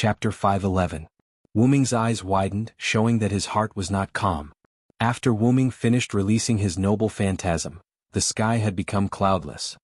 Chapter 511. Wuming's eyes widened, showing that his heart was not calm. After Wuming finished releasing his noble phantasm, the sky had become cloudless.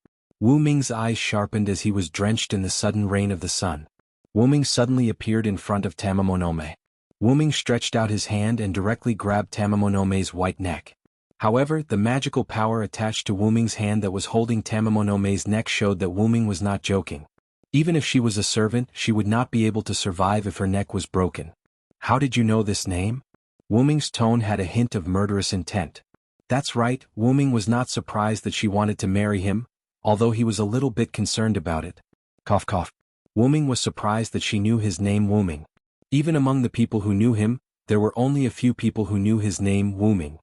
Wuming's eyes sharpened as he was drenched in the sudden rain of the sun. Wuming suddenly appeared in front of Tamamonome. Wuming stretched out his hand and directly grabbed Tamamonome's white neck. However, the magical power attached to Wuming's hand that was holding Tamamonome's neck showed that Wuming was not joking. Even if she was a servant, she would not be able to survive if her neck was broken. "How did you know this name?" Wuming's tone had a hint of murderous intent. That's right, Wuming was not surprised that she wanted to marry him, although he was a little bit concerned about it. Cough cough. Wuming was surprised that she knew his name Wuming. Even among the people who knew him, there were only a few people who knew his name Wuming.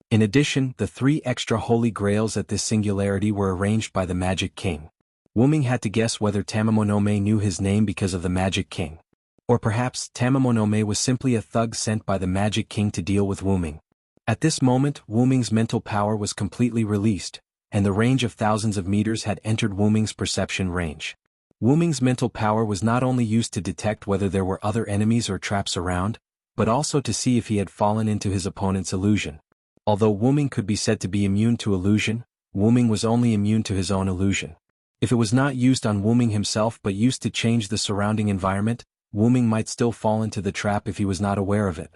In addition, the 3 extra holy grails at this singularity were arranged by the Magic King. Wuming had to guess whether Tamamonome knew his name because of the Magic King. Or perhaps Tamamonome was simply a thug sent by the Magic King to deal with Wuming. At this moment, Wuming's mental power was completely released, and the range of thousands of meters had entered Wuming's perception range. Wuming's mental power was not only used to detect whether there were other enemies or traps around, but also to see if he had fallen into his opponent's illusion. Although Wuming could be said to be immune to illusion, Wuming was only immune to his own illusion. If it was not used on Wuming himself but used to change the surrounding environment, Wuming might still fall into the trap if he was not aware of it.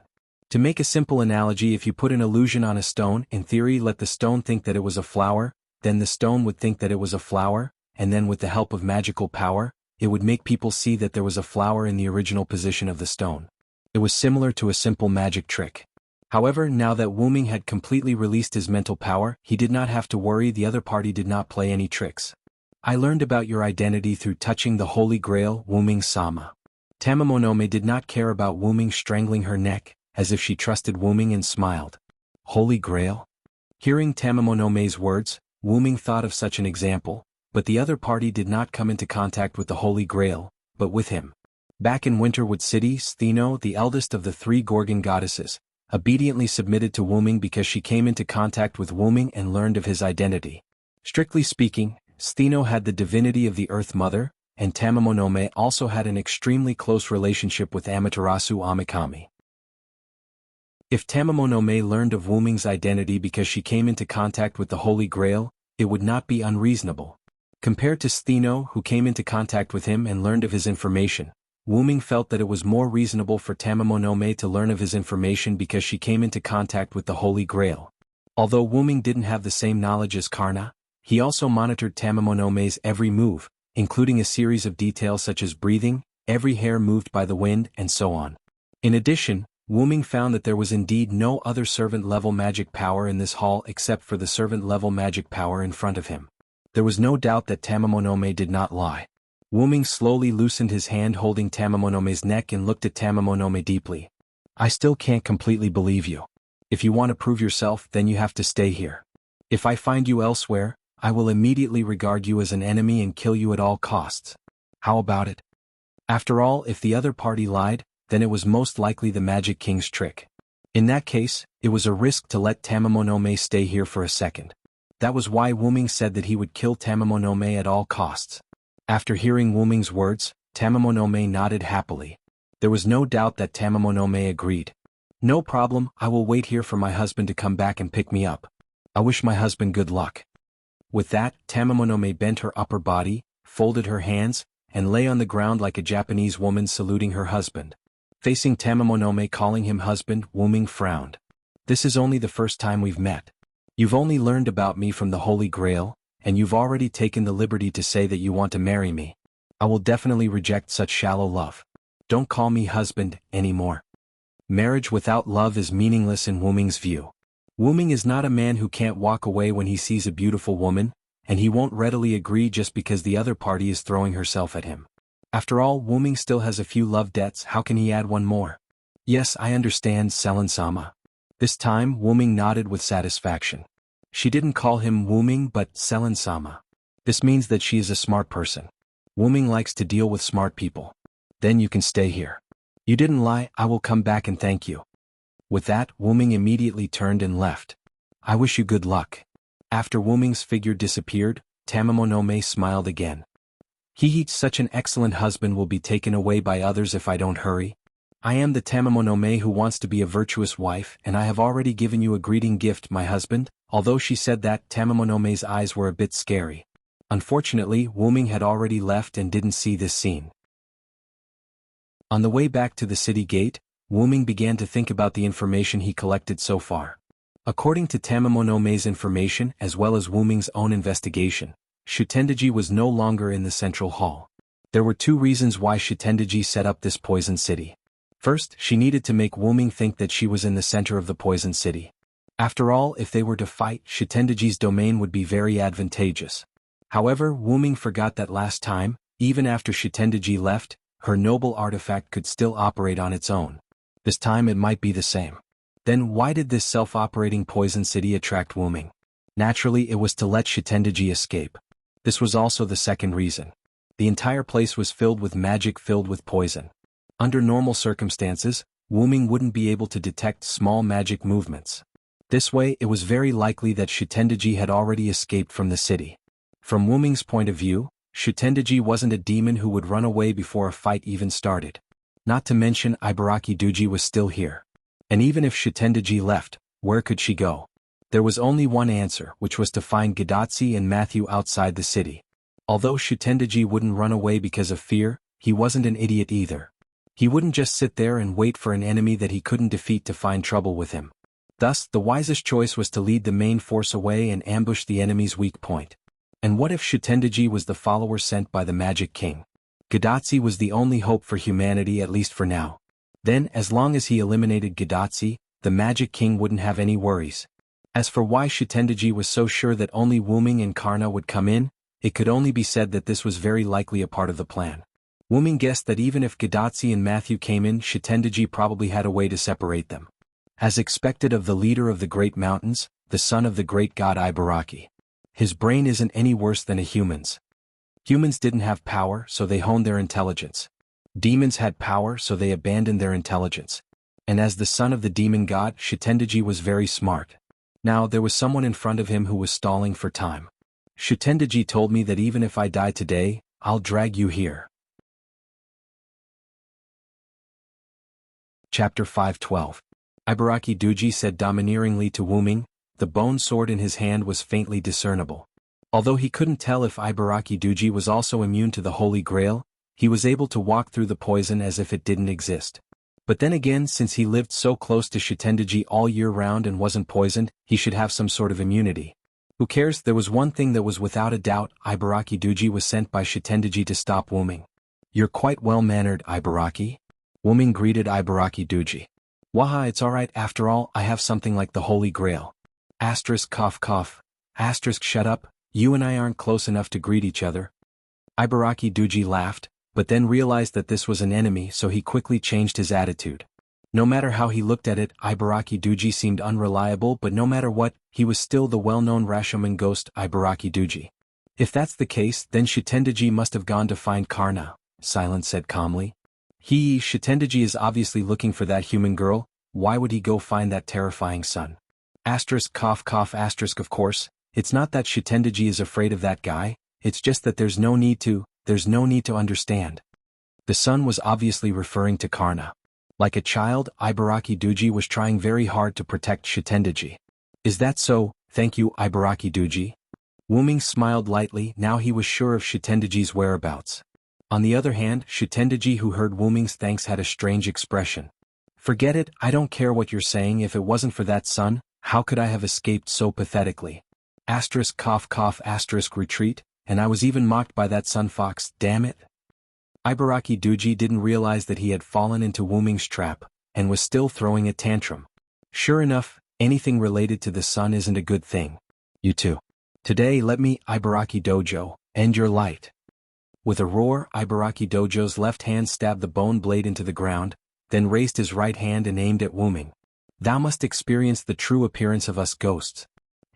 To make a simple analogy, if you put an illusion on a stone, in theory let the stone think that it was a flower, then the stone would think that it was a flower, and then with the help of magical power, it would make people see that there was a flower in the original position of the stone. It was similar to a simple magic trick. However, now that Wuming had completely released his mental power, he did not have to worry. The other party did not play any tricks. "I learned about your identity through touching the Holy Grail, Wuming-sama." Tamamonome did not care about Wuming strangling her neck, as if she trusted Wuming, and smiled. "Holy Grail?" Hearing Tamamonome's words, Wuming thought of such an example, but the other party did not come into contact with the Holy Grail, but with him. Back in Winterwood City, Stheno, the eldest of the 3 Gorgon goddesses, obediently submitted to Wuming because she came into contact with Wuming and learned of his identity. Strictly speaking, Stheno had the divinity of the Earth Mother, and Tamamonome also had an extremely close relationship with Amaterasu Amikami. If Tamamonome learned of Wuming's identity because she came into contact with the Holy Grail, it would not be unreasonable. Compared to Stheno, who came into contact with him and learned of his information, Wuming felt that it was more reasonable for Tamamonome to learn of his information because she came into contact with the Holy Grail. Although Wuming didn't have the same knowledge as Karna, he also monitored Tamamonome's every move, including a series of details such as breathing, every hair moved by the wind, and so on. In addition, Wuming found that there was indeed no other servant-level magic power in this hall except for the servant-level magic power in front of him. There was no doubt that Tamamonome did not lie. Wuming slowly loosened his hand holding Tamamonome's neck and looked at Tamamonome deeply. "I still can't completely believe you. If you want to prove yourself, then you have to stay here. If I find you elsewhere, I will immediately regard you as an enemy and kill you at all costs. How about it?" After all, if the other party lied, then it was most likely the Magic King's trick. In that case, it was a risk to let Tamamonome stay here for a second. That was why Wuming said that he would kill Tamamonome at all costs. After hearing Wuming's words, Tamamonome nodded happily. There was no doubt that Tamamonome agreed. "No problem, I will wait here for my husband to come back and pick me up. I wish my husband good luck." With that, Tamamonome bent her upper body, folded her hands, and lay on the ground like a Japanese woman saluting her husband. Facing Tamamonome calling him husband, Wuming frowned. "This is only the first time we've met. You've only learned about me from the Holy Grail, and you've already taken the liberty to say that you want to marry me. I will definitely reject such shallow love. Don't call me husband anymore." Marriage without love is meaningless in Wuming's view. Wuming is not a man who can't walk away when he sees a beautiful woman, and he won't readily agree just because the other party is throwing herself at him. After all, Wuming still has a few love debts. How can he add one more? "Yes, I understand, Selen-sama." This time, Wuming nodded with satisfaction. She didn't call him Wuming but Selen-sama. This means that she is a smart person. Wuming likes to deal with smart people. "Then you can stay here. You didn't lie, I will come back and thank you." With that, Wuming immediately turned and left. "I wish you good luck." After Wuming's figure disappeared, Tamamonome smiled again. He, such an excellent husband will be taken away by others if I don't hurry. I am the Tamamonome who wants to be a virtuous wife, and I have already given you a greeting gift, my husband." Although she said that, Tamamonome's eyes were a bit scary. Unfortunately, Wuming had already left and didn't see this scene. On the way back to the city gate, Wuming began to think about the information he collected so far. According to Tamamonome's information as well as Wuming's own investigation, Shutendaji was no longer in the central hall. There were two reasons why Shutendaji set up this poison city. First, she needed to make Wuming think that she was in the center of the poison city. After all, if they were to fight, Shutendaji's domain would be very advantageous. However, Wuming forgot that last time, even after Shutendaji left, her noble artifact could still operate on its own. This time it might be the same. Then why did this self-operating poison city attract Wuming? Naturally, it was to let Shutendaji escape. This was also the second reason. The entire place was filled with magic, filled with poison. Under normal circumstances, Wuming wouldn't be able to detect small magic movements. This way, it was very likely that Shutendaji had already escaped from the city. From Wuming's point of view, Shutendaji wasn't a demon who would run away before a fight even started. Not to mention Ibaraki Duji was still here. And even if Shutendaji left, where could she go? There was only one answer, which was to find Gadatsi and Matthew outside the city. Although Shutendaji wouldn't run away because of fear, he wasn't an idiot either. He wouldn't just sit there and wait for an enemy that he couldn't defeat to find trouble with him. Thus, the wisest choice was to lead the main force away and ambush the enemy's weak point. And what if Shutendaji was the follower sent by the Magic King? Gadatsi was the only hope for humanity, at least for now. Then, as long as he eliminated Gadatsi, the Magic King wouldn't have any worries. As for why Shutendaji was so sure that only Wuming and Karna would come in, it could only be said that this was very likely a part of the plan. Wuming guessed that even if Gadatsi and Matthew came in, Shutendaji probably had a way to separate them. As expected of the leader of the Great Mountains, the son of the great god Ibaraki. His brain isn't any worse than a human's. Humans didn't have power, so they honed their intelligence. Demons had power, so they abandoned their intelligence. And as the son of the demon god, Shutendaji was very smart. Now there was someone in front of him who was stalling for time. Shutendaji told me that even if I die today, I'll drag you here. Chapter 5:12. Ibaraki Duji said domineeringly to Wuming. The bone sword in his hand was faintly discernible. Although he couldn't tell if Ibaraki Duji was also immune to the Holy Grail, he was able to walk through the poison as if it didn't exist. But then again, since he lived so close to Shutendaji all year round and wasn't poisoned, he should have some sort of immunity. Who cares? There was one thing that was without a doubt: Ibaraki Duji was sent by Shutendaji to stop Wuming. "You're quite well-mannered, Ibaraki." Wuming greeted Ibaraki Duji. "Waha, it's alright, after all, I have something like the Holy Grail." Asterisk cough cough. Asterisk shut up, you and I aren't close enough to greet each other. Ibaraki Duji laughed, but then realized that this was an enemy, so he quickly changed his attitude. No matter how he looked at it, Ibaraki Duji seemed unreliable, but no matter what, he was still the well-known Rashomon ghost Ibaraki Duji. If that's the case, then Shutendaji must have gone to find Karna, Silence said calmly. Shutendaji is obviously looking for that human girl. Why would he go find that terrifying son? Asterisk cough cough asterisk. Of course, it's not that Shutendaji is afraid of that guy, it's just that there's no need to understand. The son was obviously referring to Karna. Like a child, Ibaraki Duji was trying very hard to protect Shutendaji. Is that so? Thank you, Ibaraki Duji. Wuming smiled lightly. Now he was sure of Shutendaji's whereabouts. On the other hand, Shutendaji, who heard Wuming's thanks, had a strange expression. Forget it, I don't care what you're saying. If it wasn't for that son, how could I have escaped so pathetically? Asterisk cough cough asterisk retreat, and I was even mocked by that sun fox, damn it. Ibaraki Duji didn't realize that he had fallen into Wuming's trap, and was still throwing a tantrum. Sure enough, anything related to the sun isn't a good thing. You too. Today let me, Ibaraki Dojo, end your light. With a roar, Ibaraki Dojo's left hand stabbed the bone blade into the ground, then raised his right hand and aimed at Wuming. Thou must experience the true appearance of us ghosts.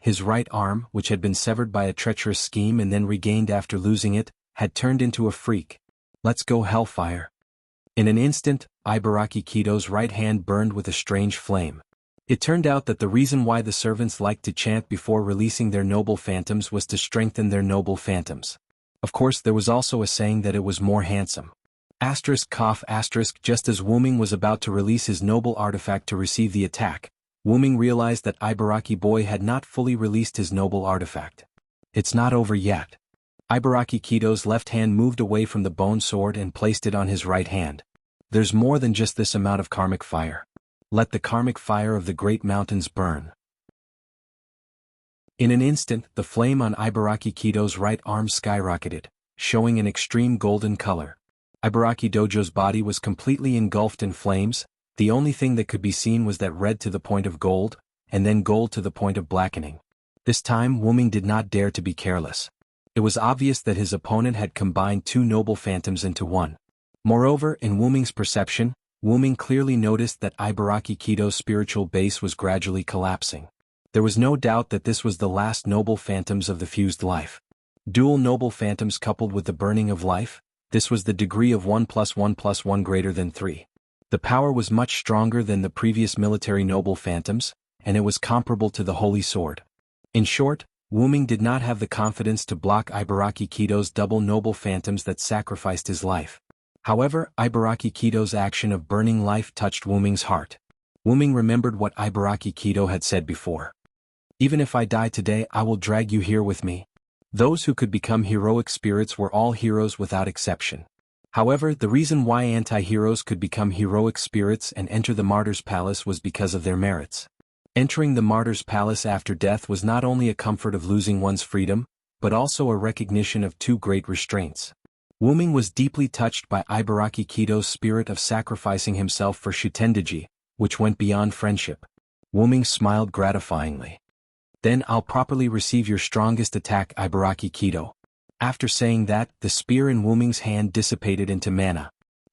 His right arm, which had been severed by a treacherous scheme and then regained after losing it, had turned into a freak. Let's go, Hellfire. In an instant, Ibaraki Kito's right hand burned with a strange flame. It turned out that the reason why the servants liked to chant before releasing their noble phantoms was to strengthen their noble phantoms. Of course there was also a saying that it was more handsome. Asterisk cough asterisk just as Wuming was about to release his noble artifact to receive the attack, Wuming realized that Ibaraki boy had not fully released his noble artifact. It's not over yet. Ibaraki Kito's left hand moved away from the bone sword and placed it on his right hand. There's more than just this amount of karmic fire. Let the karmic fire of the great mountains burn. In an instant, the flame on Ibaraki Kito's right arm skyrocketed, showing an extreme golden color. Ibaraki Dojo's body was completely engulfed in flames. The only thing that could be seen was that red to the point of gold, and then gold to the point of blackening. This time Wuming did not dare to be careless. It was obvious that his opponent had combined two noble phantoms into one. Moreover, in Wuming's perception, Wuming clearly noticed that Ibaraki Kito's spiritual base was gradually collapsing. There was no doubt that this was the last noble phantoms of the fused life. Dual noble phantoms coupled with the burning of life, this was the degree of 1 + 1 + 1 greater than 3. The power was much stronger than the previous military noble phantoms, and it was comparable to the holy sword. In short, Wuming did not have the confidence to block Ibaraki Kito's double noble phantoms that sacrificed his life. However, Ibaraki Kito's action of burning life touched Wuming's heart. Wuming remembered what Ibaraki Kito had said before. Even if I die today, I will drag you here with me. Those who could become heroic spirits were all heroes without exception. However, the reason why anti-heroes could become heroic spirits and enter the martyr's palace was because of their merits. Entering the martyr's palace after death was not only a comfort of losing one's freedom, but also a recognition of two great restraints. Wuming was deeply touched by Ibaraki Kito's spirit of sacrificing himself for Shitendaji, which went beyond friendship. Wuming smiled gratifyingly. Then I'll properly receive your strongest attack, Ibaraki Kito. After saying that, the spear in Wuming's hand dissipated into mana.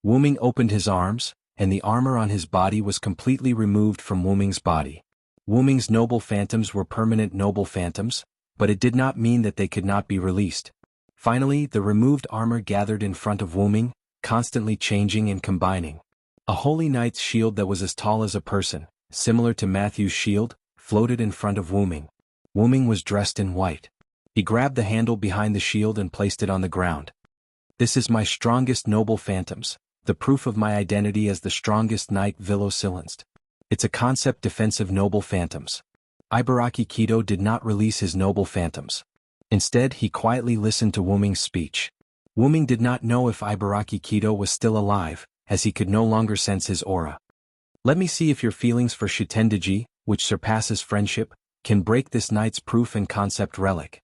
Wuming opened his arms, and the armor on his body was completely removed from Wuming's body. Wuming's noble phantoms were permanent noble phantoms, but it did not mean that they could not be released. Finally, the removed armor gathered in front of Wuming, constantly changing and combining. A holy knight's shield that was as tall as a person, similar to Matthew's shield, floated in front of Wuming. Wuming was dressed in white. He grabbed the handle behind the shield and placed it on the ground. This is my strongest noble phantoms, the proof of my identity as the strongest knight Vilo-silenced. It's a concept defensive noble phantoms. Ibaraki Kito did not release his noble phantoms. Instead, he quietly listened to Wuming's speech. Wuming did not know if Ibaraki Kito was still alive, as he could no longer sense his aura. Let me see if your feelings for Shitendaji, which surpasses friendship, can break this knight's proof and concept relic.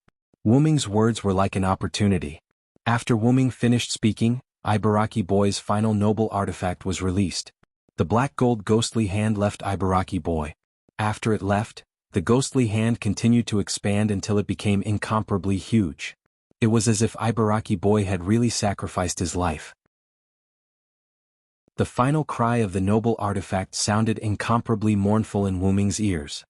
Wuming's words were like an opportunity. After Wuming finished speaking, Ibaraki boy's final noble artifact was released. The black gold ghostly hand left Ibaraki boy. After it left, the ghostly hand continued to expand until it became incomparably huge. It was as if Ibaraki boy had really sacrificed his life. The final cry of the noble artifact sounded incomparably mournful in Wuming's ears.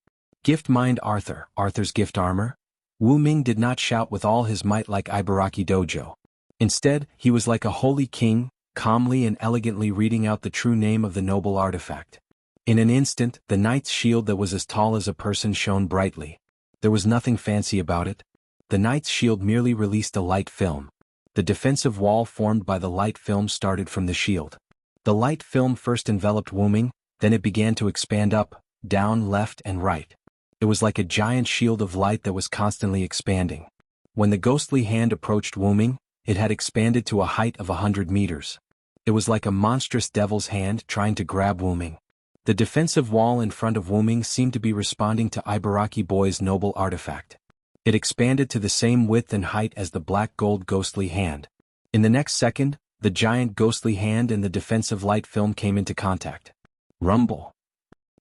Gift mind Arthur, Arthur's gift armor? Wuming did not shout with all his might like Ibaraki Dojo. Instead, he was like a holy king, calmly and elegantly reading out the true name of the noble artifact. In an instant, the knight's shield that was as tall as a person shone brightly. There was nothing fancy about it. The knight's shield merely released a light film. The defensive wall formed by the light film started from the shield. The light film first enveloped Wuming, then it began to expand up, down, left and right. It was like a giant shield of light that was constantly expanding. When the ghostly hand approached Wuming, it had expanded to a height of 100 meters. It was like a monstrous devil's hand trying to grab Wuming. The defensive wall in front of Wuming seemed to be responding to Ibaraki boy's noble artifact. It expanded to the same width and height as the black gold ghostly hand. In the next second, the giant ghostly hand and the defensive light film came into contact. Rumble.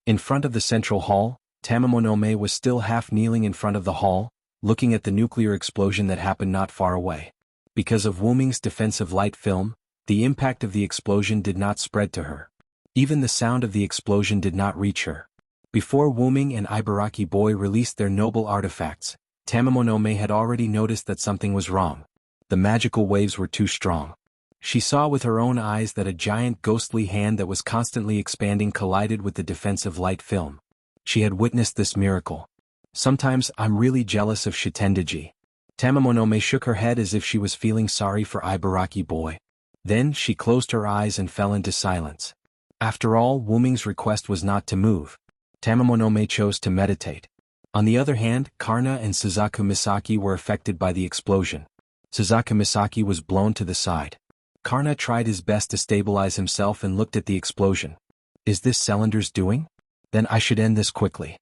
In front of the central hall, Tamamonome was still half kneeling in front of the hall, looking at the nuclear explosion that happened not far away. Because of Wuming's defensive light film, the impact of the explosion did not spread to her. Even the sound of the explosion did not reach her. Before Wuming and Ibaraki boy released their noble artifacts, Tamamonome had already noticed that something was wrong. The magical waves were too strong. She saw with her own eyes that a giant ghostly hand that was constantly expanding collided with the defensive light film. She had witnessed this miracle. Sometimes I'm really jealous of Shitendaji. Tamamonome shook her head as if she was feeling sorry for Ibaraki boy. Then she closed her eyes and fell into silence. After all, Wuming's request was not to move. Tamamonome chose to meditate. On the other hand, Karna and Suzaku Misaki were affected by the explosion. Suzaku Misaki was blown to the side. Karna tried his best to stabilize himself and looked at the explosion. Is this Cylinder's doing? Then I should end this quickly.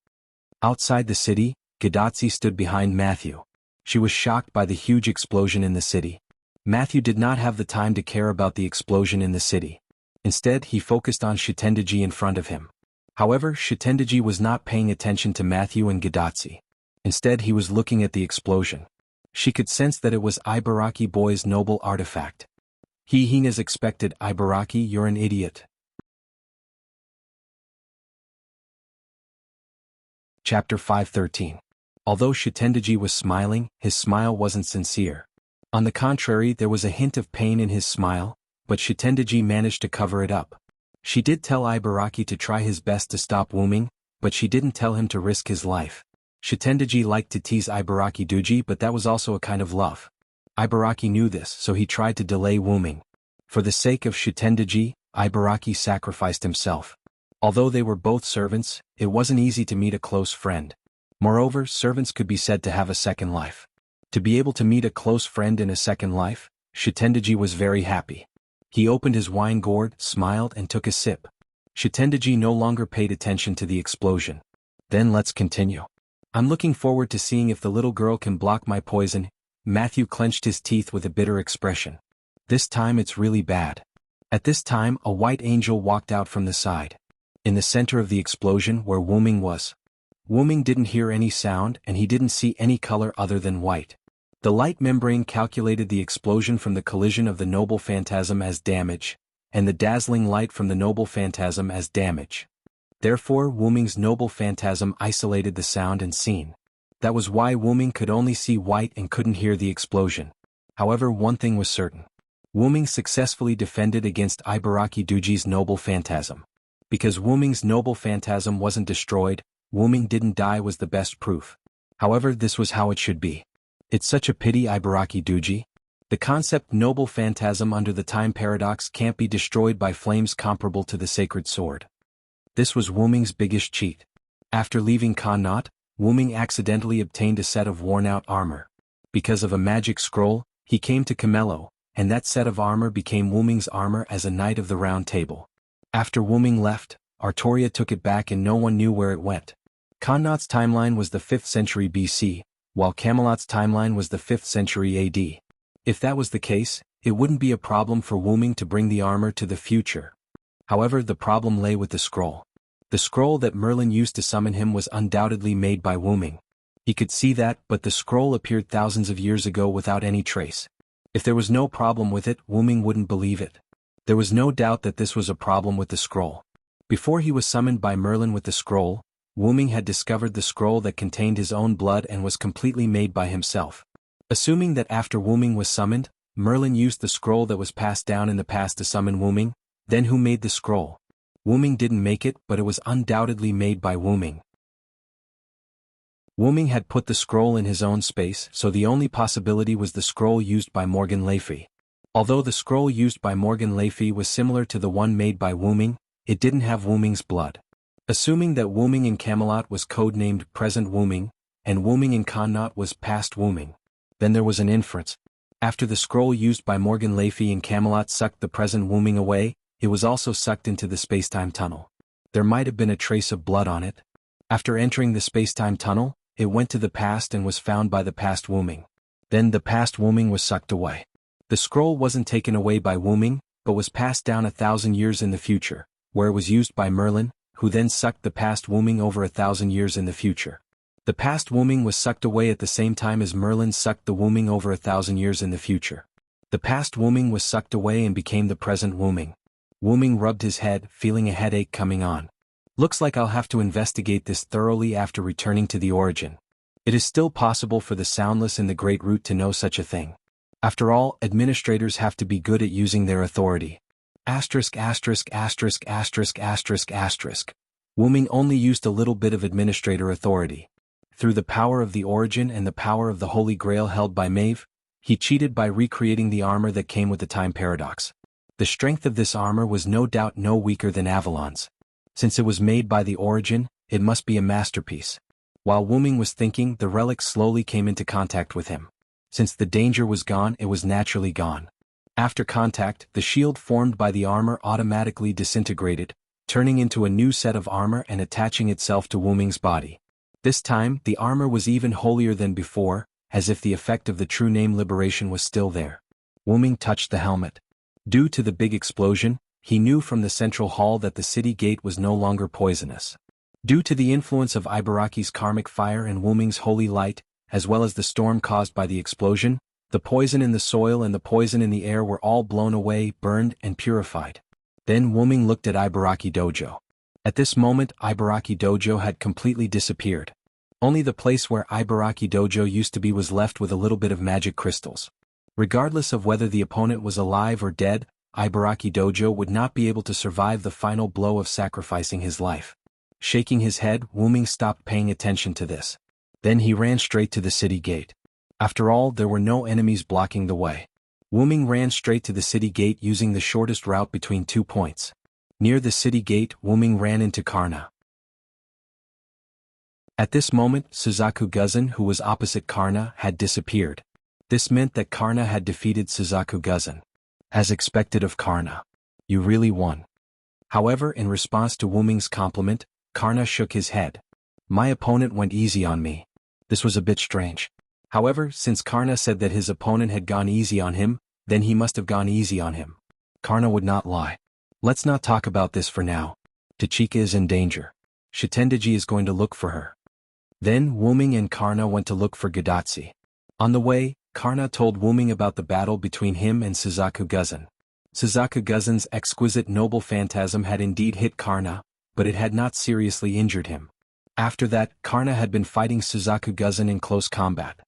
Outside the city, Gadatsi stood behind Matthew. She was shocked by the huge explosion in the city. Matthew did not have the time to care about the explosion in the city. Instead, he focused on Shitendaji in front of him. However, Shitendaji was not paying attention to Matthew and Gadatsi. Instead, he was looking at the explosion. She could sense that it was Ibaraki boy's noble artifact. He as expected. Ibaraki, you're an idiot. Chapter 513. Although Shitendaji was smiling, his smile wasn't sincere. On the contrary, there was a hint of pain in his smile, but Shitendaji managed to cover it up. She did tell Ibaraki to try his best to stop Wuming, but she didn't tell him to risk his life. Shitendaji liked to tease Ibaraki Duji, but that was also a kind of love. Ibaraki knew this, so he tried to delay Wuming. For the sake of Shitendaji, Ibaraki sacrificed himself. Although they were both servants, it wasn't easy to meet a close friend. Moreover, servants could be said to have a second life. To be able to meet a close friend in a second life, Shitendaji was very happy. He opened his wine gourd, smiled and took a sip. Shitendaji no longer paid attention to the explosion. Then let's continue. I'm looking forward to seeing if the little girl can block my poison. Matthew clenched his teeth with a bitter expression. This time it's really bad. At this time, a white angel walked out from the side. In the center of the explosion where Wuming was. Wuming didn't hear any sound and he didn't see any color other than white. The light membrane calculated the explosion from the collision of the noble phantasm as damage, and the dazzling light from the noble phantasm as damage. Therefore, Wuming's noble phantasm isolated the sound and scene. That was why Wuming could only see white and couldn't hear the explosion. However, one thing was certain. Wuming successfully defended against Ibaraki Duji's noble phantasm. Because Wuming's noble phantasm wasn't destroyed, Wuming didn't die was the best proof. However, this was how it should be. It's such a pity Ibaraki Duji. The concept noble phantasm under the time paradox can't be destroyed by flames comparable to the sacred sword. This was Wuming's biggest cheat. After leaving Connaught, Wuming accidentally obtained a set of worn-out armor. Because of a magic scroll, he came to Camello, and that set of armor became Wuming's armor as a Knight of the Round Table. After Wuming left, Artoria took it back and no one knew where it went. Connaught's timeline was the 5th century BC, while Camelot's timeline was the 5th century AD. If that was the case, it wouldn't be a problem for Wuming to bring the armor to the future. However, the problem lay with the scroll. The scroll that Merlin used to summon him was undoubtedly made by Wuming. He could see that, but the scroll appeared thousands of years ago without any trace. If there was no problem with it, Wuming wouldn't believe it. There was no doubt that this was a problem with the scroll. Before he was summoned by Merlin with the scroll, Wuming had discovered the scroll that contained his own blood and was completely made by himself. Assuming that after Wuming was summoned, Merlin used the scroll that was passed down in the past to summon Wuming, then who made the scroll? Wuming didn't make it, but it was undoubtedly made by Wuming. Wuming had put the scroll in his own space, so the only possibility was the scroll used by Morgan Le Fay. Although the scroll used by Morgan Le Fay was similar to the one made by Wuming, it didn't have Wuming's blood. Assuming that Wuming in Camelot was codenamed Present Wuming, and Wuming in Connaught was Past Wuming, then there was an inference. After the scroll used by Morgan Le Fay in Camelot sucked the present Wuming away, it was also sucked into the spacetime tunnel. There might have been a trace of blood on it. After entering the spacetime tunnel, it went to the past and was found by the past Wuming. Then the past Wuming was sucked away. The scroll wasn't taken away by Wuming, but was passed down 1,000 years in the future, where it was used by Merlin, who then sucked the past Wuming over 1,000 years in the future. The past Wuming was sucked away at the same time as Merlin sucked the Wuming over 1,000 years in the future. The past Wuming was sucked away and became the present Wuming. Wuming rubbed his head, feeling a headache coming on. Looks like I'll have to investigate this thoroughly after returning to the origin. It is still possible for the Soundless in the Great Root to know such a thing. After all, administrators have to be good at using their authority. Asterisk asterisk asterisk asterisk asterisk asterisk. Wuming only used a little bit of administrator authority. through the power of the origin and the power of the Holy Grail held by Maeve, he cheated by recreating the armor that came with the time paradox. The strength of this armor was no doubt no weaker than Avalon's. Since it was made by the origin, it must be a masterpiece. While Wu Ming was thinking, the relic slowly came into contact with him. Since the danger was gone, it was naturally gone. After contact, the shield formed by the armor automatically disintegrated, turning into a new set of armor and attaching itself to Wu Ming's body. This time, the armor was even holier than before, as if the effect of the true name liberation was still there. Wu Ming touched the helmet. Due to the big explosion, he knew from the central hall that the city gate was no longer poisonous. Due to the influence of Ibaraki's karmic fire and Wu Ming's holy light, as well as the storm caused by the explosion, the poison in the soil and the poison in the air were all blown away, burned, and purified. Then Wu Ming looked at Ibaraki Dojo. At this moment, Ibaraki Dojo had completely disappeared. Only the place where Ibaraki Dojo used to be was left with a little bit of magic crystals. Regardless of whether the opponent was alive or dead, Ibaraki Dojo would not be able to survive the final blow of sacrificing his life. Shaking his head, Wu Ming stopped paying attention to this. Then he ran straight to the city gate. After all, there were no enemies blocking the way. Wu Ming ran straight to the city gate using the shortest route between 2 points. Near the city gate, Wu Ming ran into Karna. At this moment, Suzaku Guzan, who was opposite Karna, had disappeared. This meant that Karna had defeated Suzaku Guzan. As expected of Karna. You really won. However, in response to Wu Ming's compliment, Karna shook his head. My opponent went easy on me. This was a bit strange. However, since Karna said that his opponent had gone easy on him, then he must have gone easy on him. Karna would not lie. Let's not talk about this for now. Tachika is in danger. Shitendaji is going to look for her. Then Wu Ming and Karna went to look for Gadatsi. On the way, Karna told Wu Ming about the battle between him and Suzaku Guzan. Suzaku Guzan's exquisite noble phantasm had indeed hit Karna, but it had not seriously injured him. After that, Karna had been fighting Suzaku Guzan in close combat.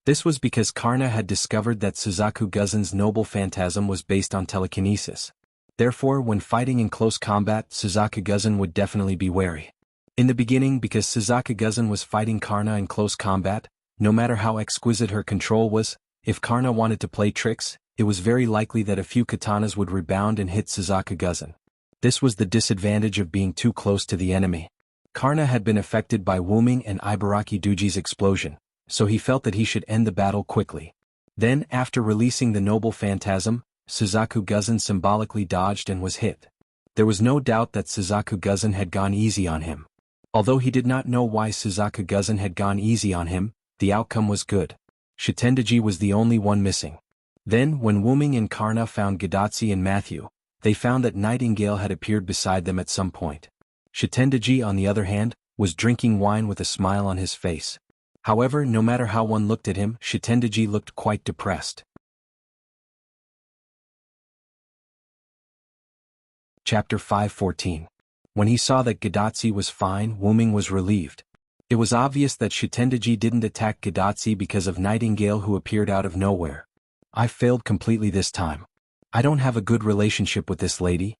This was because Karna had discovered that Suzaku Guzan's noble phantasm was based on telekinesis. Therefore, when fighting in close combat, Suzaku Guzan would definitely be wary. In the beginning, because Suzaku Guzan was fighting Karna in close combat, no matter how exquisite her control was, if Karna wanted to play tricks, it was very likely that a few katanas would rebound and hit Suzaku Guzan. This was the disadvantage of being too close to the enemy. Karna had been affected by Wu Ming and Ibaraki Doji's explosion, so he felt that he should end the battle quickly. Then, after releasing the noble phantasm, Suzaku Guzan symbolically dodged and was hit. There was no doubt that Suzaku Guzan had gone easy on him. Although he did not know why Suzaku Guzan had gone easy on him, the outcome was good. Shitendaji was the only one missing. Then, when Wu Ming and Karna found Gadatsi and Matthew, they found that Nightingale had appeared beside them at some point. Shitendaji, on the other hand, was drinking wine with a smile on his face. However, no matter how one looked at him, Shitendaji looked quite depressed. Chapter 514. When he saw that Gadatsi was fine, Wu Ming was relieved. It was obvious that Shitendaji didn't attack Gadatsi because of Nightingale, who appeared out of nowhere. I failed completely this time. I don't have a good relationship with this lady.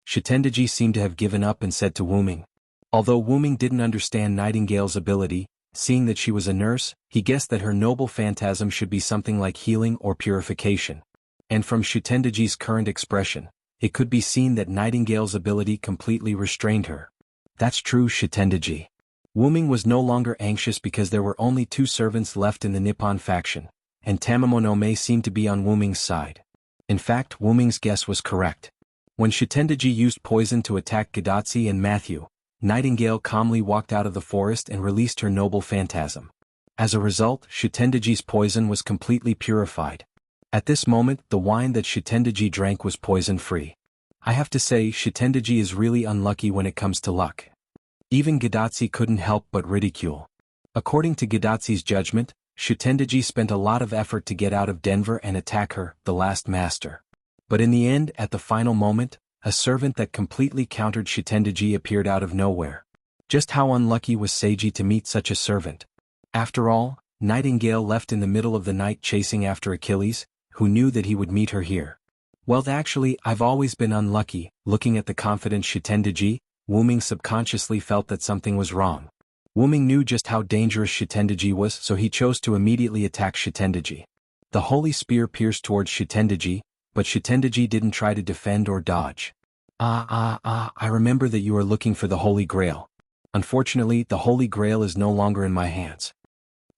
Shitendaji seemed to have given up and said to Wu Ming. Although Wu Ming didn't understand Nightingale's ability, seeing that she was a nurse, he guessed that her noble phantasm should be something like healing or purification. And from Shitendaji's current expression, it could be seen that Nightingale's ability completely restrained her. That's true, Shitendaji. Wu Ming was no longer anxious because there were only 2 servants left in the Nippon faction, and Tamamonome seemed to be on Wu Ming's side. In fact, Wu Ming's guess was correct. When Shitendaji used poison to attack Gadatsi and Matthew, Nightingale calmly walked out of the forest and released her noble phantasm. As a result, Shitendaji's poison was completely purified. At this moment, the wine that Shitendaji drank was poison-free. I have to say, Shitendaji is really unlucky when it comes to luck. Even Gadatsi couldn't help but ridicule. According to Gadatsi's judgment, Shitendaji spent a lot of effort to get out of Denver and attack her, the last master. But in the end, at the final moment, a servant that completely countered Shitendaji appeared out of nowhere. Just how unlucky was Seiji to meet such a servant? After all, Nightingale left in the middle of the night chasing after Achilles, who knew that he would meet her here. Well, actually, I've always been unlucky. Looking at the confident Shitendaji, Wu Ming subconsciously felt that something was wrong. Ming knew just how dangerous Shitendaji was, so he chose to immediately attack Shitendaji. The holy spear pierced towards Shitendaji, but Shitendaji didn't try to defend or dodge. I remember that you are looking for the Holy Grail. Unfortunately, the Holy Grail is no longer in my hands.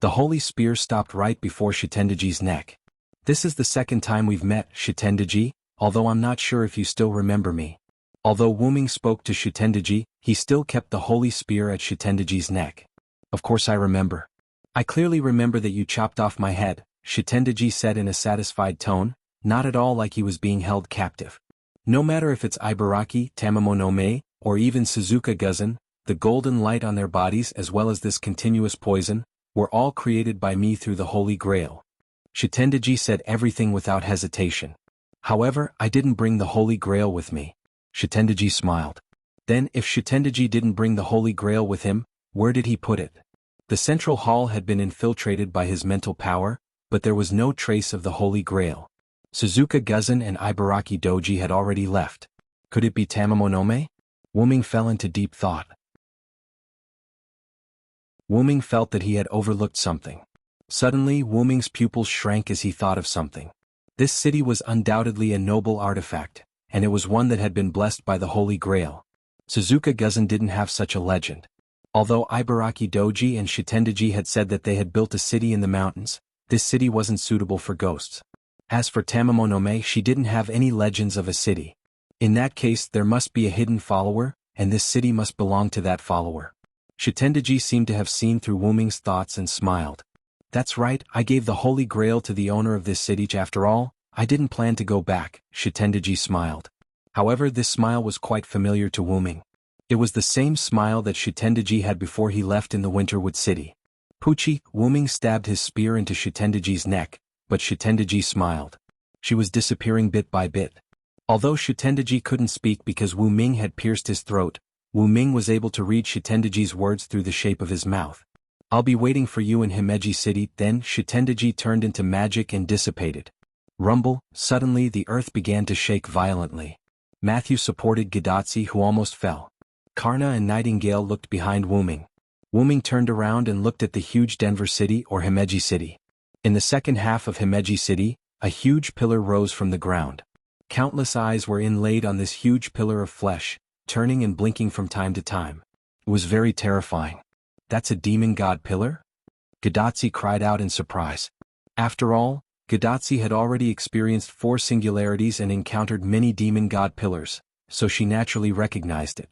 The holy spear stopped right before Shitendaji's neck. This is the second time we've met, Shitendaji, although I'm not sure if you still remember me. Although Ming spoke to Shitendaji, he still kept the holy spear at Shitendaji's neck. Of course I remember. I clearly remember that you chopped off my head, Shitendaji said in a satisfied tone, not at all like he was being held captive. No matter if it's Ibaraki, Tamamonome, or even Suzuka Guzan, the golden light on their bodies as well as this continuous poison, were all created by me through the Holy Grail. Shitendaji said everything without hesitation. However, I didn't bring the Holy Grail with me. Shitendaji smiled. Then, if Shitendaji didn't bring the Holy Grail with him, where did he put it? The central hall had been infiltrated by his mental power, but there was no trace of the Holy Grail. Suzuka Guzan and Ibaraki Doji had already left. Could it be Tamamonome? Ming fell into deep thought. Ming felt that he had overlooked something. Suddenly, Ming's pupils shrank as he thought of something. This city was undoubtedly a noble artifact, and it was one that had been blessed by the Holy Grail. Suzuka Guzan didn't have such a legend. Although Ibaraki Doji and Shitendaji had said that they had built a city in the mountains, this city wasn't suitable for ghosts. As for Tamamonome, she didn't have any legends of a city. In that case, there must be a hidden follower, and this city must belong to that follower. Shitendaji seemed to have seen through Ming's thoughts and smiled. That's right, I gave the Holy Grail to the owner of this city. After all, I didn't plan to go back, Shitendaji smiled. However, this smile was quite familiar to Ming. It was the same smile that Shitendaji had before he left in the Winterwood City. Pucci, Ming stabbed his spear into Shitendaji's neck, but Shitendaji smiled. She was disappearing bit by bit. Although Shitendaji couldn't speak because Ming had pierced his throat, Ming was able to read Shitendaji's words through the shape of his mouth. I'll be waiting for you in Himeji City. Then Shitendaji turned into magic and dissipated. Rumble, suddenly the earth began to shake violently. Matthew supported Gadatsi, who almost fell. Karna and Nightingale looked behind Ming. Ming turned around and looked at the huge Denver City or Himeji City. In the second half of Himeji City, a huge pillar rose from the ground. Countless eyes were inlaid on this huge pillar of flesh, turning and blinking from time to time. It was very terrifying. That's a demon god pillar? Gadatsi cried out in surprise. After all, Gadatsi had already experienced 4 singularities and encountered many demon god pillars, so she naturally recognized it.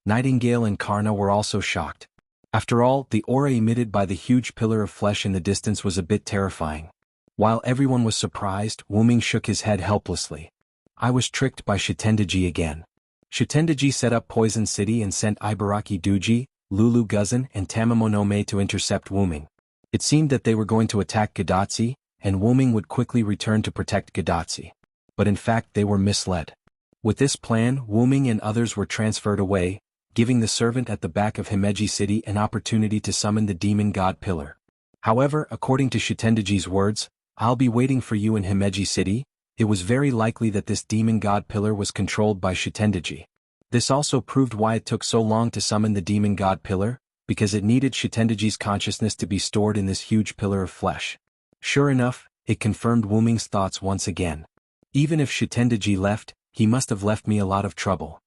Nightingale and Karna were also shocked. After all, the aura emitted by the huge pillar of flesh in the distance was a bit terrifying. While everyone was surprised, Ming shook his head helplessly. I was tricked by Shitendaji again. Shitendaji set up Poison City and sent Ibaraki Doji, Lulu Guzan and Tamamonome to intercept Ming. It seemed that they were going to attack Gadatsi, and Ming would quickly return to protect Gadatsi. But in fact they were misled. With this plan, Ming and others were transferred away, giving the servant at the back of Himeji City an opportunity to summon the demon god pillar. However, according to Shitendaji's words, I'll be waiting for you in Himeji City. It was very likely that this demon god pillar was controlled by Shitendaji. This also proved why it took so long to summon the demon god pillar, because it needed Shitendaji's consciousness to be stored in this huge pillar of flesh. Sure enough, it confirmed Ming's thoughts once again. Even if Shitendaji left, he must have left me a lot of trouble.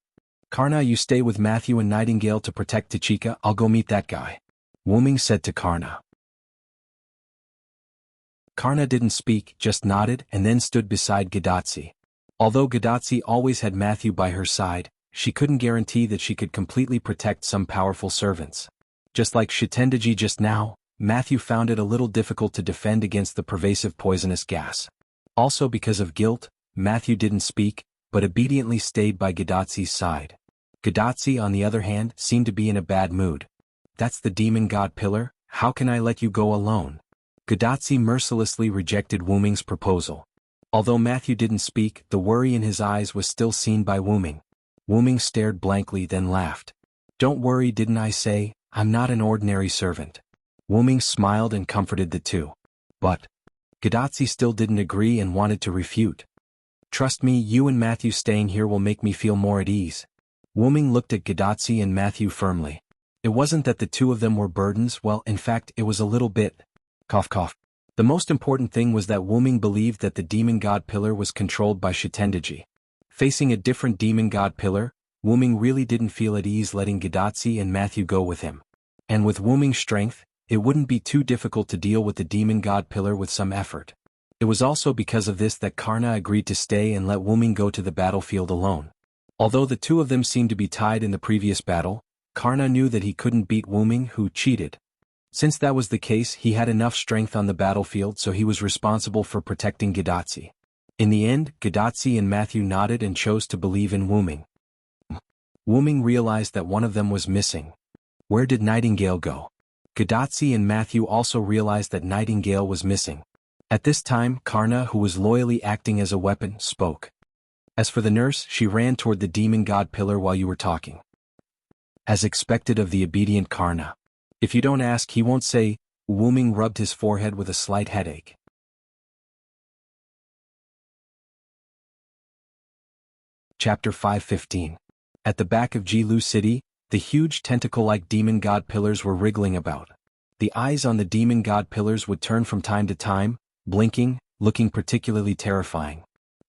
Karna, you stay with Matthew and Nightingale to protect Tachika. I'll go meet that guy. Ming said to Karna. Karna didn't speak, just nodded and then stood beside Gadatsi. Although Gadatsi always had Matthew by her side, she couldn't guarantee that she could completely protect some powerful servants. Just like Shitendaji just now, Matthew found it a little difficult to defend against the pervasive poisonous gas. Also because of guilt, Matthew didn't speak, but obediently stayed by Gadatsi's side. Gadatsi, on the other hand, seemed to be in a bad mood. That's the demon god pillar, how can I let you go alone? Gadatsi mercilessly rejected Ming's proposal. Although Matthew didn't speak, the worry in his eyes was still seen by Ming. Ming stared blankly then laughed. Don't worry, didn't I say, I'm not an ordinary servant. Ming smiled and comforted the two. But Gadatsi still didn't agree and wanted to refute. Trust me, you and Matthew staying here will make me feel more at ease. Ming looked at Gadatsi and Matthew firmly. It wasn't that the two of them were burdens, well, in fact, it was a little bit. Cough cough. The most important thing was that Wuming believed that the demon god pillar was controlled by Shitendaji. Facing a different demon god pillar, Wuming really didn't feel at ease letting Gadatsi and Matthew go with him. And with Wuming's strength, it wouldn't be too difficult to deal with the demon god pillar with some effort. It was also because of this that Karna agreed to stay and let Wuming go to the battlefield alone. Although the two of them seemed to be tied in the previous battle, Karna knew that he couldn't beat Wuming, who cheated. Since that was the case, he had enough strength on the battlefield, so he was responsible for protecting Gadatsi. In the end, Gadatsi and Matthew nodded and chose to believe in Wuming. Wuming realized that one of them was missing. Where did Nightingale go? Gadatsi and Matthew also realized that Nightingale was missing. At this time, Karna, who was loyally acting as a weapon, spoke. As for the nurse, she ran toward the demon god pillar while you were talking. As expected of the obedient Karna. If you don't ask, he won't say. Wuming rubbed his forehead with a slight headache. Chapter 5:15. At the back of Jilu City, the huge tentacle-like demon god pillars were wriggling about. The eyes on the demon god pillars would turn from time to time, blinking, looking particularly terrifying.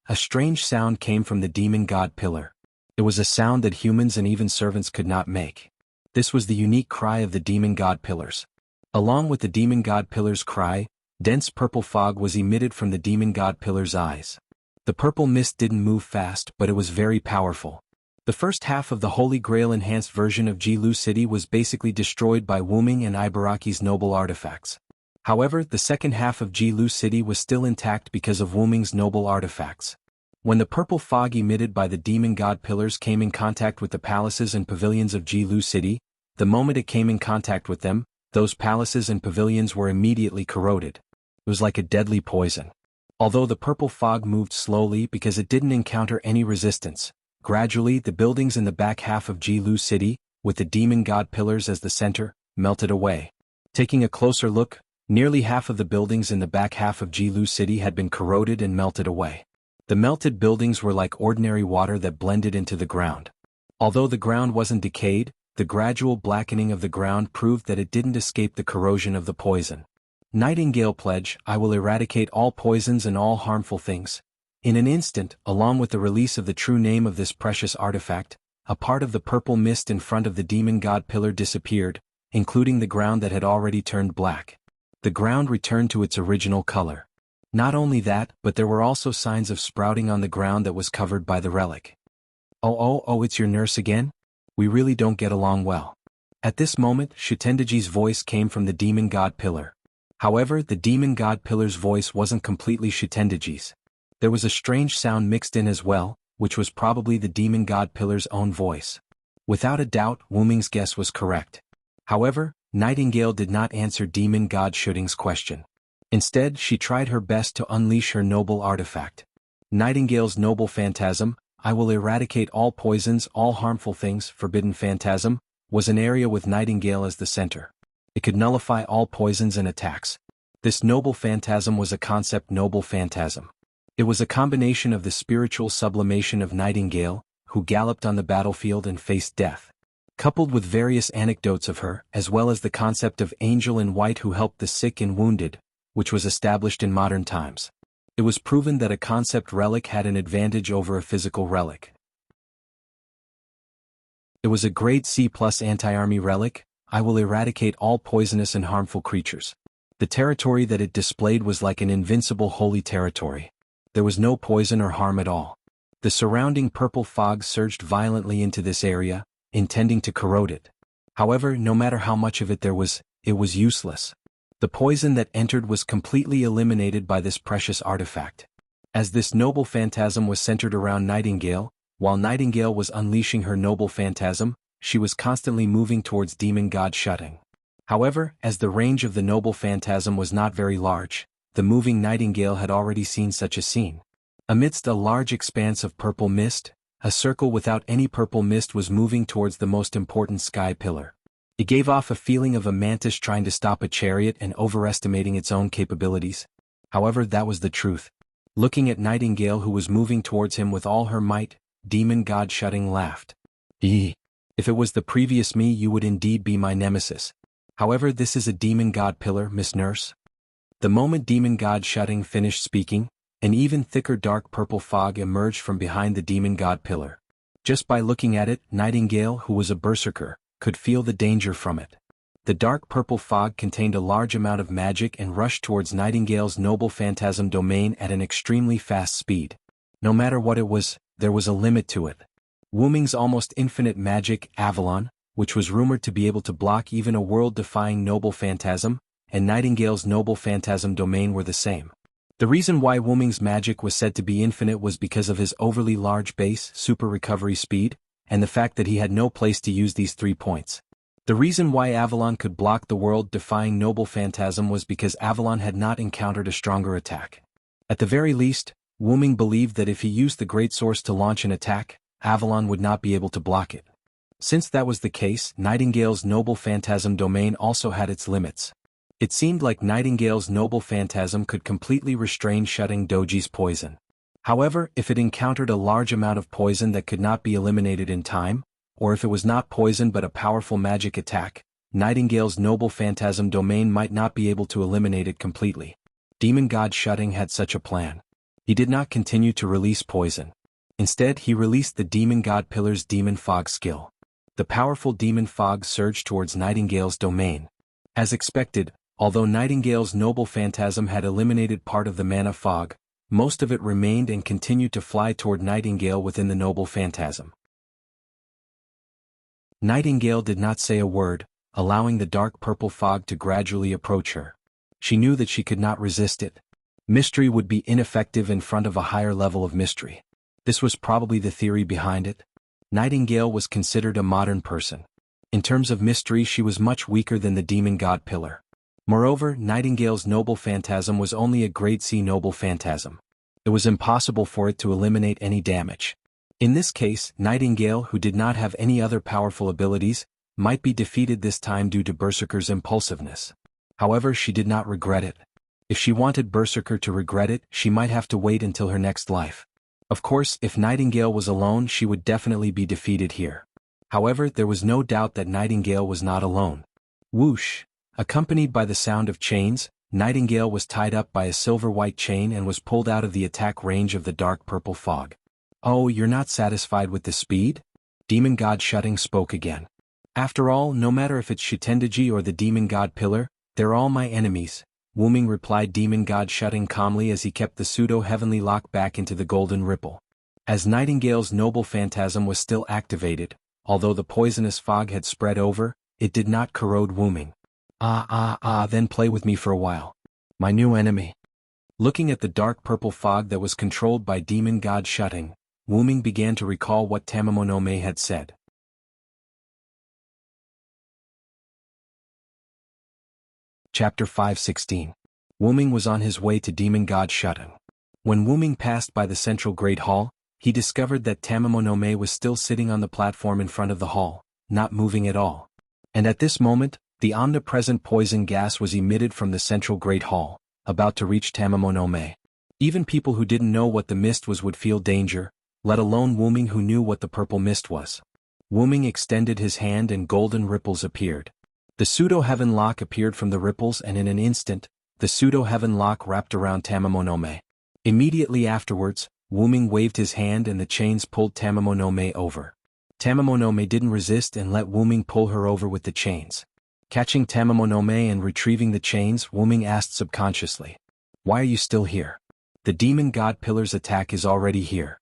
A strange sound came from the demon god pillar. It was a sound that humans and even servants could not make. This was the unique cry of the demon god pillars. Along with the demon god pillar's cry, dense purple fog was emitted from the demon god pillar's eyes. The purple mist didn't move fast, but it was very powerful. The first half of the Holy Grail enhanced version of Jilu City was basically destroyed by Wuming and Ibaraki's noble artifacts. However, the second half of Jilu City was still intact because of Wuming's noble artifacts. When the purple fog emitted by the demon god pillars came in contact with the palaces and pavilions of Jilu City, the moment it came in contact with them, those palaces and pavilions were immediately corroded. It was like a deadly poison. Although the purple fog moved slowly because it didn't encounter any resistance, gradually the buildings in the back half of Jilu City, with the demon god pillars as the center, melted away. Taking a closer look, nearly half of the buildings in the back half of Jilu City had been corroded and melted away. The melted buildings were like ordinary water that blended into the ground. Although the ground wasn't decayed, the gradual blackening of the ground proved that it didn't escape the corrosion of the poison. Nightingale pledge, I will eradicate all poisons and all harmful things. In an instant, along with the release of the true name of this precious artifact, a part of the purple mist in front of the demon god pillar disappeared, including the ground that had already turned black. The ground returned to its original color. Not only that, but there were also signs of sprouting on the ground that was covered by the relic. Oh, it's your nurse again? We really don't get along well. At this moment, Shitendaji's voice came from the demon god pillar. However, the demon god pillar's voice wasn't completely Shitendaji's. There was a strange sound mixed in as well, which was probably the demon god pillar's own voice. Without a doubt, Wuming's guess was correct. However, Nightingale did not answer demon god Shooting's question. Instead, she tried her best to unleash her noble artifact. Nightingale's noble phantasm, I will eradicate all poisons, all harmful things, forbidden phantasm, was an area with Nightingale as the center. It could nullify all poisons and attacks. This noble phantasm was a concept noble phantasm. It was a combination of the spiritual sublimation of Nightingale, who galloped on the battlefield and faced death, coupled with various anecdotes of her, as well as the concept of angel in white who helped the sick and wounded, which was established in modern times. It was proven that a concept relic had an advantage over a physical relic. It was a grade C+ anti-army relic. I will eradicate all poisonous and harmful creatures. The territory that it displayed was like an invincible holy territory. There was no poison or harm at all. The surrounding purple fog surged violently into this area, intending to corrode it. However, no matter how much of it there was, it was useless. The poison that entered was completely eliminated by this precious artifact. As this noble phantasm was centered around Nightingale, while Nightingale was unleashing her noble phantasm, she was constantly moving towards demon god Shutting. However, as the range of the noble phantasm was not very large, the moving Nightingale had already seen such a scene. Amidst a large expanse of purple mist, a circle without any purple mist was moving towards the most important sky pillar. It gave off a feeling of a mantis trying to stop a chariot and overestimating its own capabilities. However, that was the truth. Looking at Nightingale who was moving towards him with all her might, demon god Shutting laughed. If it was the previous me, you would indeed be my nemesis. However, this is a demon god pillar, Miss Nurse. The moment demon god Shutting finished speaking, an even thicker dark purple fog emerged from behind the demon god pillar. Just by looking at it, Nightingale, who was a berserker, could feel the danger from it. The dark purple fog contained a large amount of magic and rushed towards Nightingale's noble phantasm domain at an extremely fast speed. No matter what it was, there was a limit to it. Wu Ming's almost infinite magic, Avalon, which was rumored to be able to block even a world-defying noble phantasm, and Nightingale's noble phantasm domain were the same. The reason why Wu Ming's magic was said to be infinite was because of his overly large base, super recovery speed, and the fact that he had no place to use these 3 points. The reason why Avalon could block the world-defying noble phantasm was because Avalon had not encountered a stronger attack. At the very least, Wu Ming believed that if he used the Great Source to launch an attack, Avalon would not be able to block it. Since that was the case, Nightingale's noble phantasm domain also had its limits. It seemed like Nightingale's noble phantasm could completely restrain Shutting Doji's poison. However, if it encountered a large amount of poison that could not be eliminated in time, or if it was not poison but a powerful magic attack, Nightingale's noble phantasm domain might not be able to eliminate it completely. Demon God Shutting had such a plan. He did not continue to release poison. Instead, he released the Demon God Pillar's Demon Fog skill. The powerful Demon Fog surged towards Nightingale's domain. As expected, although Nightingale's noble phantasm had eliminated part of the mana fog, most of it remained and continued to fly toward Nightingale within the noble phantasm. Nightingale did not say a word, allowing the dark purple fog to gradually approach her. She knew that she could not resist it. Mystery would be ineffective in front of a higher level of mystery. This was probably the theory behind it. Nightingale was considered a modern person. In terms of mystery, she was much weaker than the Demon God Pillar. Moreover, Nightingale's noble phantasm was only a grade C noble phantasm. It was impossible for it to eliminate any damage. In this case, Nightingale, who did not have any other powerful abilities, might be defeated this time due to Berserker's impulsiveness. However, she did not regret it. If she wanted Berserker to regret it, she might have to wait until her next life. Of course, if Nightingale was alone, she would definitely be defeated here. However, there was no doubt that Nightingale was not alone. Whoosh! Accompanied by the sound of chains, Nightingale was tied up by a silver-white chain and was pulled out of the attack range of the dark purple fog. Oh, you're not satisfied with the speed? Demon God Shutting spoke again. After all, no matter if it's Shitendaji or the Demon God Pillar, they're all my enemies, Wu Ming replied Demon God Shutting calmly as he kept the pseudo-heavenly lock back into the golden ripple. As Nightingale's noble phantasm was still activated, although the poisonous fog had spread over, it did not corrode Wu Ming. Then play with me for a while. My new enemy. Looking at the dark purple fog that was controlled by Demon God Shutting, Wu Ming began to recall what Tamamonome had said. Chapter 5:16. Wu Ming was on his way to Demon God Shutting. When Wu Ming passed by the central Great Hall, he discovered that Tamamonome was still sitting on the platform in front of the hall, not moving at all. And at this moment, the omnipresent poison gas was emitted from the central Great Hall, about to reach Tamamonome. Even people who didn't know what the mist was would feel danger, let alone Wu Ming who knew what the purple mist was. Wu Ming extended his hand and golden ripples appeared. The pseudo-heaven lock appeared from the ripples and in an instant, the pseudo-heaven lock wrapped around Tamamonome. Immediately afterwards, Wu Ming waved his hand and the chains pulled Tamamonome over. Tamamonome didn't resist and let Wu Ming pull her over with the chains. Catching Tamamonome and retrieving the chains, Wu Ming asked subconsciously, "Why are you still here? The Demon God Pillar's attack is already here."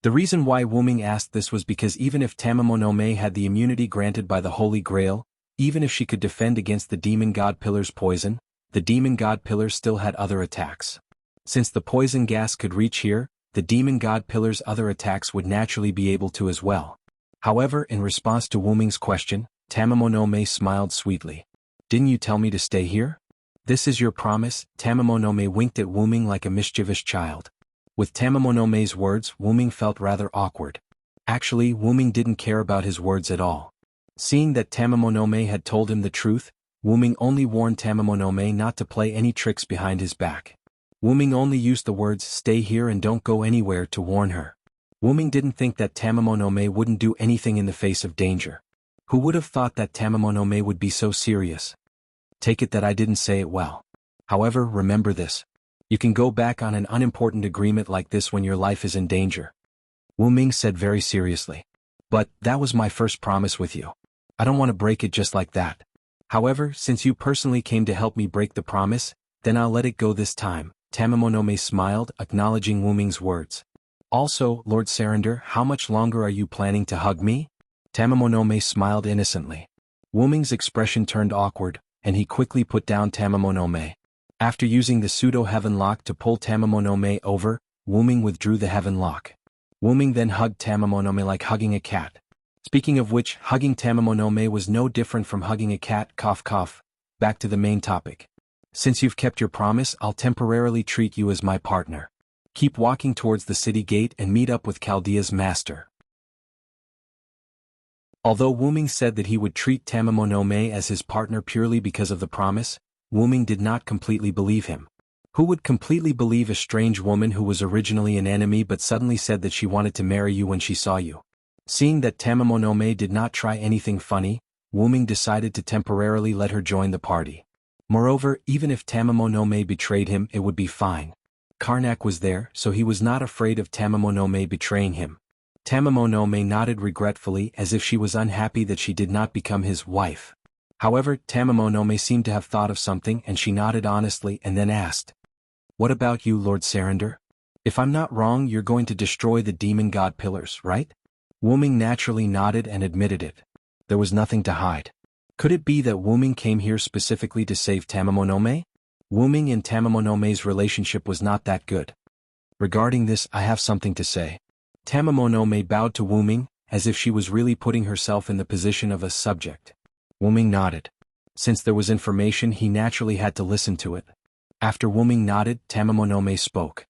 The reason why Wu Ming asked this was because even if Tamamonome had the immunity granted by the Holy Grail, even if she could defend against the Demon God Pillar's poison, the Demon God Pillar still had other attacks. Since the poison gas could reach here, the Demon God Pillar's other attacks would naturally be able to as well. However, in response to Wu Ming's question, Tamamonome smiled sweetly. "Didn't you tell me to stay here? This is your promise?" Tamamonome winked at Wu Ming like a mischievous child. With Tamamonome's words, Wu Ming felt rather awkward. Actually, Wu Ming didn't care about his words at all. Seeing that Tamamonome had told him the truth, Wu Ming only warned Tamamonome not to play any tricks behind his back. Wu Ming only used the words "stay here and don't go anywhere" to warn her. Wu Ming didn't think that Tamamonome wouldn't do anything in the face of danger. Who would have thought that Tamamonome would be so serious? Take it that I didn't say it well. However, remember this. You can go back on an unimportant agreement like this when your life is in danger. Wu Ming said very seriously. But, that was my first promise with you. I don't want to break it just like that. However, since you personally came to help me break the promise, then I'll let it go this time. Tamamonome smiled, acknowledging Wu Ming's words. Also, Lord Surrender, how much longer are you planning to hug me? Tamamonome smiled innocently. Wu Ming's expression turned awkward, and he quickly put down Tamamonome. After using the pseudo-heaven lock to pull Tamamonome over, Wu Ming withdrew the heaven lock. Wu Ming then hugged Tamamonome like hugging a cat. Speaking of which, hugging Tamamonome was no different from hugging a cat. Cough cough. Back to the main topic. Since you've kept your promise, I'll temporarily treat you as my partner. Keep walking towards the city gate and meet up with Chaldea's master. Although Wu Ming said that he would treat Tamamonome as his partner purely because of the promise, Wu Ming did not completely believe him. Who would completely believe a strange woman who was originally an enemy but suddenly said that she wanted to marry you when she saw you? Seeing that Tamamonome did not try anything funny, Wu Ming decided to temporarily let her join the party. Moreover, even if Tamamonome betrayed him, it would be fine. Karnak was there, so he was not afraid of Tamamonome betraying him. Tamamonome nodded regretfully as if she was unhappy that she did not become his wife. However, Tamamonome seemed to have thought of something and she nodded honestly and then asked, "What about you, Lord Surrender? If I'm not wrong, you're going to destroy the demon god pillars, right?" Wu Ming naturally nodded and admitted it. There was nothing to hide. Could it be that Wu Ming came here specifically to save Tamamonome? Wu Ming and Tamamonome's relationship was not that good. Regarding this, I have something to say. Tamamonome bowed to Wu Ming, as if she was really putting herself in the position of a subject. Wu Ming nodded. Since there was information, he naturally had to listen to it. After Wu Ming nodded, Tamamonome spoke.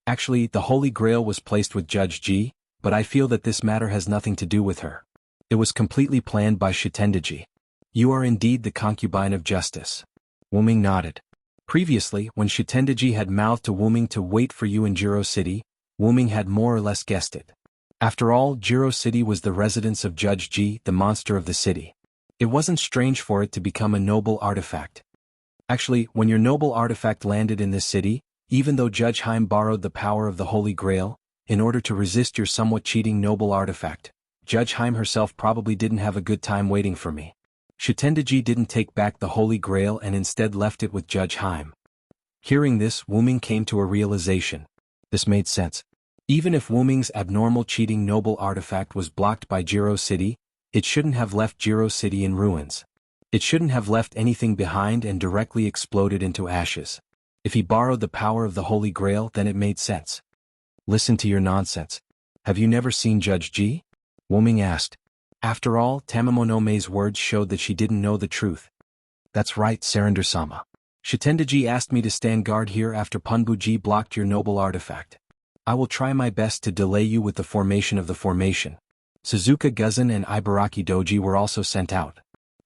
Actually, the Holy Grail was placed with Judge Ji, but I feel that this matter has nothing to do with her. It was completely planned by Shitendaji. You are indeed the concubine of justice. Wu Ming nodded. Previously, when Shitendaji had mouthed to Wu Ming to wait for you in Jiro City, Wu Ming had more or less guessed it. After all, Jiro City was the residence of Judge Ji, the monster of the city. It wasn't strange for it to become a noble artifact. Actually, when your noble artifact landed in this city, even though Judge Haim borrowed the power of the Holy Grail, in order to resist your somewhat cheating noble artifact, Judge Haim herself probably didn't have a good time waiting for me. Shitendaji didn't take back the Holy Grail and instead left it with Judge Haim. Hearing this, Wu Ming came to a realization. This made sense. Even if Wu Ming's abnormal cheating noble artifact was blocked by Jiro City, it shouldn't have left Jiro City in ruins. It shouldn't have left anything behind and directly exploded into ashes. If he borrowed the power of the Holy Grail, then it made sense. Listen to your nonsense. Have you never seen Judge Ji? Wu Ming asked. After all, Tamamonome's words showed that she didn't know the truth. That's right, Surrender-sama. Shitendaji asked me to stand guard here after Punbuji blocked your noble artifact. I will try my best to delay you with the formation of the formation. Suzuka Guzan and Ibaraki Doji were also sent out.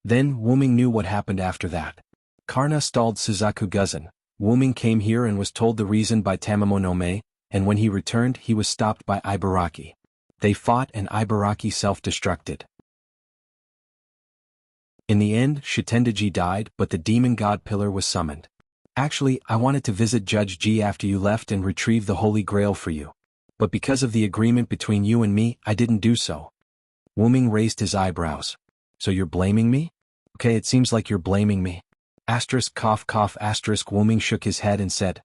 Then, Wu Ming knew what happened after that. Karna stalled Suzaku Guzan. Wu Ming came here and was told the reason by Tamamonome, and when he returned he was stopped by Ibaraki. They fought and Ibaraki self-destructed. In the end, Shitendaji died, but the demon god pillar was summoned. Actually, I wanted to visit Judge Ji after you left and retrieve the Holy Grail for you. But because of the agreement between you and me, I didn't do so. Wu Ming raised his eyebrows. So you're blaming me? Okay, it seems like you're blaming me. Asterisk cough cough asterisk. Wu Ming shook his head and said,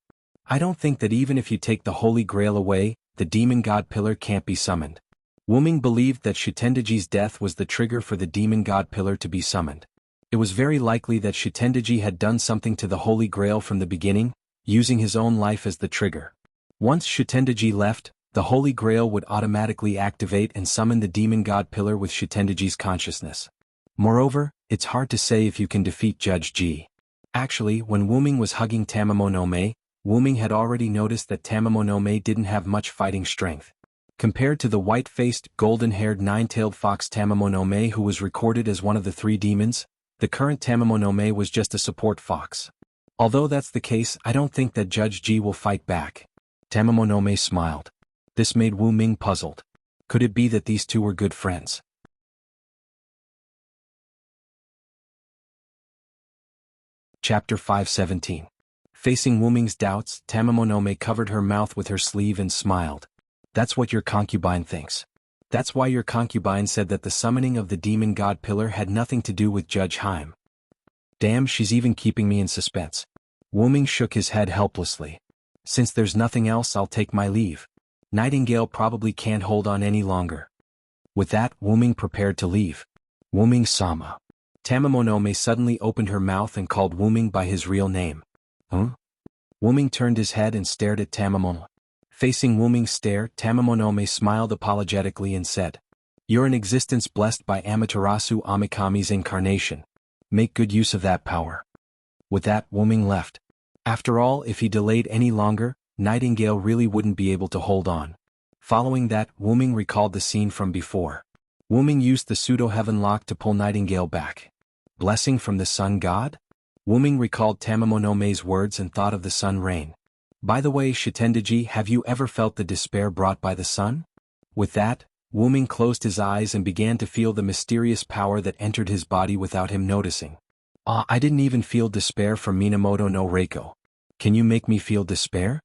I don't think that even if you take the Holy Grail away, the demon god pillar can't be summoned. Wu Ming believed that Shitendaji's death was the trigger for the demon god pillar to be summoned. It was very likely that Shitendaji had done something to the Holy Grail from the beginning, using his own life as the trigger. Once Shitendaji left, the Holy Grail would automatically activate and summon the demon god pillar with Shitendaji's consciousness. Moreover, it's hard to say if you can defeat Judge Ji. Actually, when Wu Ming was hugging Tamamonome, Wu Ming had already noticed that Tamamonome didn't have much fighting strength. Compared to the white-faced, golden-haired nine-tailed fox Tamamonome who was recorded as one of the three demons, the current Tamamonome was just a support fox. Although that's the case, I don't think that Judge Ji will fight back. Tamamonome smiled. This made Wu Ming puzzled. Could it be that these two were good friends? Chapter 517. Facing Wuming's doubts, Tamamonome covered her mouth with her sleeve and smiled. That's what your concubine thinks. That's why your concubine said that the summoning of the demon god pillar had nothing to do with Judge Haim. Damn, she's even keeping me in suspense. Wuming shook his head helplessly. Since there's nothing else, I'll take my leave. Nightingale probably can't hold on any longer. With that, Wuming prepared to leave. Wuming-sama. Tamamonome suddenly opened her mouth and called Wuming by his real name. Huh? Wuming turned his head and stared at Tamamonome. Facing Wuming's stare, Tamamonome smiled apologetically and said, "You're an existence blessed by Amaterasu Amikami's incarnation. Make good use of that power." With that, Wuming left. After all, if he delayed any longer, Nightingale really wouldn't be able to hold on. Following that, Wuming recalled the scene from before. Wuming used the pseudo-heaven lock to pull Nightingale back. Blessing from the sun god? Wuming recalled Tamamonome's words and thought of the sun rain. By the way, Shitendaji, have you ever felt the despair brought by the sun? With that, Wuming closed his eyes and began to feel the mysterious power that entered his body without him noticing. I didn't even feel despair from Minamoto no Reiko. Can you make me feel despair?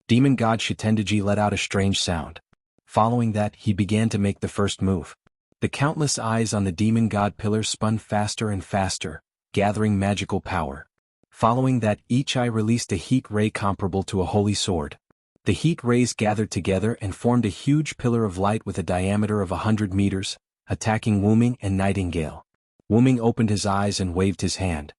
Demon god Shitendaji let out a strange sound. Following that, he began to make the first move. The countless eyes on the demon god pillar spun faster and faster, gathering magical power. Following that, each eye released a heat ray comparable to a holy sword. The heat rays gathered together and formed a huge pillar of light with a diameter of 100 meters, attacking Wuming and Nightingale. Wuming opened his eyes and waved his hand.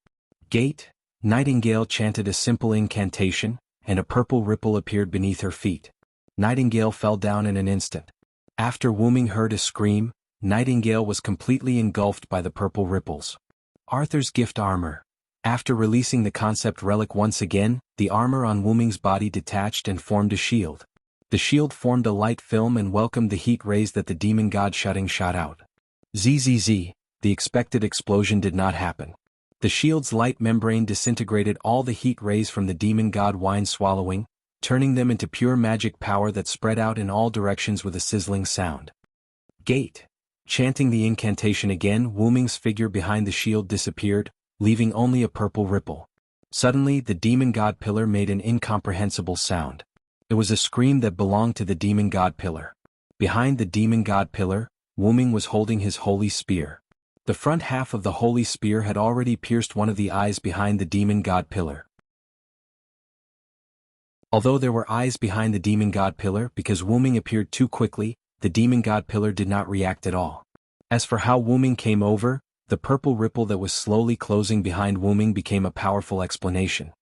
Gate. Nightingale chanted a simple incantation, and a purple ripple appeared beneath her feet. Nightingale fell down in an instant. After Wuming heard a scream, Nightingale was completely engulfed by the purple ripples. Arthur's gift armor. After releasing the concept relic once again, the armor on Wuming's body detached and formed a shield. The shield formed a light film and welcomed the heat rays that the demon god shot out. Zzz. The expected explosion did not happen. The shield's light membrane disintegrated all the heat rays from the demon god wine swallowing, turning them into pure magic power that spread out in all directions with a sizzling sound. Gate. Chanting the incantation again, Wuming's figure behind the shield disappeared, leaving only a purple ripple. Suddenly, the demon god pillar made an incomprehensible sound. It was a scream that belonged to the demon god pillar. Behind the demon god pillar, Wuming was holding his holy spear. The front half of the holy spear had already pierced one of the eyes behind the demon god pillar. Although there were eyes behind the demon god pillar, because Wuming appeared too quickly, the demon god pillar did not react at all. As for how Wuming came over, the purple ripple that was slowly closing behind Wuming became a powerful explanation.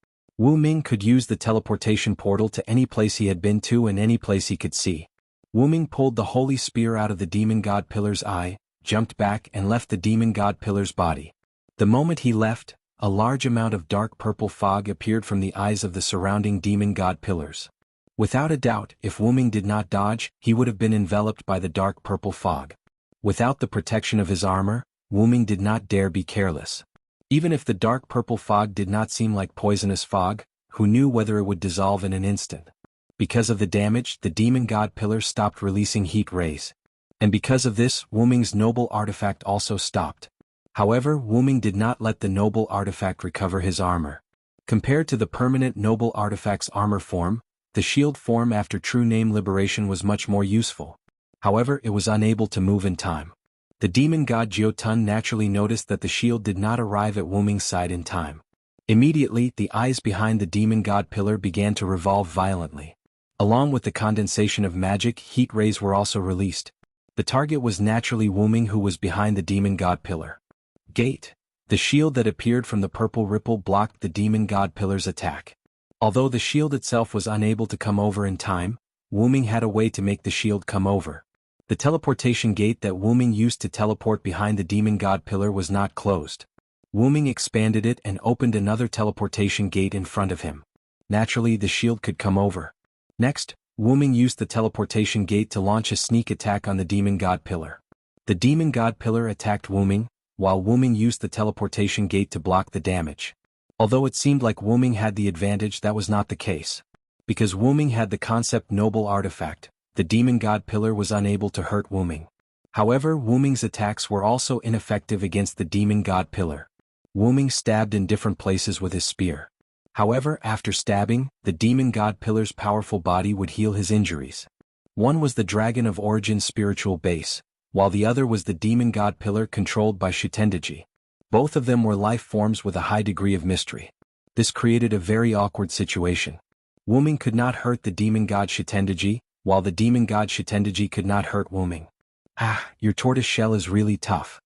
Wuming could use the teleportation portal to any place he had been to and any place he could see. Wuming pulled the holy spear out of the demon god pillar's eye, jumped back and left the demon god pillar's body. The moment he left, a large amount of dark purple fog appeared from the eyes of the surrounding demon god pillars. Without a doubt, if Wuming did not dodge, he would have been enveloped by the dark purple fog. Without the protection of his armor, Wuming did not dare be careless. Even if the dark purple fog did not seem like poisonous fog, who knew whether it would dissolve in an instant? Because of the damage, the demon god pillar stopped releasing heat rays. And because of this, Wuming's noble artifact also stopped. However, Wuming did not let the noble artifact recover his armor. Compared to the permanent noble artifact's armor form, the shield form after true name liberation was much more useful. However, it was unable to move in time. The demon god Jiotun naturally noticed that the shield did not arrive at Wuming's side in time. Immediately, the eyes behind the demon god pillar began to revolve violently. Along with the condensation of magic, heat rays were also released. The target was naturally Wuming, who was behind the demon god pillar. Gate. The shield that appeared from the purple ripple blocked the demon god pillar's attack. Although the shield itself was unable to come over in time, Wuming had a way to make the shield come over. The teleportation gate that Wuming used to teleport behind the demon god pillar was not closed. Wuming expanded it and opened another teleportation gate in front of him. Naturally, the shield could come over. Next, Wuming used the teleportation gate to launch a sneak attack on the demon god pillar. The demon god pillar attacked Wuming, while Wuming used the teleportation gate to block the damage. Although it seemed like Wuming had the advantage, that was not the case. Because Wuming had the concept noble artifact, the demon god pillar was unable to hurt Wuming. However, Wuming's attacks were also ineffective against the demon god pillar. Ming stabbed in different places with his spear. However, after stabbing, the demon god pillar's powerful body would heal his injuries. One was the Dragon of Origin's spiritual base, while the other was the demon god pillar controlled by Shitendaji. Both of them were life forms with a high degree of mystery. This created a very awkward situation. Ming could not hurt the demon god Shitendaji, while the demon god Shitendaji could not hurt Ming. Ah, your tortoise shell is really tough.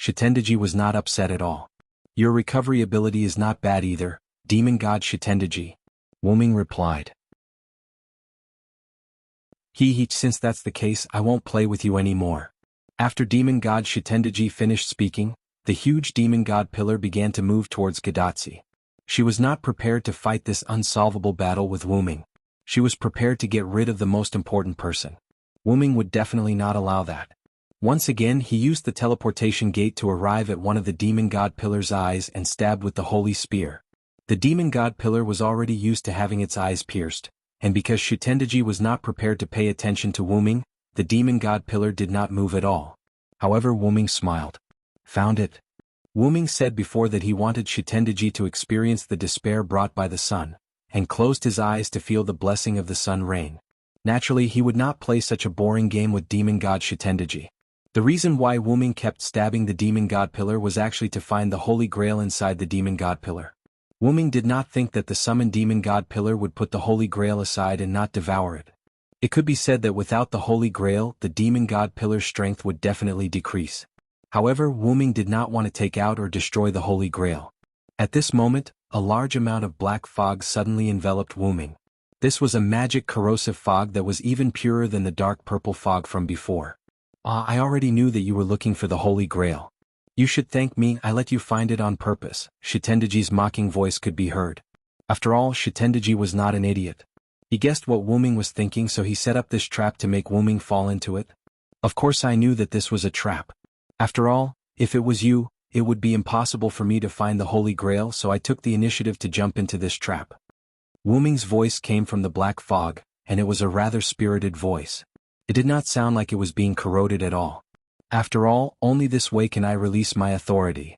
Shitendaji was not upset at all. Your recovery ability is not bad either, demon god Shitendaji. Ming replied. Since that's the case, I won't play with you anymore. After demon god Shitendaji finished speaking, the huge demon god pillar began to move towards Gadatsi. She was not prepared to fight this unsolvable battle with Ming. She was prepared to get rid of the most important person. Ming would definitely not allow that. Once again he used the teleportation gate to arrive at one of the demon god pillar's eyes and stabbed with the holy spear. The demon god pillar was already used to having its eyes pierced, and because Shitendaji was not prepared to pay attention to Ming, the demon god pillar did not move at all. However, Ming smiled. Found it. Ming said before that he wanted Shitendaji to experience the despair brought by the sun, and closed his eyes to feel the blessing of the sun rain. Naturally he would not play such a boring game with demon god Shitendaji. The reason why Ming kept stabbing the demon god pillar was actually to find the holy grail inside the demon god pillar. Ming did not think that the summoned demon god pillar would put the holy grail aside and not devour it. It could be said that without the holy grail, the demon god pillar's strength would definitely decrease. However, Ming did not want to take out or destroy the holy grail. At this moment, a large amount of black fog suddenly enveloped Ming. This was a magic corrosive fog that was even purer than the dark purple fog from before. I already knew that you were looking for the holy grail. You should thank me, I let you find it on purpose. Shitendaji's mocking voice could be heard. After all, Shitendaji was not an idiot. He guessed what Ming was thinking, so he set up this trap to make Ming fall into it. Of course I knew that this was a trap. After all, if it was you, it would be impossible for me to find the holy grail, so I took the initiative to jump into this trap. Ming's voice came from the black fog, and it was a rather spirited voice. It did not sound like it was being corroded at all. After all, only this way can I release my authority.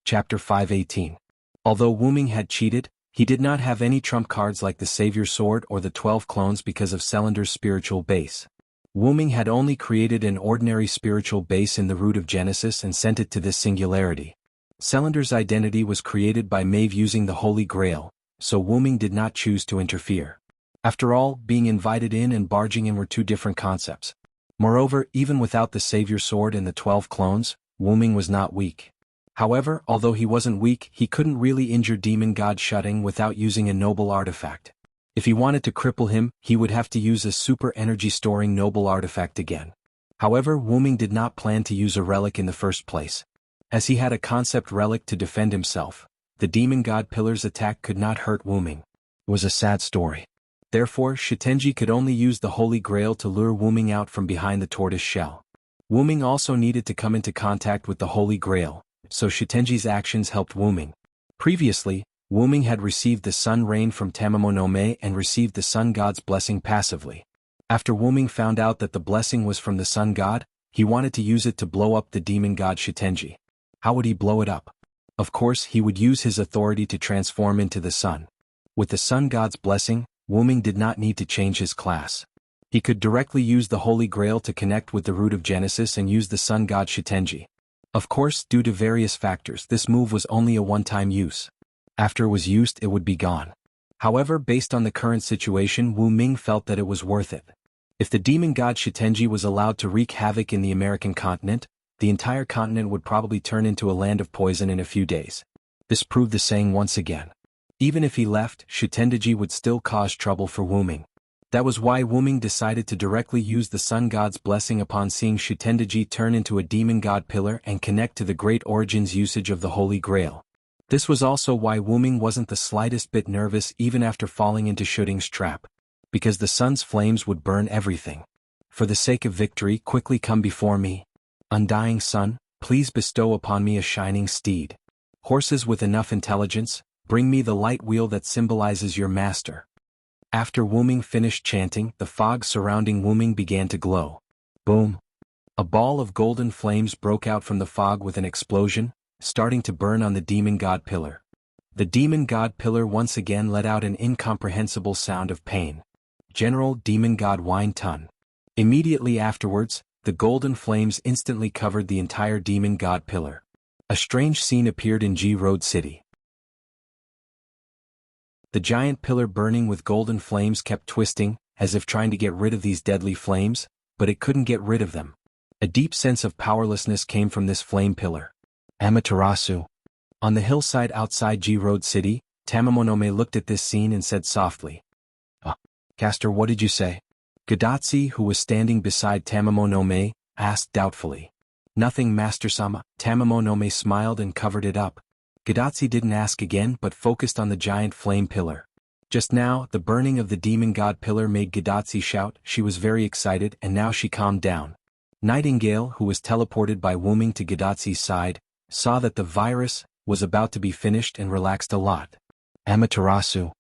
Chapter 518. Although Ming had cheated, he did not have any trump cards like the Savior Sword or the 12 clones because of Celander's spiritual base. Ming had only created an ordinary spiritual base in the root of Genesis and sent it to this singularity. Celander's identity was created by Maeve using the Holy Grail, so Ming did not choose to interfere. After all, being invited in and barging in were two different concepts. Moreover, even without the Savior Sword and the 12 clones, Ming was not weak. However, although he wasn't weak, he couldn't really injure demon god Shutting without using a noble artifact. If he wanted to cripple him, he would have to use a super energy storing noble artifact again. However, Ming did not plan to use a relic in the first place. As he had a concept relic to defend himself, the demon god pillar's attack could not hurt Ming. It was a sad story. Therefore, Shitenji could only use the Holy Grail to lure Ming out from behind the tortoise shell. Ming also needed to come into contact with the Holy Grail, so Shitenji's actions helped Ming. Previously, Ming had received the sun rain from Tamamonome and received the sun god's blessing passively. After Ming found out that the blessing was from the sun god, he wanted to use it to blow up the demon god Shitenji. How would he blow it up? Of course, he would use his authority to transform into the sun. With the sun god's blessing, Ming did not need to change his class. He could directly use the Holy Grail to connect with the root of Genesis and use the sun god Shitenji. Of course, due to various factors, this move was only a one-time use. After it was used, it would be gone. However, based on the current situation, Ming felt that it was worth it. If the demon god Shitenji was allowed to wreak havoc in the American continent, the entire continent would probably turn into a land of poison in a few days. This proved the saying once again. Even if he left, Shitendaji would still cause trouble for Ming. That was why Ming decided to directly use the sun god's blessing upon seeing Shitendaji turn into a demon god pillar and connect to the Great Origin's usage of the Holy Grail. This was also why Ming wasn't the slightest bit nervous even after falling into Shutting's trap. Because the sun's flames would burn everything. For the sake of victory, quickly come before me. Undying sun, please bestow upon me a shining steed. Horses with enough intelligence, bring me the light wheel that symbolizes your master. After Ming finished chanting, the fog surrounding Ming began to glow. Boom. A ball of golden flames broke out from the fog with an explosion, starting to burn on the demon god pillar. The demon god pillar once again let out an incomprehensible sound of pain. General Demon God Wine Tun. Immediately afterwards, the golden flames instantly covered the entire demon god pillar. A strange scene appeared in Ji Road City. The giant pillar burning with golden flames kept twisting, as if trying to get rid of these deadly flames, but it couldn't get rid of them. A deep sense of powerlessness came from this flame pillar. Amaterasu. On the hillside outside Ji Road City, Tamamonome looked at this scene and said softly. Caster, what did you say? Gadatsi, who was standing beside Tamamonome, asked doubtfully. Nothing, Master-sama. Tamamonome smiled and covered it up. Gadatsi didn't ask again but focused on the giant flame pillar. Just now, the burning of the demon god pillar made Gadatsi shout. She was very excited and now she calmed down. Nightingale, who was teleported by Wuming to Gadatsi's side, saw that the virus was about to be finished and relaxed a lot. Amaterasu.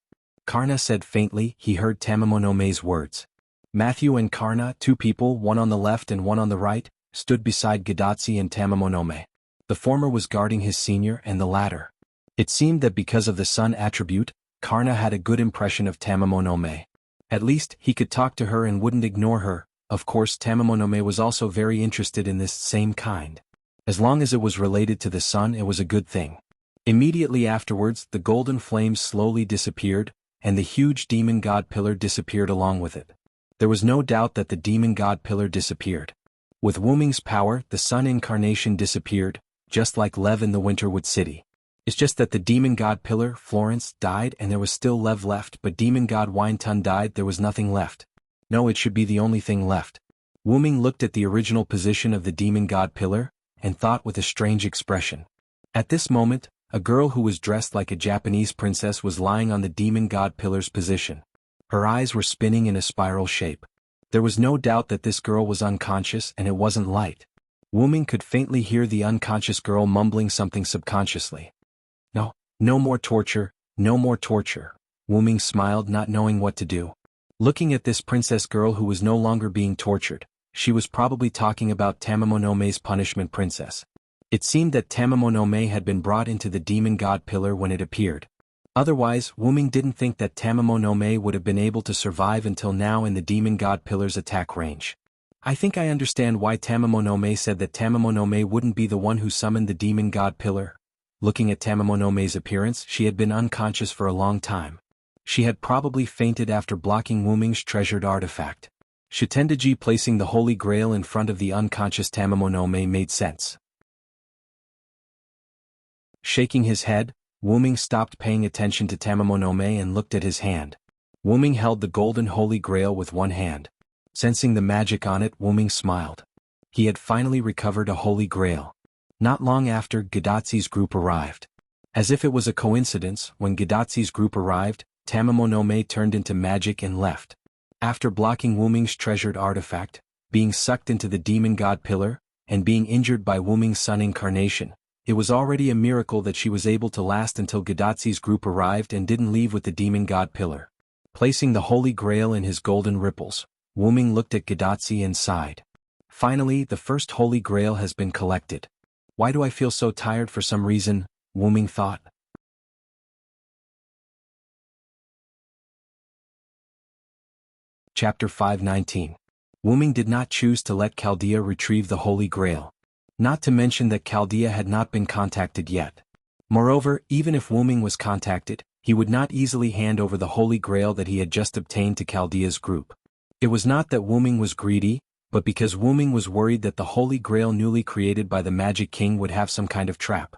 Karna said faintly. He heard Tamamonome's words. Matthew and Karna, two people, one on the left and one on the right, stood beside Gadatsi and Tamamonome. The former was guarding his senior and the latter. It seemed that because of the sun attribute, Karna had a good impression of Tamamonome. At least, he could talk to her and wouldn't ignore her. Of course, Tamamonome was also very interested in this same kind. As long as it was related to the sun, it was a good thing. Immediately afterwards, the golden flames slowly disappeared, and the huge demon god pillar disappeared along with it. There was no doubt that the demon god pillar disappeared. With Wuming's power, the sun incarnation disappeared, just like Lev in the Winterwood City. It's just that the demon god pillar, Florence, died and there was still Lev left, but demon god Winetun died, there was nothing left. No, it should be the only thing left. Wuming looked at the original position of the demon god pillar, and thought with a strange expression. At this moment, a girl who was dressed like a Japanese princess was lying on the demon god pillar's position. Her eyes were spinning in a spiral shape. There was no doubt that this girl was unconscious and it wasn't light. Wuming could faintly hear the unconscious girl mumbling something subconsciously. No, no more torture, no more torture. Wuming smiled, not knowing what to do. Looking at this princess girl who was no longer being tortured, she was probably talking about Tamamonome's punishment princess. It seemed that Tamamonome had been brought into the demon god pillar when it appeared. Otherwise, Wuming didn't think that Tamamonome would have been able to survive until now in the demon god pillar's attack range. I think I understand why Tamamonome said that Tamamonome wouldn't be the one who summoned the demon god pillar. Looking at Tamamonome's appearance, she had been unconscious for a long time. She had probably fainted after blocking Wuming's treasured artifact. Shitendaji placing the Holy Grail in front of the unconscious Tamamonome made sense. Shaking his head, Wuming stopped paying attention to Tamamonome and looked at his hand. Wuming held the golden Holy Grail with one hand. Sensing the magic on it, Wuming smiled. He had finally recovered a Holy Grail. Not long after, Gadatsi's group arrived. As if it was a coincidence, when Gadatsi's group arrived, Tamamonome turned into magic and left. After blocking Wuming's treasured artifact, being sucked into the demon god pillar, and being injured by Wuming's sun incarnation, it was already a miracle that she was able to last until Gadatsi's group arrived and didn't leave with the demon god pillar. Placing the Holy Grail in his golden ripples, Wuming looked at Gadatsi and sighed. Finally, the first Holy Grail has been collected. Why do I feel so tired for some reason? Wuming thought. Chapter 519. Wuming did not choose to let Chaldea retrieve the Holy Grail. Not to mention that Chaldea had not been contacted yet. Moreover, even if Wuming was contacted, he would not easily hand over the Holy Grail that he had just obtained to Chaldea's group. It was not that Wuming was greedy, but because Wuming was worried that the Holy Grail newly created by the Magic King would have some kind of trap.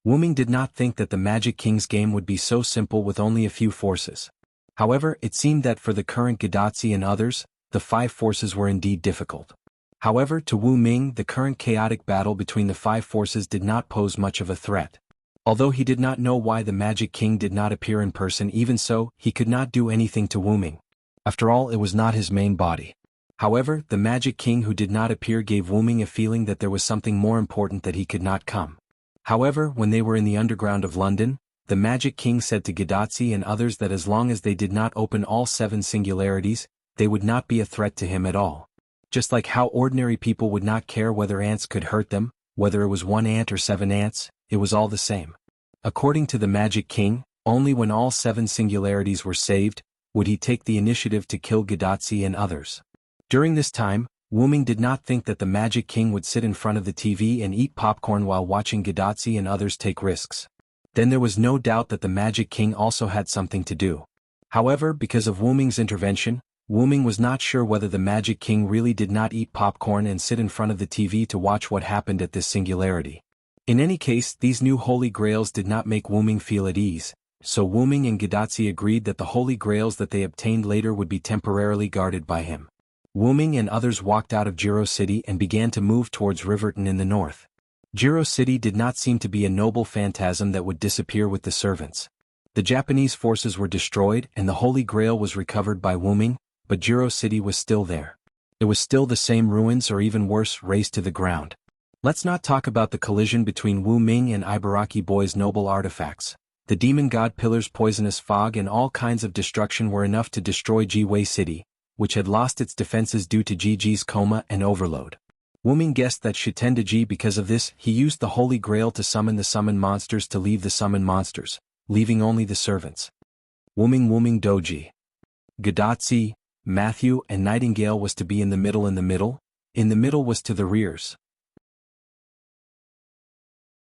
Wuming did not think that the Magic King's game would be so simple with only a few forces. However, it seemed that for the current Gadatsi and others, the 5 forces were indeed difficult. However, to Wu Ming, the current chaotic battle between the 5 forces did not pose much of a threat. Although he did not know why the Magic King did not appear in person, even so, he could not do anything to Wu Ming. After all, it was not his main body. However, the Magic King who did not appear gave Wu Ming a feeling that there was something more important that he could not come. However, when they were in the underground of London, the Magic King said to Gadatsi and others that as long as they did not open all 7 singularities, they would not be a threat to him at all. Just like how ordinary people would not care whether ants could hurt them, whether it was 1 ant or 7 ants, it was all the same. According to the Magic King, only when all 7 singularities were saved, would he take the initiative to kill Gadotsi and others. During this time, Wuming did not think that the Magic King would sit in front of the TV and eat popcorn while watching Gadotsi and others take risks. Then there was no doubt that the Magic King also had something to do. However, because of Wuming's intervention, Wuming was not sure whether the Magic King really did not eat popcorn and sit in front of the TV to watch what happened at this singularity. In any case, these new Holy Grails did not make Wuming feel at ease, so Wuming and Gadotsi agreed that the Holy Grails that they obtained later would be temporarily guarded by him. Wuming and others walked out of Jiro City and began to move towards Riverton in the north. Jiro City did not seem to be a noble phantasm that would disappear with the servants. The Japanese forces were destroyed and the Holy Grail was recovered by Wuming, but Jiro City was still there. It was still the same ruins or even worse, razed to the ground. Let's not talk about the collision between Wu Ming and Ibaraki Boy's noble artifacts. The demon god pillars, poisonous fog and all kinds of destruction were enough to destroy Ji-Wei City, which had lost its defenses due to Ji-Ji's coma and overload. Wuming guessed that Shitendaji because of this, he used the Holy Grail to summon the summoned monsters to leave the summoned monsters, leaving only the servants. Wuming Doji. Gadotsi, Matthew and Nightingale was to be in the middle. In the middle was to the rears.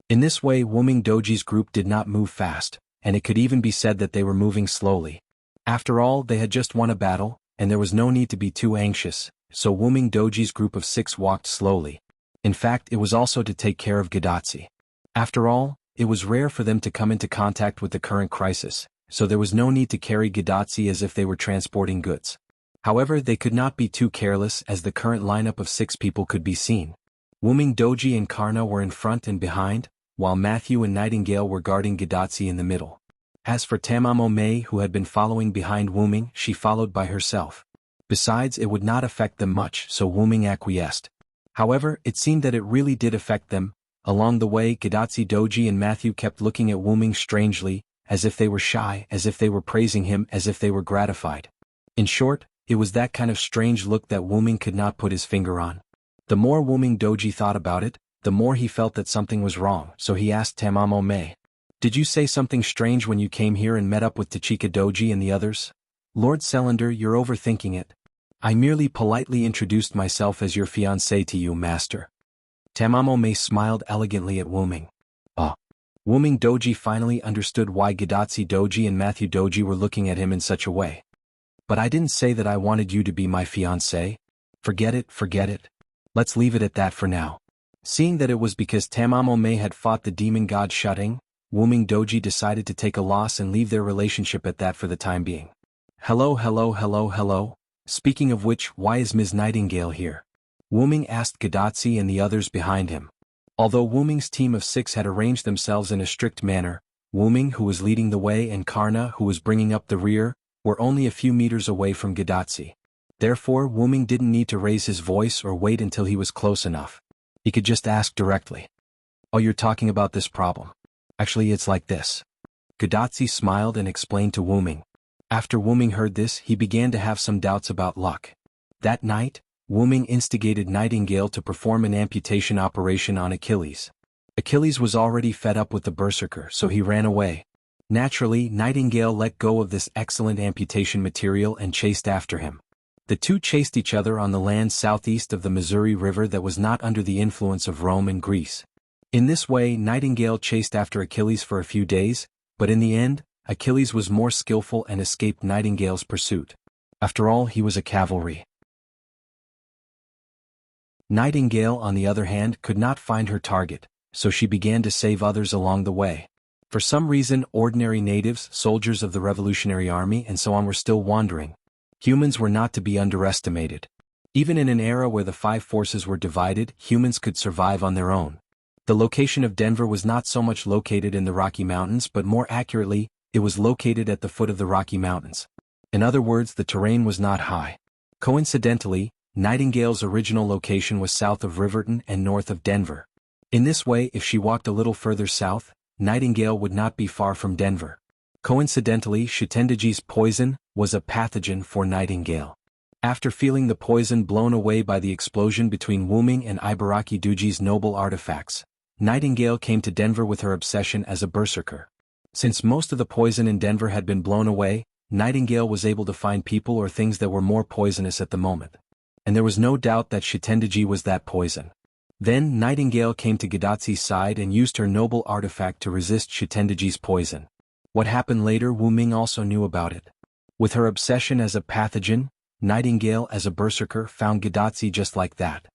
In this way Wuming Doji's group did not move fast, and it could even be said that they were moving slowly. After all, they had just won a battle, and there was no need to be too anxious, so Wuming Doji's group of 6 walked slowly. In fact, it was also to take care of Gadotsi. After all, it was rare for them to come into contact with the current crisis, so there was no need to carry Gadotsi as if they were transporting goods. However, they could not be too careless as the current lineup of 6 people could be seen. Wuming Doji and Karna were in front and behind, while Matthew and Nightingale were guarding Gadotsi in the middle. As for Tamamo Mei, who had been following behind Wuming, she followed by herself. Besides, it would not affect them much, so Wuming acquiesced. However, it seemed that it really did affect them. Along the way, Gadotsi Doji and Matthew kept looking at Wuming strangely, as if they were shy, as if they were praising him, as if they were gratified. In short, it was that kind of strange look that Wuming could not put his finger on. The more Wuming Doji thought about it, the more he felt that something was wrong, so he asked Tamamo Mei, "Did you say something strange when you came here and met up with Tachika Doji and the others?" "Lord Celander, you're overthinking it. I merely politely introduced myself as your fiancé to you, master." Tamamo Mei smiled elegantly at Wuming. Wuming Doji finally understood why Gadotsi Doji and Matthew Doji were looking at him in such a way. "But I didn't say that I wanted you to be my fiancé. Forget it. Let's leave it at that for now." Seeing that it was because Tamamo Mei had fought the demon god Shutting, Wuming Doji decided to take a loss and leave their relationship at that for the time being. Hello. Speaking of which, why is Ms. Nightingale here?" Wuming asked Gadotsi and the others behind him. Although Wuming's team of 6 had arranged themselves in a strict manner, Wuming, who was leading the way, and Karna, who was bringing up the rear, were only a few meters away from Gadotsi. Therefore, Wuming didn't need to raise his voice or wait until he was close enough. He could just ask directly. "Oh, you're talking about this problem. Actually, it's like this." Gadotsi smiled and explained to Wuming. After Wuming heard this, he began to have some doubts about luck. That night, Wuming instigated Nightingale to perform an amputation operation on Achilles. Achilles was already fed up with the berserker, so he ran away. Naturally, Nightingale let go of this excellent amputation material and chased after him. The two chased each other on the land southeast of the Missouri River that was not under the influence of Rome and Greece. In this way, Nightingale chased after Achilles for a few days, but in the end, Achilles was more skillful and escaped Nightingale's pursuit. After all, he was a cavalry. Nightingale, on the other hand, could not find her target, so she began to save others along the way. For some reason, ordinary natives, soldiers of the Revolutionary Army and so on were still wandering. Humans were not to be underestimated. Even in an era where the 5 forces were divided, humans could survive on their own. The location of Denver was not so much located in the Rocky Mountains, but more accurately, it was located at the foot of the Rocky Mountains. In other words, the terrain was not high. Coincidentally, Nightingale's original location was south of Riverton and north of Denver. In this way, if she walked a little further south, Nightingale would not be far from Denver. Coincidentally, Shitendaji's poison was a pathogen for Nightingale. After feeling the poison blown away by the explosion between Wuming and Ibaraki Duji's noble artifacts, Nightingale came to Denver with her obsession as a berserker. Since most of the poison in Denver had been blown away, Nightingale was able to find people or things that were more poisonous at the moment. And there was no doubt that Shitendaji was that poison. Then Nightingale came to Gadatsu's side and used her noble artifact to resist Shitendaji's poison. What happened later, Wuming also knew about it. With her obsession as a pathogen, Nightingale as a berserker found Gadatsu just like that.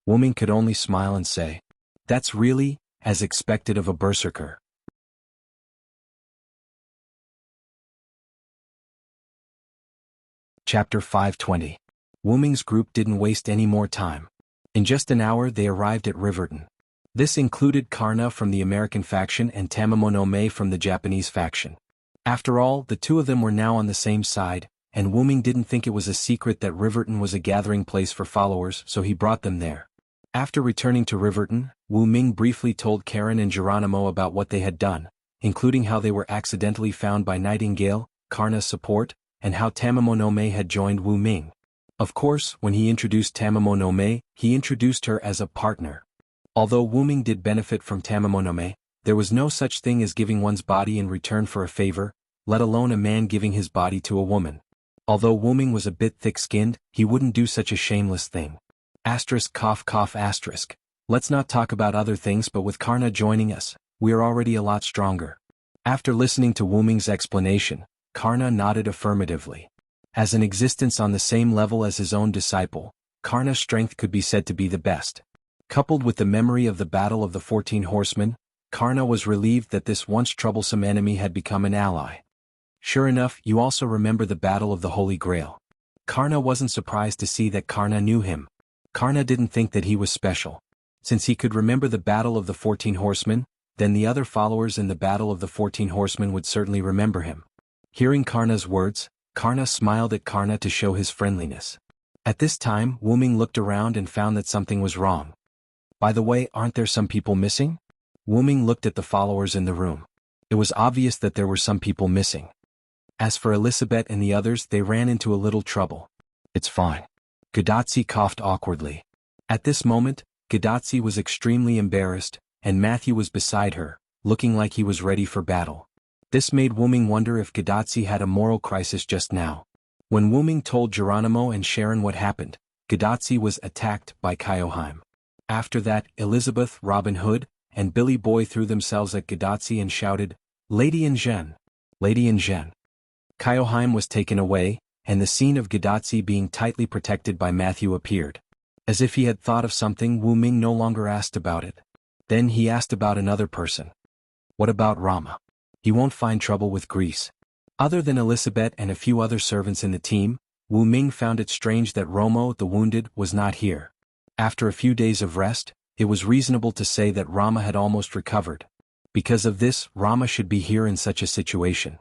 Wuming could only smile and say, "That's really, as expected of a berserker." Chapter 520. Wuming's group didn't waste any more time. In just an hour they arrived at Riverton. This included Karna from the American faction and Tamamonome from the Japanese faction. After all, the two of them were now on the same side, and Wuming didn't think it was a secret that Riverton was a gathering place for followers, so he brought them there. After returning to Riverton, Wuming briefly told Karen and Geronimo about what they had done, including how they were accidentally found by Nightingale, Karna's support, and how Tamamonome had joined Wuming. Of course, when he introduced Tamamonome, he introduced her as a partner. Although Wuming did benefit from Tamamonome, there was no such thing as giving one's body in return for a favor, let alone a man giving his body to a woman. Although Wuming was a bit thick-skinned, he wouldn't do such a shameless thing. Asterisk cough cough asterisk. Let's not talk about other things, but with Karna joining us, we are already a lot stronger. After listening to Wuming's explanation, Karna nodded affirmatively. As an existence on the same level as his own disciple, Karna's strength could be said to be the best. Coupled with the memory of the Battle of the 14 Horsemen, Karna was relieved that this once troublesome enemy had become an ally. Sure enough, you also remember the Battle of the Holy Grail. Karna wasn't surprised to see that Karna knew him. Karna didn't think that he was special. Since he could remember the Battle of the 14 Horsemen, then the other followers in the Battle of the 14 Horsemen would certainly remember him. Hearing Karna's words, Karna smiled at Karna to show his friendliness. At this time, Wuming looked around and found that something was wrong. By the way, aren't there some people missing? Wuming looked at the followers in the room. It was obvious that there were some people missing. As for Elizabeth and the others, they ran into a little trouble. It's fine. Gadatsu coughed awkwardly. At this moment, Gadatsu was extremely embarrassed, and Matthew was beside her, looking like he was ready for battle. This made Wuming wonder if Gadatsu had a moral crisis just now. When Wuming told Geronimo and Sharon what happened, Gadatsu was attacked by Kyoheim. After that, Elizabeth, Robin Hood, and Billy Boy threw themselves at Gadatsu and shouted, "Lady and Zhen! Lady and Zhen!" Kyoheim was taken away, and the scene of Gadatsu being tightly protected by Matthew appeared. As if he had thought of something, Wuming no longer asked about it. Then he asked about another person. What about Rama? He won't find trouble with Greece. Other than Elizabeth and a few other servants in the team, Wuming found it strange that Romo, the wounded, was not here. After a few days of rest, it was reasonable to say that Rama had almost recovered. Because of this, Rama should be here in such a situation.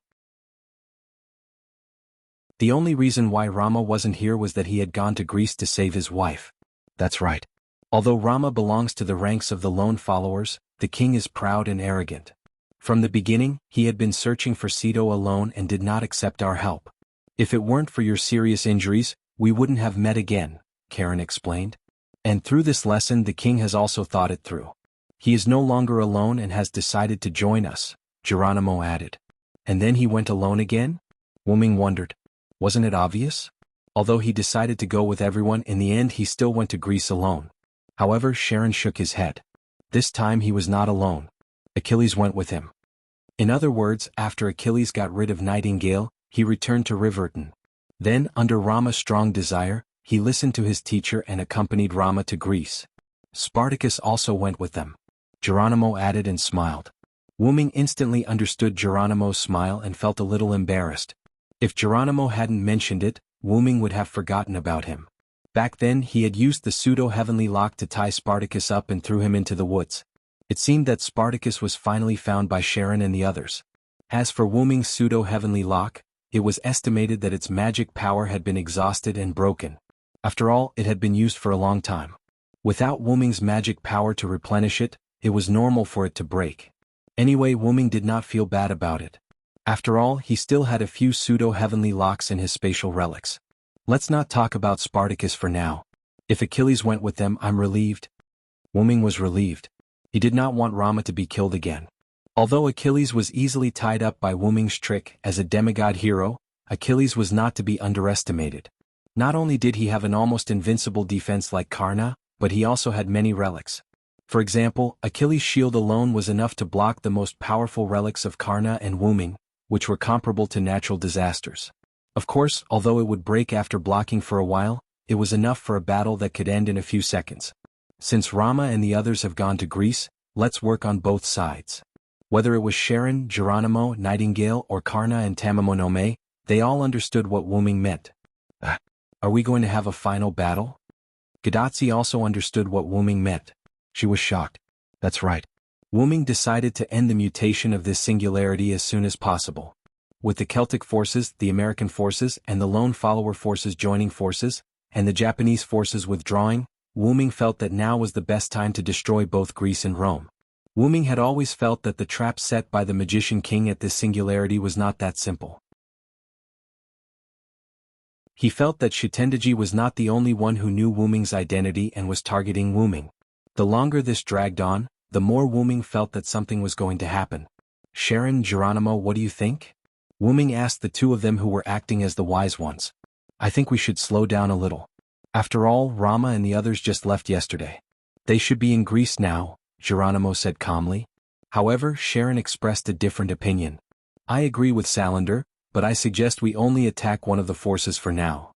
The only reason why Rama wasn't here was that he had gone to Greece to save his wife. That's right. Although Rama belongs to the ranks of the lone followers, the king is proud and arrogant. From the beginning, he had been searching for Sito alone and did not accept our help. If it weren't for your serious injuries, we wouldn't have met again, Karen explained. And through this lesson the king has also thought it through. He is no longer alone and has decided to join us, Geronimo added. And then he went alone again? Wuming wondered. Wasn't it obvious? Although he decided to go with everyone, in the end he still went to Greece alone. However, Sharon shook his head. This time he was not alone. Achilles went with him. In other words, after Achilles got rid of Nightingale, he returned to Riverton. Then, under Rama's strong desire, he listened to his teacher and accompanied Rama to Greece. Spartacus also went with them. Geronimo added and smiled. Wuming instantly understood Geronimo's smile and felt a little embarrassed. If Geronimo hadn't mentioned it, Wuming would have forgotten about him. Back then he had used the pseudo-heavenly lock to tie Spartacus up and threw him into the woods. It seemed that Spartacus was finally found by Sharon and the others. As for Wuming's pseudo-heavenly lock, it was estimated that its magic power had been exhausted and broken. After all, it had been used for a long time. Without Wuming's magic power to replenish it, it was normal for it to break. Anyway, Wuming did not feel bad about it. After all, he still had a few pseudo-heavenly locks in his spatial relics. Let's not talk about Spartacus for now. If Achilles went with them, I'm relieved. Wuming was relieved. He did not want Rama to be killed again. Although Achilles was easily tied up by Wuming's trick as a demigod hero, Achilles was not to be underestimated. Not only did he have an almost invincible defense like Karna, but he also had many relics. For example, Achilles' shield alone was enough to block the most powerful relics of Karna and Wuming, which were comparable to natural disasters. Of course, although it would break after blocking for a while, it was enough for a battle that could end in a few seconds. Since Rama and the others have gone to Greece, let's work on both sides. Whether it was Sharon, Geronimo, Nightingale, or Karna and Tamamonome, they all understood what Wuming meant. Are we going to have a final battle? Gadotsi also understood what Wuming meant. She was shocked. That's right. Wuming decided to end the mutation of this singularity as soon as possible. With the Celtic forces, the American forces, and the lone follower forces joining forces, and the Japanese forces withdrawing, Wuming felt that now was the best time to destroy both Greece and Rome. Wuming had always felt that the trap set by the magician king at this singularity was not that simple. He felt that Shutendaji was not the only one who knew Wuming's identity and was targeting Wuming. The longer this dragged on, the more Wuming felt that something was going to happen. Sharon, Geronimo, what do you think? Wuming asked the two of them who were acting as the wise ones. I think we should slow down a little. After all, Rama and the others just left yesterday. They should be in Greece now, Geronimo said calmly. However, Sharon expressed a different opinion. I agree with Salander, but I suggest we only attack one of the forces for now.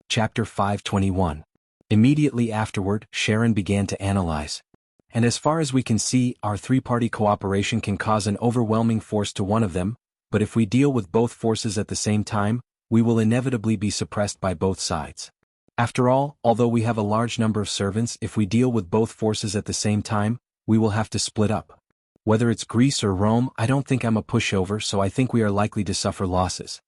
Chapter 521. Immediately afterward, Sharon began to analyze. And as far as we can see, our three-party cooperation can cause an overwhelming force to one of them, but if we deal with both forces at the same time, we will inevitably be suppressed by both sides. After all, although we have a large number of servants, if we deal with both forces at the same time, we will have to split up. Whether it's Greece or Rome, I don't think I'm a pushover, so I think we are likely to suffer losses.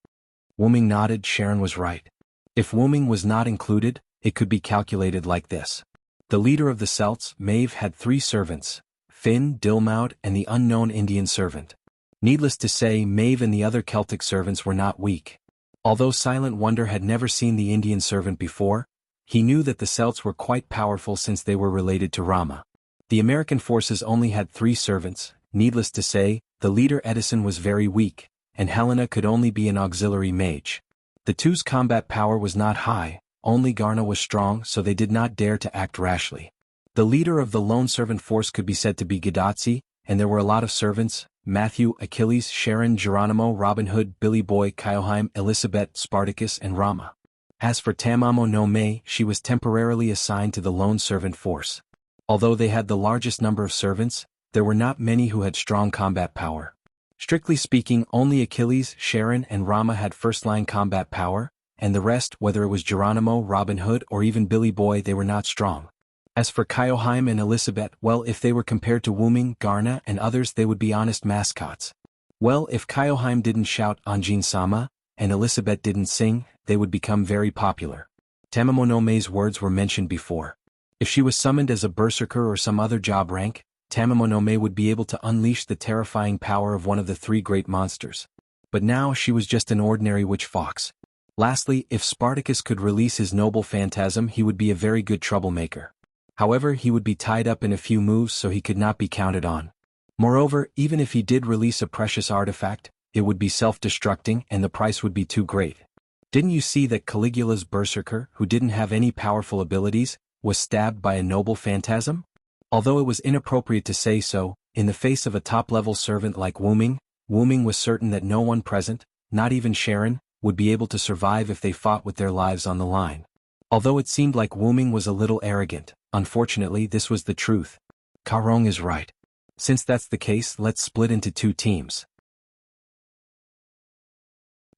Wuming nodded. Sharon was right. If Wuming was not included, it could be calculated like this. The leader of the Celts, Maeve, had 3 servants, Finn, Dilmaud, and the unknown Indian servant. Needless to say, Maeve and the other Celtic servants were not weak. Although Silent Wonder had never seen the Indian servant before, he knew that the Celts were quite powerful since they were related to Rama. The American forces only had 3 servants. Needless to say, the leader Edison was very weak, and Helena could only be an auxiliary mage. The two's combat power was not high, only Garna was strong, so they did not dare to act rashly. The leader of the lone servant force could be said to be Gadotsi, and there were a lot of servants: Matthew, Achilles, Sharon, Geronimo, Robin Hood, Billy Boy, Kyoheim, Elizabeth, Spartacus, and Rama. As for Tamamo no Mae, she was temporarily assigned to the lone servant force. Although they had the largest number of servants, there were not many who had strong combat power. Strictly speaking, only Achilles, Sharon, and Rama had first-line combat power, and the rest, whether it was Geronimo, Robin Hood, or even Billy Boy, they were not strong. As for Kyoheim and Elizabeth, well, if they were compared to Wuming, Garna, and others, they would be honest mascots. Well, if Kyoheim didn't shout Anjin-sama, and Elizabeth didn't sing, they would become very popular. Tamamo no Mae's words were mentioned before. If she was summoned as a berserker or some other job rank, Tamamo no Mae would be able to unleash the terrifying power of one of the 3 great monsters. But now she was just an ordinary witch fox. Lastly, if Spartacus could release his noble phantasm, he would be a very good troublemaker. However, he would be tied up in a few moves, so he could not be counted on. Moreover, even if he did release a precious artifact, it would be self-destructing and the price would be too great. Didn't you see that Caligula's berserker, who didn't have any powerful abilities, was stabbed by a noble phantasm? Although it was inappropriate to say so, in the face of a top-level servant like Wuming, Wuming was certain that no one present, not even Sharon, would be able to survive if they fought with their lives on the line. Although it seemed like Wuming was a little arrogant, unfortunately this was the truth. Karong is right. Since that's the case, let's split into 2 teams.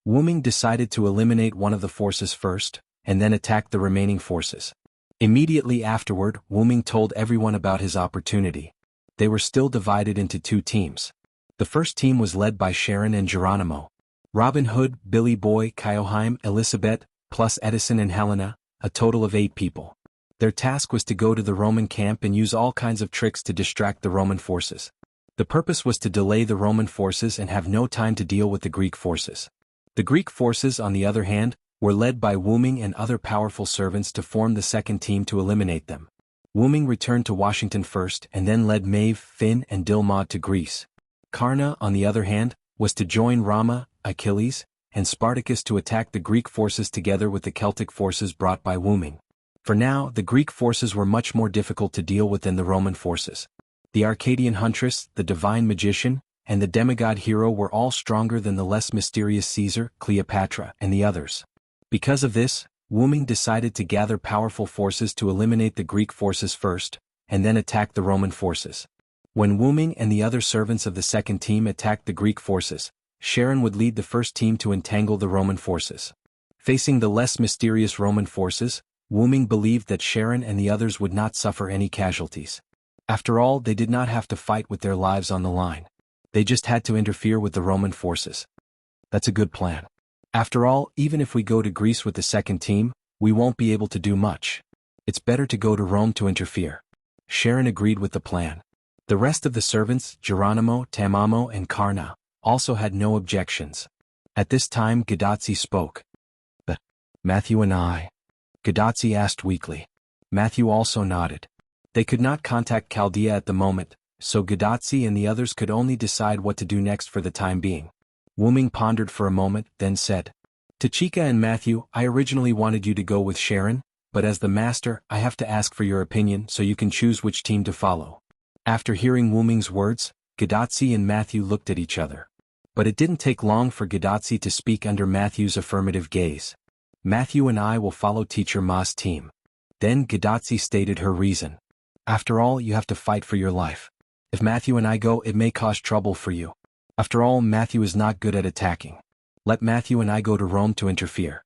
Wuming decided to eliminate one of the forces first, and then attack the remaining forces. Immediately afterward, Wuming told everyone about his opportunity. They were still divided into 2 teams. The first team was led by Sharon and Geronimo. Robin Hood, Billy Boy, Kyoheim, Elizabeth, plus Edison and Helena, a total of 8 people. Their task was to go to the Roman camp and use all kinds of tricks to distract the Roman forces. The purpose was to delay the Roman forces and have no time to deal with the Greek forces. The Greek forces, on the other hand, were led by Wu Ming and other powerful servants to form the second team to eliminate them. Wu Ming returned to Washington first and then led Maeve, Finn and Dilmad to Greece. Karna, on the other hand, was to join Rama, Achilles, and Spartacus to attack the Greek forces together with the Celtic forces brought by Wu Ming. For now, the Greek forces were much more difficult to deal with than the Roman forces. The Arcadian huntress, the divine magician, and the demigod hero were all stronger than the less mysterious Caesar, Cleopatra, and the others. Because of this, Wu Ming decided to gather powerful forces to eliminate the Greek forces first, and then attack the Roman forces. When Wu Ming and the other servants of the second team attacked the Greek forces, Sharon would lead the first team to entangle the Roman forces. Facing the less mysterious Roman forces, Wu Ming believed that Sharon and the others would not suffer any casualties. After all, they did not have to fight with their lives on the line. They just had to interfere with the Roman forces. That's a good plan. After all, even if we go to Greece with the second team, we won't be able to do much. It's better to go to Rome to interfere. Sharon agreed with the plan. The rest of the servants, Geronimo, Tamamo and Karna, also had no objections. At this time Gadazzi spoke. But Matthew and I? Gadazzi asked weakly. Matthew also nodded. They could not contact Chaldea at the moment, so Gadazzi and the others could only decide what to do next for the time being. Wu Ming pondered for a moment, then said, Tachika and Matthew, I originally wanted you to go with Sharon, but as the master, I have to ask for your opinion so you can choose which team to follow. After hearing Wu Ming's words, Gadazzi and Matthew looked at each other. But it didn't take long for Gadazzi to speak under Matthew's affirmative gaze. Matthew and I will follow Teacher Ma's team. Then Gadazzi stated her reason. After all, you have to fight for your life. If Matthew and I go, it may cause trouble for you. After all, Matthew is not good at attacking. Let Matthew and I go to Rome to interfere.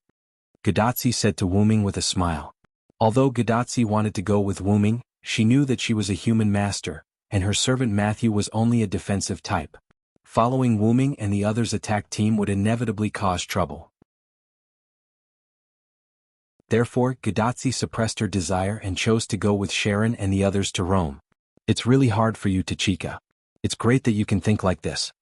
Gadazzi said to Wu Ming with a smile. Although Gadazzi wanted to go with Wu Ming, she knew that she was a human master, and her servant Matthew was only a defensive type. Following Wu Ming and the others' attack team would inevitably cause trouble. Therefore, Gadazzi suppressed her desire and chose to go with Sharon and the others to Rome. It's really hard for you, Tachika. It's great that you can think like this.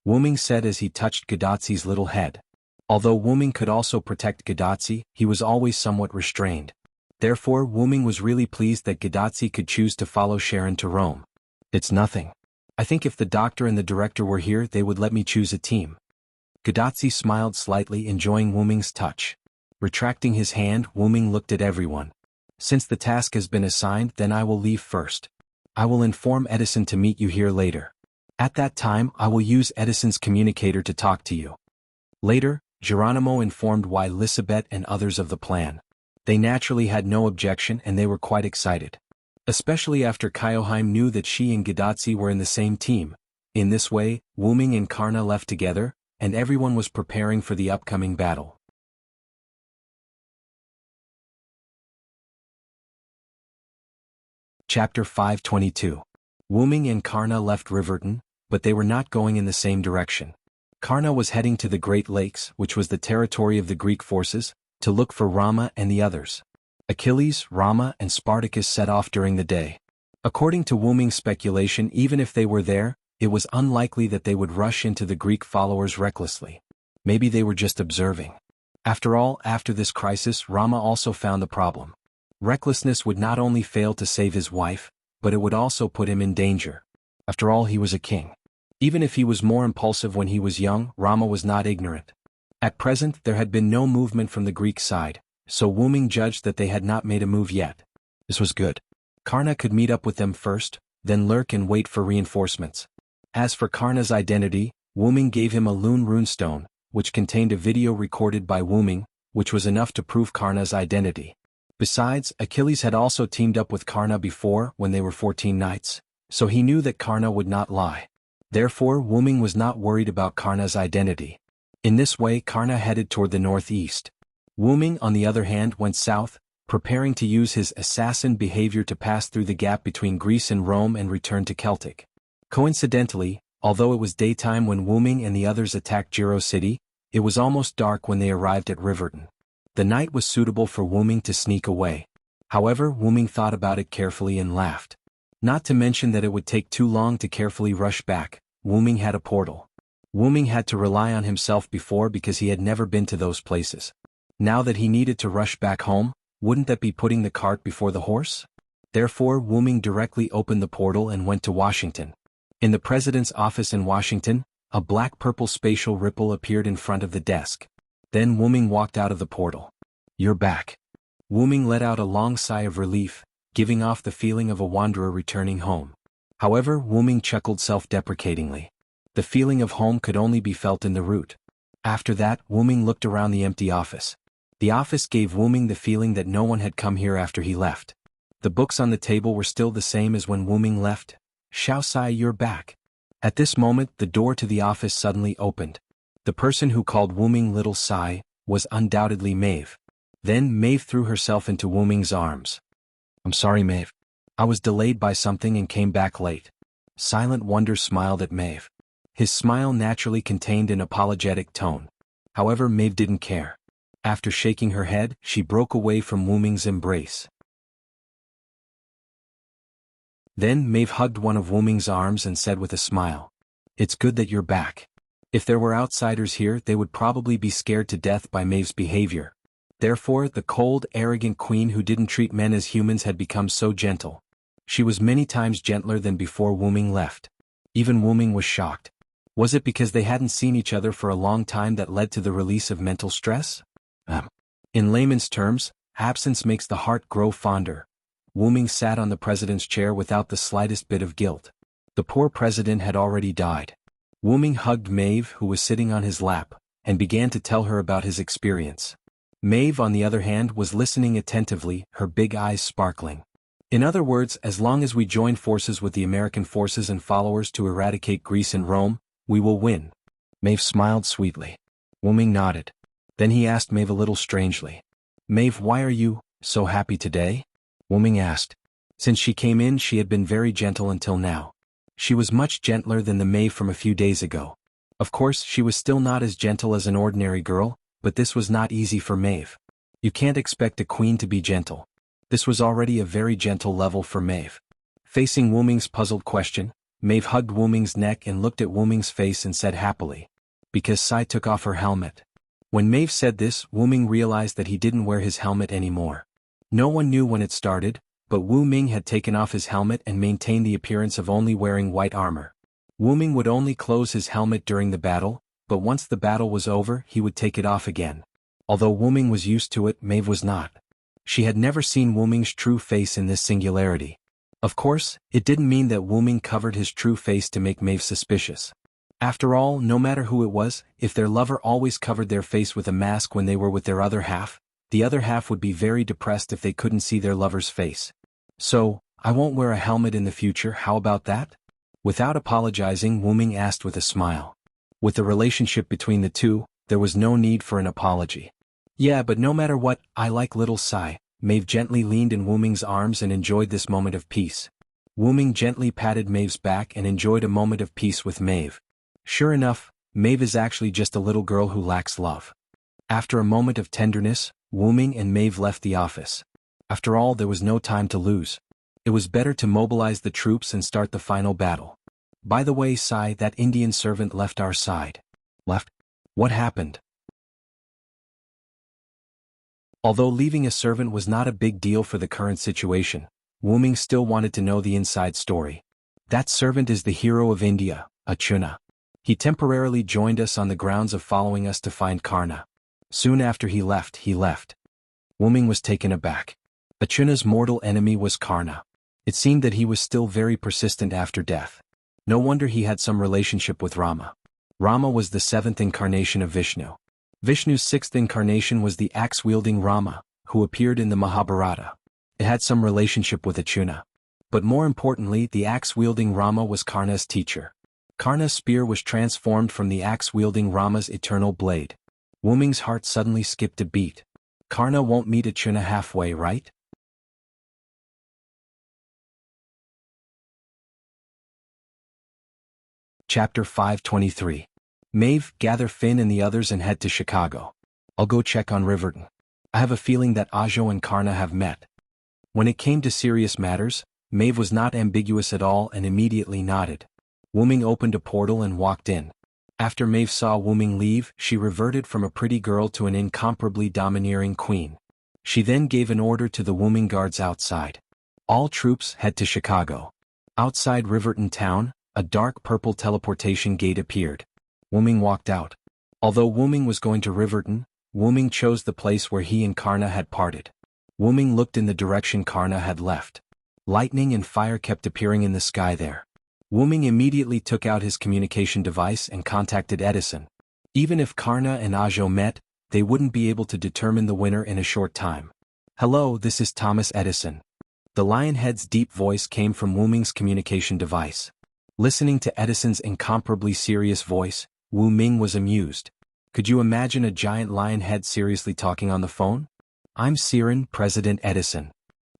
Wu Ming said as he touched Gadazzi's little head. Although Wu Ming could also protect Gadazzi, he was always somewhat restrained. Therefore, Wu Ming was really pleased that Gadazzi could choose to follow Sharon to Rome. It's nothing. I think if the doctor and the director were here, they would let me choose a team. Gadazzi smiled slightly, enjoying Wu Ming's touch. Retracting his hand, Wu Ming looked at everyone. Since the task has been assigned, then I will leave first. I will inform Edison to meet you here later. At that time, I will use Edison's communicator to talk to you. Later, Geronimo informed Lisabeth and others of the plan. They naturally had no objection and they were quite excited. Especially after Kyoheim knew that she and Gadazzi were in the same team. In this way, Wu Ming and Karna left together, and everyone was preparing for the upcoming battle. Chapter 522. Wu Ming and Karna left Riverton, but they were not going in the same direction. Karna was heading to the Great Lakes, which was the territory of the Greek forces, to look for Rama and the others. Achilles, Rama, and Spartacus set off during the day. According to Wu Ming's speculation, even if they were there, it was unlikely that they would rush into the Greek followers recklessly. Maybe they were just observing. After all, after this crisis, Rama also found the problem. Recklessness would not only fail to save his wife, but it would also put him in danger. After all, he was a king. Even if he was more impulsive when he was young, Rama was not ignorant. At present, there had been no movement from the Greek side, so Wu Ming judged that they had not made a move yet. This was good. Karna could meet up with them first, then lurk and wait for reinforcements. As for Karna's identity, Wu Ming gave him a Loon runestone, which contained a video recorded by Wu Ming, which was enough to prove Karna's identity. Besides, Achilles had also teamed up with Karna before when they were 14 knights, so he knew that Karna would not lie. Therefore, Wu Ming was not worried about Karna's identity. In this way, Karna headed toward the northeast. Wu Ming, on the other hand, went south, preparing to use his assassin behavior to pass through the gap between Greece and Rome and return to Celtic. Coincidentally, although it was daytime when Wu Ming and the others attacked Jiro City, it was almost dark when they arrived at Riverton. The night was suitable for Wu Ming to sneak away. However, Wu Ming thought about it carefully and laughed. Not to mention that it would take too long to carefully rush back. Wuming had a portal. Wuming had to rely on himself before because he had never been to those places. Now that he needed to rush back home, wouldn't that be putting the cart before the horse? Therefore, Wuming directly opened the portal and went to Washington. In the president's office in Washington, a black-purple spatial ripple appeared in front of the desk. Then Wuming walked out of the portal. "You're back." Wuming let out a long sigh of relief, giving off the feeling of a wanderer returning home. However, Wuming chuckled self-deprecatingly. The feeling of home could only be felt in the root. After that, Wuming looked around the empty office. The office gave Wuming the feeling that no one had come here after he left. The books on the table were still the same as when Wuming left. "Xiao Sai, you're back." At this moment, the door to the office suddenly opened. The person who called Wuming Little Sai was undoubtedly Maeve. Then Maeve threw herself into Wuming's arms. "I'm sorry, Maeve. I was delayed by something and came back late." Silent Wonder smiled at Maeve. His smile naturally contained an apologetic tone. However, Maeve didn't care. After shaking her head, she broke away from Wuming's embrace. Then Maeve hugged one of Wuming's arms and said with a smile, "It's good that you're back." If there were outsiders here, they would probably be scared to death by Maeve's behavior. Therefore, the cold, arrogant queen who didn't treat men as humans had become so gentle. She was many times gentler than before Wuming left. Even Wuming was shocked. Was it because they hadn't seen each other for a long time that led to the release of mental stress? In layman's terms, absence makes the heart grow fonder. Wuming sat on the president's chair without the slightest bit of guilt. The poor president had already died. Wuming hugged Maeve, who was sitting on his lap, and began to tell her about his experience. Maeve, on the other hand, was listening attentively, her big eyes sparkling. In other words, as long as we join forces with the American forces and followers to eradicate Greece and Rome, we will win. Maeve smiled sweetly. Wuming nodded. Then he asked Maeve a little strangely, "Maeve, why are you so happy today?" Wuming asked. Since she came in, she had been very gentle until now. She was much gentler than the Maeve from a few days ago. Of course, she was still not as gentle as an ordinary girl, but this was not easy for Maeve. You can't expect a queen to be gentle. This was already a very gentle level for Maeve. Facing Wuming's puzzled question, Maeve hugged Wuming's neck and looked at Wuming's face and said happily, "Because Sai took off her helmet." When Maeve said this, Wuming realized that he didn't wear his helmet anymore. No one knew when it started, but Wuming had taken off his helmet and maintained the appearance of only wearing white armor. Wuming would only close his helmet during the battle, but once the battle was over, he would take it off again. Although Wuming was used to it, Maeve was not. She had never seen Wuming's true face in this singularity. Of course, it didn't mean that Wuming covered his true face to make Maeve suspicious. After all, no matter who it was, if their lover always covered their face with a mask when they were with their other half, the other half would be very depressed if they couldn't see their lover's face. "So, I won't wear a helmet in the future, how about that?" Without apologizing, Wuming asked with a smile. With the relationship between the two, there was no need for an apology. "Yeah, but no matter what, I like Little Sai." Maeve gently leaned in Wuming's arms and enjoyed this moment of peace. Wuming gently patted Maeve's back and enjoyed a moment of peace with Maeve. Sure enough, Maeve is actually just a little girl who lacks love. After a moment of tenderness, Wuming and Maeve left the office. After all, there was no time to lose. It was better to mobilize the troops and start the final battle. "By the way, Sai, that Indian servant left our side." "Left? What happened?" Although leaving a servant was not a big deal for the current situation, Wuming still wanted to know the inside story. "That servant is the hero of India, Achuna. He temporarily joined us on the grounds of following us to find Karna. Soon after he left. Wuming was taken aback. Achuna's mortal enemy was Karna. It seemed that he was still very persistent after death. No wonder he had some relationship with Rama. Rama was the seventh incarnation of Vishnu. Vishnu's sixth incarnation was the axe-wielding Rama, who appeared in the Mahabharata. It had some relationship with Achuna. But more importantly, the axe-wielding Rama was Karna's teacher. Karna's spear was transformed from the axe-wielding Rama's eternal blade. Wuming's heart suddenly skipped a beat. Karna won't meet Achuna halfway, right? Chapter 523. Maeve, gather Finn and the others and head to Chicago. I'll go check on Riverton. I have a feeling that Ajo and Karna have met. When it came to serious matters, Maeve was not ambiguous at all and immediately nodded. Wuming opened a portal and walked in. After Maeve saw Wuming leave, she reverted from a pretty girl to an incomparably domineering queen. She then gave an order to the Wuming guards outside. All troops head to Chicago. Outside Riverton town, a dark purple teleportation gate appeared. Wuming walked out. Although Wuming was going to Riverton, Wuming chose the place where he and Karna had parted. Wuming looked in the direction Karna had left. Lightning and fire kept appearing in the sky there. Wuming immediately took out his communication device and contacted Edison. Even if Karna and Ajo met, they wouldn't be able to determine the winner in a short time. "Hello, this is Thomas Edison." The Lionhead's deep voice came from Wuming's communication device. Listening to Edison's incomparably serious voice, Wuming was amused. Could you imagine a giant lionhead seriously talking on the phone? "I'm Siren, President Edison."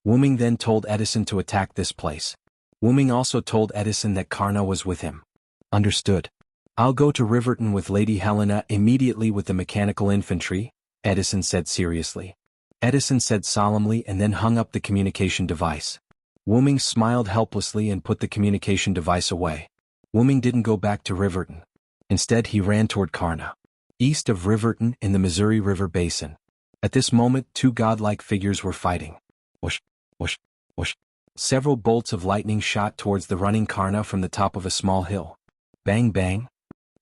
Wuming then told Edison to attack this place. Wuming also told Edison that Karna was with him. "Understood. I'll go to Riverton with Lady Helena immediately with the mechanical infantry," Edison said seriously. Edison said solemnly and then hung up the communication device. Wuming smiled helplessly and put the communication device away. Wuming didn't go back to Riverton. Instead he ran toward Karna. East of Riverton in the Missouri River Basin. At this moment 2 godlike figures were fighting. Whoosh, whoosh, whoosh. Several bolts of lightning shot towards the running Karna from the top of a small hill. Bang bang.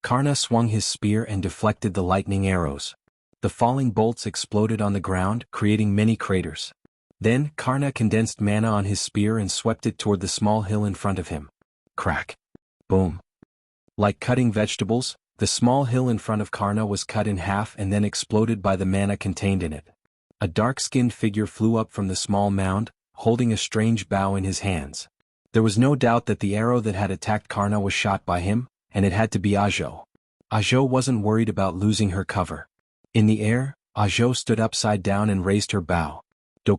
Karna swung his spear and deflected the lightning arrows. The falling bolts exploded on the ground, creating many craters. Then Karna condensed mana on his spear and swept it toward the small hill in front of him. Crack. Boom. Like cutting vegetables, the small hill in front of Karna was cut in half and then exploded by the mana contained in it. A dark-skinned figure flew up from the small mound, holding a strange bow in his hands. There was no doubt that the arrow that had attacked Karna was shot by him, and it had to be Ajo. Ajo wasn't worried about losing her cover. In the air, Ajo stood upside down and raised her bow.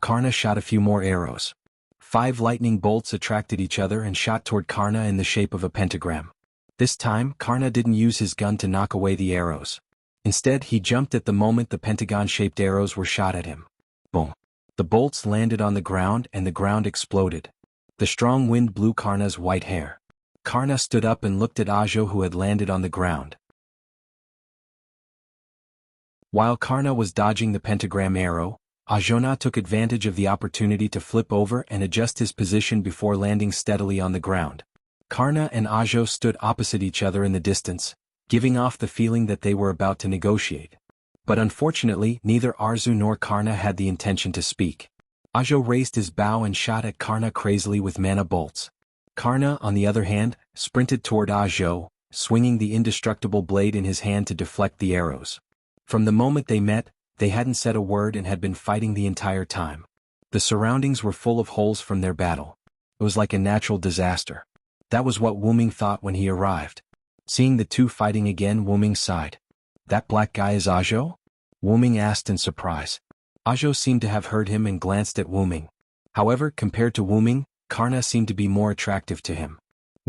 Karna shot a few more arrows. 5 lightning bolts attracted each other and shot toward Karna in the shape of a pentagram. This time, Karna didn't use his gun to knock away the arrows. Instead, he jumped at the moment the pentagon-shaped arrows were shot at him. Boom. The bolts landed on the ground and the ground exploded. The strong wind blew Karna's white hair. Karna stood up and looked at Ajo who had landed on the ground. While Karna was dodging the pentagram arrow, Ajona took advantage of the opportunity to flip over and adjust his position before landing steadily on the ground. Karna and Ajo stood opposite each other in the distance, giving off the feeling that they were about to negotiate. But unfortunately, neither Arzu nor Karna had the intention to speak. Ajo raised his bow and shot at Karna crazily with mana bolts. Karna, on the other hand, sprinted toward Ajo, swinging the indestructible blade in his hand to deflect the arrows. From the moment they met, they hadn't said a word and had been fighting the entire time. The surroundings were full of holes from their battle. It was like a natural disaster. That was what Wuming thought when he arrived. Seeing the two fighting again, Wuming sighed. "That black guy is Ajo?" Wuming asked in surprise. Ajo seemed to have heard him and glanced at Wuming. However, compared to Wuming, Karna seemed to be more attractive to him.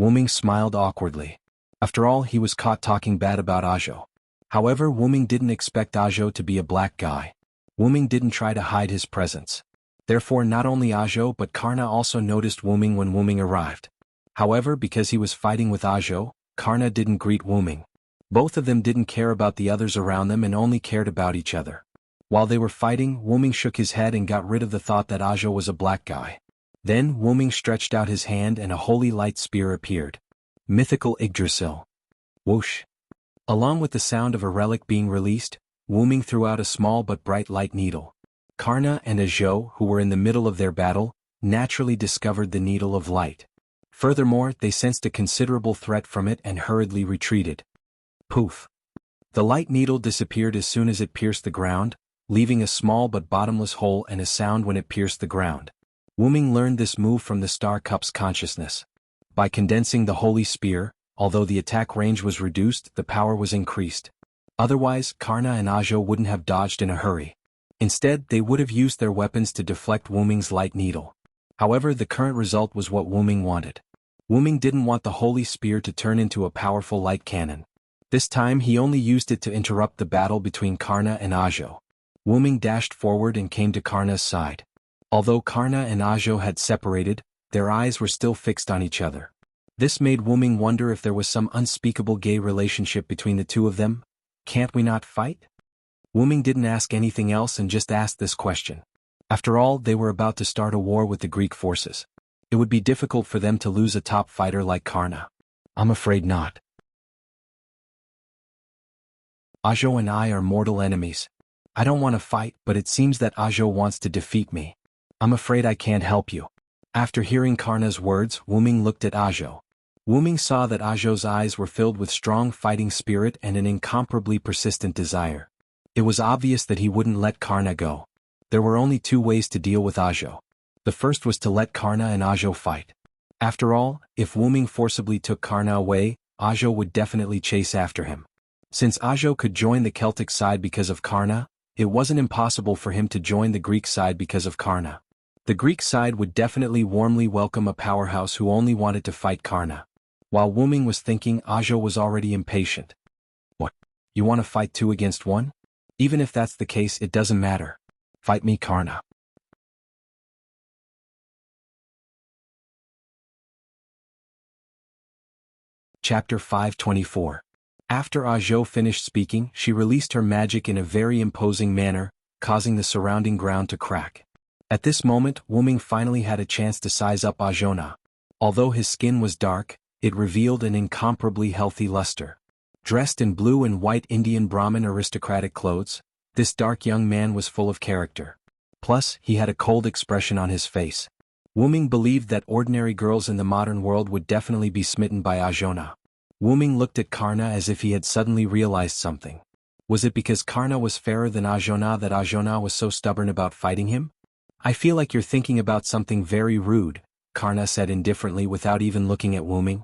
Wuming smiled awkwardly. After all, he was caught talking bad about Ajo. However, Wuming didn't expect Ajo to be a black guy. Wuming didn't try to hide his presence. Therefore, not only Ajo but Karna also noticed Wuming when Wuming arrived. However, because he was fighting with Ajo, Karna didn't greet Wuming. Both of them didn't care about the others around them and only cared about each other. While they were fighting, Wuming shook his head and got rid of the thought that Ajo was a black guy. Then Wuming stretched out his hand and a holy light spear appeared. Mythical Yggdrasil. Whoosh. Along with the sound of a relic being released, Wuming threw out a small but bright light needle. Karna and Ajo, who were in the middle of their battle, naturally discovered the needle of light. Furthermore, they sensed a considerable threat from it and hurriedly retreated. Poof. The light needle disappeared as soon as it pierced the ground, leaving a small but bottomless hole and a sound when it pierced the ground. Wuming learned this move from the Star Cup's consciousness. By condensing the holy spear, although the attack range was reduced, the power was increased. Otherwise, Karna and Ajo wouldn't have dodged in a hurry. Instead, they would have used their weapons to deflect Wuming's light needle. However, the current result was what Wuming wanted. Wuming didn't want the holy spear to turn into a powerful light cannon. This time he only used it to interrupt the battle between Karna and Ajo. Wuming dashed forward and came to Karna's side. Although Karna and Ajo had separated, Their eyes were still fixed on each other. This made Wuming wonder if there was some unspeakable gay relationship between the two of them. Can't we not fight? Wuming didn't ask anything else and just asked this question. After all, they were about to start a war with the Greek forces. It would be difficult for them to lose a top fighter like Karna. I'm afraid not. Ajo and I are mortal enemies. I don't want to fight, but it seems that Ajo wants to defeat me. I'm afraid I can't help you. After hearing Karna's words, Wuming looked at Ajo. Wuming saw that Ajo's eyes were filled with strong fighting spirit and an incomparably persistent desire. It was obvious that he wouldn't let Karna go. There were only two ways to deal with Ajo. The first was to let Karna and Ajo fight. After all, if Wuming forcibly took Karna away, Ajo would definitely chase after him. Since Ajo could join the Celtic side because of Karna, it wasn't impossible for him to join the Greek side because of Karna. The Greek side would definitely warmly welcome a powerhouse who only wanted to fight Karna. While Wuming was thinking, Ajo was already impatient. What? You want to fight 2 against 1? Even if that's the case, it doesn't matter. Fight me, Karna. Chapter 524. After Ajo finished speaking, she released her magic in a very imposing manner, causing the surrounding ground to crack. At this moment, Wuming finally had a chance to size up Ajona. Although his skin was dark, it revealed an incomparably healthy luster. Dressed in blue and white Indian Brahmin aristocratic clothes, this dark young man was full of character. Plus, he had a cold expression on his face. Wuming believed that ordinary girls in the modern world would definitely be smitten by Ajona. Wuming looked at Karna as if he had suddenly realized something. Was it because Karna was fairer than Ajona that Ajona was so stubborn about fighting him? I feel like you're thinking about something very rude, Karna said indifferently without even looking at Wuming.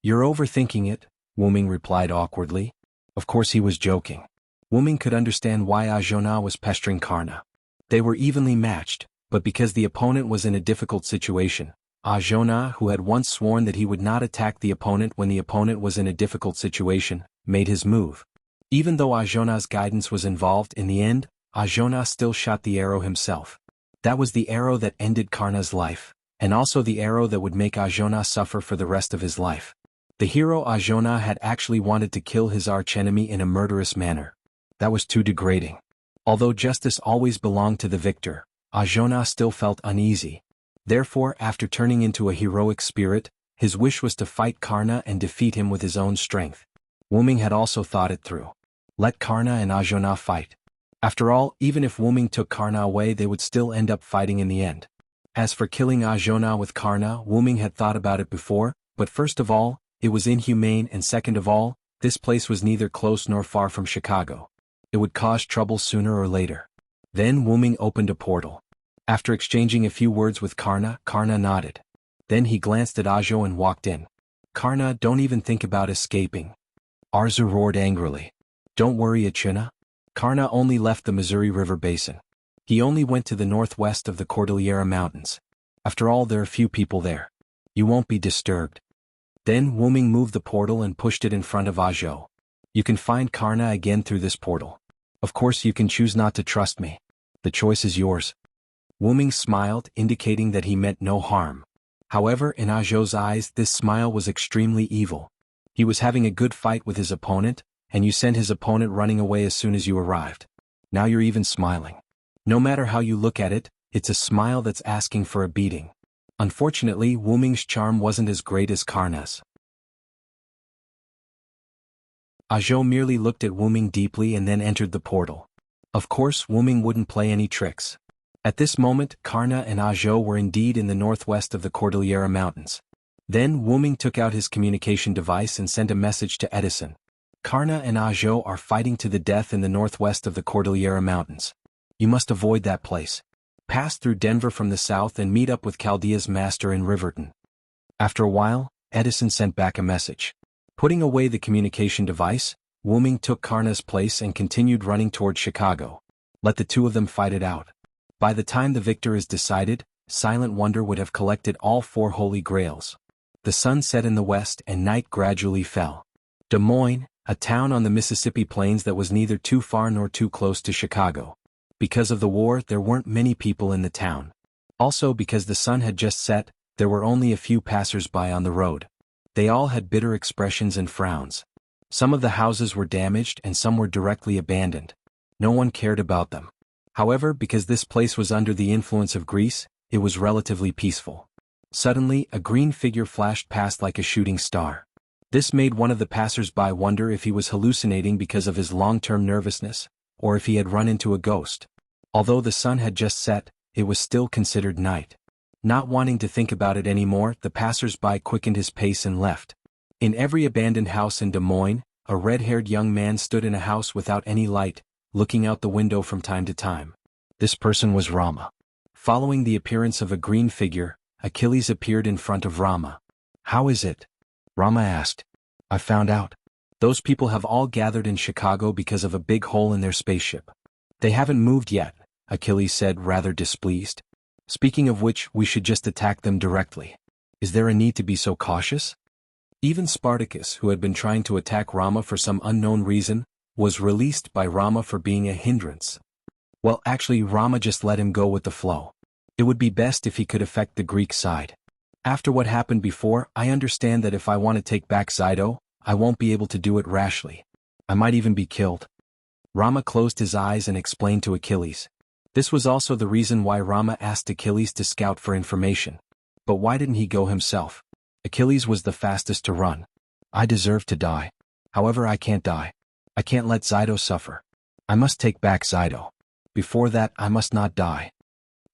You're overthinking it, Wuming replied awkwardly. Of course he was joking. Wuming could understand why Ajona was pestering Karna. They were evenly matched, but because the opponent was in a difficult situation, Ajona, who had once sworn that he would not attack the opponent when the opponent was in a difficult situation, made his move. Even though Ajona's guidance was involved, in the end, Ajona still shot the arrow himself. That was the arrow that ended Karna's life, and also the arrow that would make Ajona suffer for the rest of his life. The hero Ajona had actually wanted to kill his archenemy in a murderous manner. That was too degrading. Although justice always belonged to the victor, Ajona still felt uneasy. Therefore, after turning into a heroic spirit, his wish was to fight Karna and defeat him with his own strength. Wuming had also thought it through. Let Karna and Ajona fight. After all, even if Wuming took Karna away, they would still end up fighting in the end. As for killing Ajona with Karna, Wuming had thought about it before, but first of all, it was inhumane, and second of all, this place was neither close nor far from Chicago. It would cause trouble sooner or later. Then Wuming opened a portal. After exchanging a few words with Karna, Karna nodded. Then he glanced at Ajo and walked in. Karna, don't even think about escaping. Arzu roared angrily. Don't worry, Achuna. Karna only left the Missouri River Basin. He only went to the northwest of the Cordillera Mountains. After all, there are few people there. You won't be disturbed. Then Wuming moved the portal and pushed it in front of Ajo. You can find Karna again through this portal. Of course, you can choose not to trust me. The choice is yours. Wuming smiled, indicating that he meant no harm. However, in Ajo's eyes, this smile was extremely evil. He was having a good fight with his opponent, and you sent his opponent running away as soon as you arrived. Now you're even smiling. No matter how you look at it, it's a smile that's asking for a beating. Unfortunately, Wuming's charm wasn't as great as Karna's. Ajo merely looked at Wuming deeply and then entered the portal. Of course, Wuming wouldn't play any tricks. At this moment, Karna and Ajo were indeed in the northwest of the Cordillera Mountains. Then Wuming took out his communication device and sent a message to Edison. Karna and Ajo are fighting to the death in the northwest of the Cordillera Mountains. You must avoid that place. Pass through Denver from the south and meet up with Chaldea's master in Riverton. After a while, Edison sent back a message. Putting away the communication device, Wuming took Karna's place and continued running toward Chicago. Let the two of them fight it out. By the time the victor is decided, Silent Wonder would have collected all 4 holy grails. The sun set in the west and night gradually fell. Des Moines, a town on the Mississippi plains that was neither too far nor too close to Chicago. Because of the war, there weren't many people in the town. Also, because the sun had just set, There were only a few passers-by on the road. They all had bitter expressions and frowns. Some of the houses were damaged and some were directly abandoned. No one cared about them. However, because this place was under the influence of Greece, it was relatively peaceful. Suddenly, a green figure flashed past like a shooting star. This made one of the passers-by wonder if he was hallucinating because of his long-term nervousness, or if he had run into a ghost. Although the sun had just set, it was still considered night. Not wanting to think about it anymore, the passers-by quickened his pace and left. In every abandoned house in Des Moines, a red-haired young man stood in a house without any light, looking out the window from time to time. This person was Rama. Following the appearance of a green figure, Achilles appeared in front of Rama. "How is it?" Rama asked. "I found out. Those people have all gathered in Chicago because of a big hole in their spaceship. They haven't moved yet," Achilles said, rather displeased. "Speaking of which, we should just attack them directly. Is there a need to be so cautious?" Even Spartacus, who had been trying to attack Rama for some unknown reason, was released by Rama for being a hindrance. Well, actually, Rama just let him go with the flow. It would be best if he could affect the Greek side. After what happened before, I understand that if I want to take back Xido, I won't be able to do it rashly. I might even be killed. Rama closed his eyes and explained to Achilles. This was also the reason why Rama asked Achilles to scout for information. But why didn't he go himself? Achilles was the fastest to run. "I deserve to die. However, I can't die. I can't let Xido suffer. I must take back Xido. Before that, I must not die."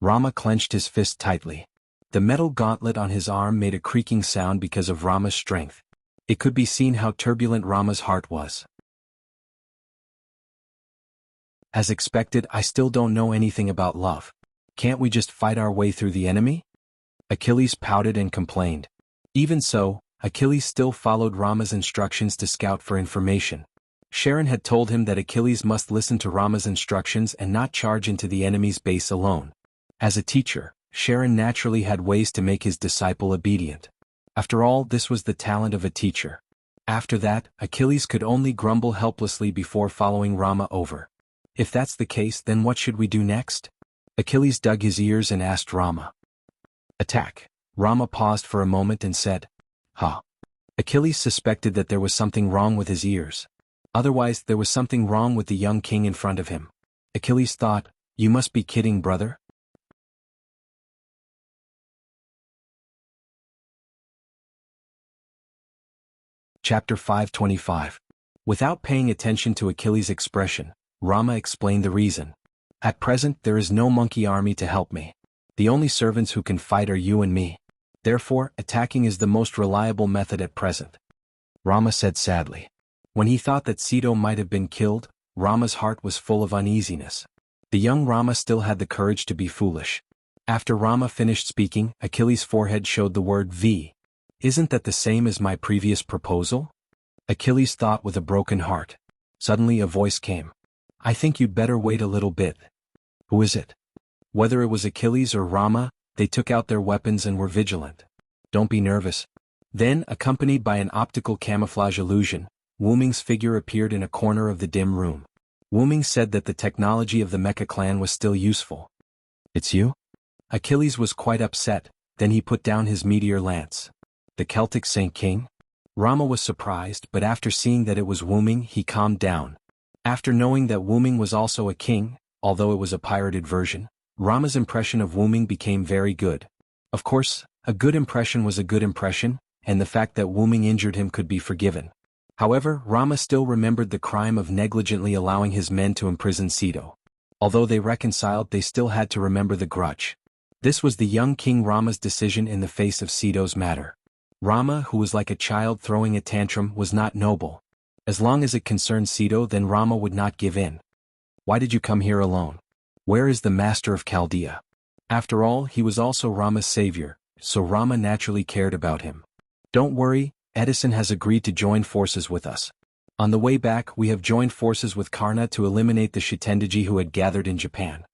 Rama clenched his fist tightly. The metal gauntlet on his arm made a creaking sound because of Rama's strength. It could be seen how turbulent Rama's heart was. As expected, I still don't know anything about love. Can't we just fight our way through the enemy? Achilles pouted and complained. Even so, Achilles still followed Rama's instructions to scout for information. Sharon had told him that Achilles must listen to Rama's instructions and not charge into the enemy's base alone. As a teacher, Sharon naturally had ways to make his disciple obedient. After all, this was the talent of a teacher. After that, Achilles could only grumble helplessly before following Rama over. If that's the case, then what should we do next? Achilles dug his ears and asked Rama. "Attack." Rama paused for a moment and said, "Huh." Achilles suspected that there was something wrong with his ears. Otherwise, there was something wrong with the young king in front of him. Achilles thought, "You must be kidding, brother." Chapter 525. Without paying attention to Achilles' expression, Rama explained the reason. "At present, there is no monkey army to help me. The only servants who can fight are you and me. Therefore, attacking is the most reliable method at present." Rama said sadly. When he thought that Xido might have been killed, Rama's heart was full of uneasiness. The young Rama still had the courage to be foolish. After Rama finished speaking, Achilles' forehead showed the word V. "Isn't that the same as my previous proposal?" Achilles thought with a broken heart. Suddenly a voice came. "I think you'd better wait a little bit." "Who is it?" Whether it was Achilles or Rama, they took out their weapons and were vigilant. "Don't be nervous." Then, accompanied by an optical camouflage illusion, Wu Ming's figure appeared in a corner of the dim room. Wu Ming said that the technology of the Mecha clan was still useful. "It's you?" Achilles was quite upset, then he put down his meteor lance. "The Celtic Saint King?" Rama was surprised, but after seeing that it was Wu Ming, he calmed down. After knowing that Wu Ming was also a king, although it was a pirated version, Rama's impression of Wu Ming became very good. Of course, a good impression was a good impression, and the fact that Wu Ming injured him could be forgiven. However, Rama still remembered the crime of negligently allowing his men to imprison Xido. Although they reconciled, they still had to remember the grudge. This was the young King Rama's decision in the face of Xido's matter. Rama, who was like a child throwing a tantrum, was not noble. As long as it concerned Xido, then Rama would not give in. "Why did you come here alone? Where is the master of Chaldea?" After all, he was also Rama's savior, so Rama naturally cared about him. "Don't worry, Edison has agreed to join forces with us. On the way back, we have joined forces with Karna to eliminate the Shitendaji who had gathered in Japan."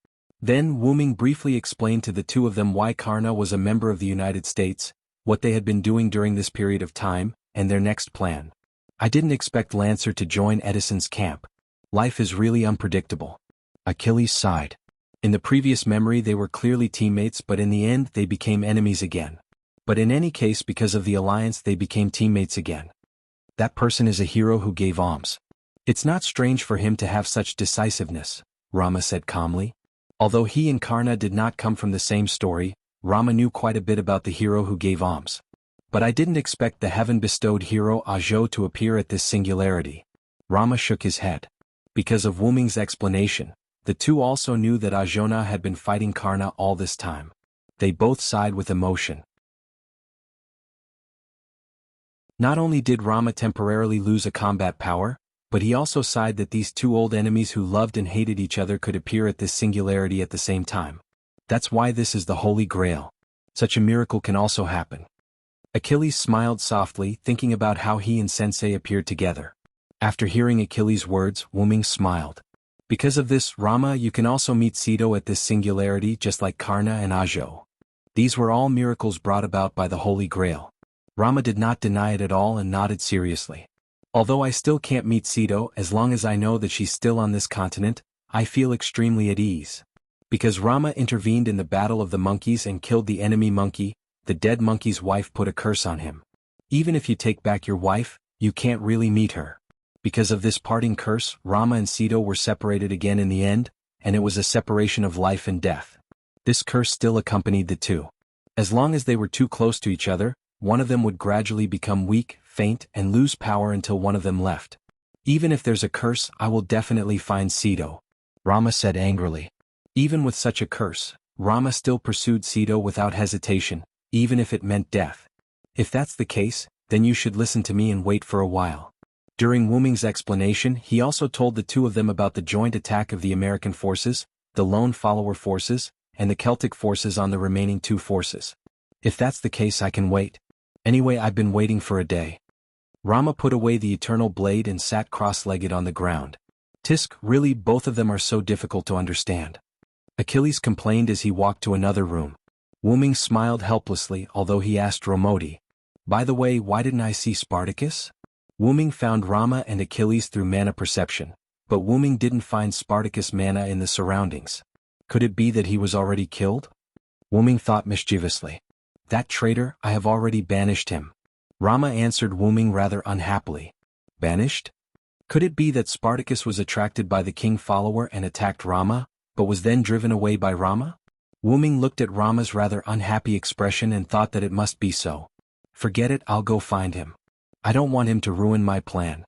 Then Wu Ming briefly explained to the two of them why Karna was a member of the United States, what they had been doing during this period of time, and their next plan. "I didn't expect Lancer to join Edison's camp. Life is really unpredictable." Achilles sighed. In the previous memory they were clearly teammates, but in the end they became enemies again. But in any case, because of the alliance, they became teammates again. That person is a hero who gave alms. It's not strange for him to have such decisiveness, Rama said calmly. Although he and Karna did not come from the same story, Rama knew quite a bit about the hero who gave alms. But I didn't expect the heaven-bestowed hero Ajo to appear at this singularity. Rama shook his head. Because of Wu Ming's explanation, the two also knew that Ajona had been fighting Karna all this time. They both sighed with emotion. Not only did Rama temporarily lose a combat power, but he also sighed that these two old enemies who loved and hated each other could appear at this singularity at the same time. That's why this is the Holy Grail. Such a miracle can also happen. Achilles smiled softly, thinking about how he and Sensei appeared together. After hearing Achilles' words, Wu Ming smiled. Because of this, Rama, you can also meet Sito at this singularity just like Karna and Ajo. These were all miracles brought about by the Holy Grail. Rama did not deny it at all and nodded seriously. Although I still can't meet Sito, as long as I know that she's still on this continent, I feel extremely at ease. Because Rama intervened in the battle of the monkeys and killed the enemy monkey, the dead monkey's wife put a curse on him. Even if you take back your wife, you can't really meet her. Because of this parting curse, Rama and Sito were separated again in the end, and it was a separation of life and death. This curse still accompanied the two. As long as they were too close to each other, one of them would gradually become weak, faint, and lose power until one of them left. Even if there's a curse, I will definitely find Sito, Rama said angrily. Even with such a curse, Rama still pursued Sito without hesitation, even if it meant death. If that's the case, then you should listen to me and wait for a while. During Wu Ming's explanation, he also told the two of them about the joint attack of the American forces, the lone follower forces, and the Celtic forces on the remaining two forces. If that's the case, I can wait. Anyway, I've been waiting for a day. Rama put away the eternal blade and sat cross-legged on the ground. Tisk, really, both of them are so difficult to understand. Achilles complained as he walked to another room. Wu Ming smiled helplessly, although he asked Romodi, "By the way, why didn't I see Spartacus?" Wu Ming found Rama and Achilles through mana perception, but Wu Ming didn't find Spartacus' mana in the surroundings. Could it be that he was already killed? Wu Ming thought mischievously. That traitor, I have already banished him. Rama answered Wu Ming rather unhappily. Banished? Could it be that Spartacus was attracted by the king follower and attacked Rama, but was then driven away by Rama? Wu Ming looked at Rama's rather unhappy expression and thought that it must be so. Forget it, I'll go find him. I don't want him to ruin my plan.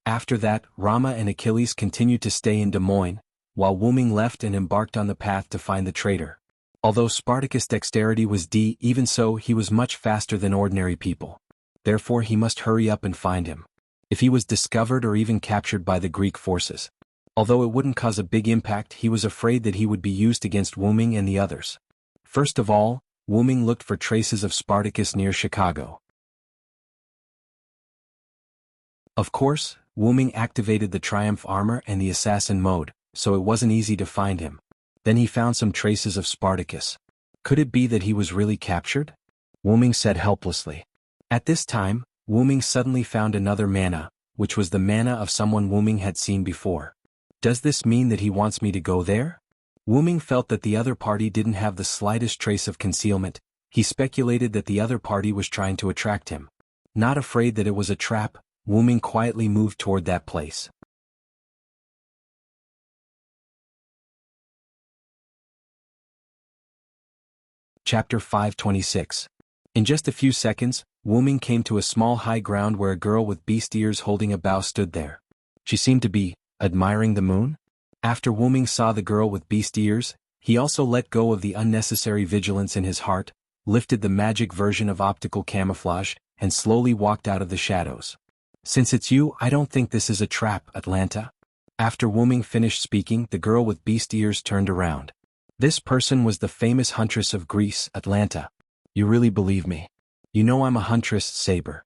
After that, Rama and Achilles continued to stay in Des Moines, while Wu Ming left and embarked on the path to find the traitor. Although Spartacus' dexterity was D, even so he was much faster than ordinary people. Therefore he must hurry up and find him. If he was discovered or even captured by the Greek forces. Although it wouldn't cause a big impact, he was afraid that he would be used against Wu Ming and the others. First of all, Wu Ming looked for traces of Spartacus near Chicago. Of course, Wu Ming activated the Triumph armor and the assassin mode, so it wasn't easy to find him. Then he found some traces of Spartacus. Could it be that he was really captured? Wu Ming said helplessly. At this time, Wu Ming suddenly found another mana, which was the mana of someone Wu Ming had seen before. Does this mean that he wants me to go there? Wu Ming felt that the other party didn't have the slightest trace of concealment. He speculated that the other party was trying to attract him. Not afraid that it was a trap, Wu Ming quietly moved toward that place. Chapter 526. In just a few seconds, Wu Ming came to a small high ground where a girl with beast ears holding a bow stood there. She seemed to be admiring the moon? After Wu Ming saw the girl with beast ears, he also let go of the unnecessary vigilance in his heart, lifted the magic version of optical camouflage, and slowly walked out of the shadows. Since it's you, I don't think this is a trap, Atlanta. After Wu Ming finished speaking, the girl with beast ears turned around. This person was the famous huntress of Greece, Atlanta. You really believe me? You know I'm a huntress, Saber.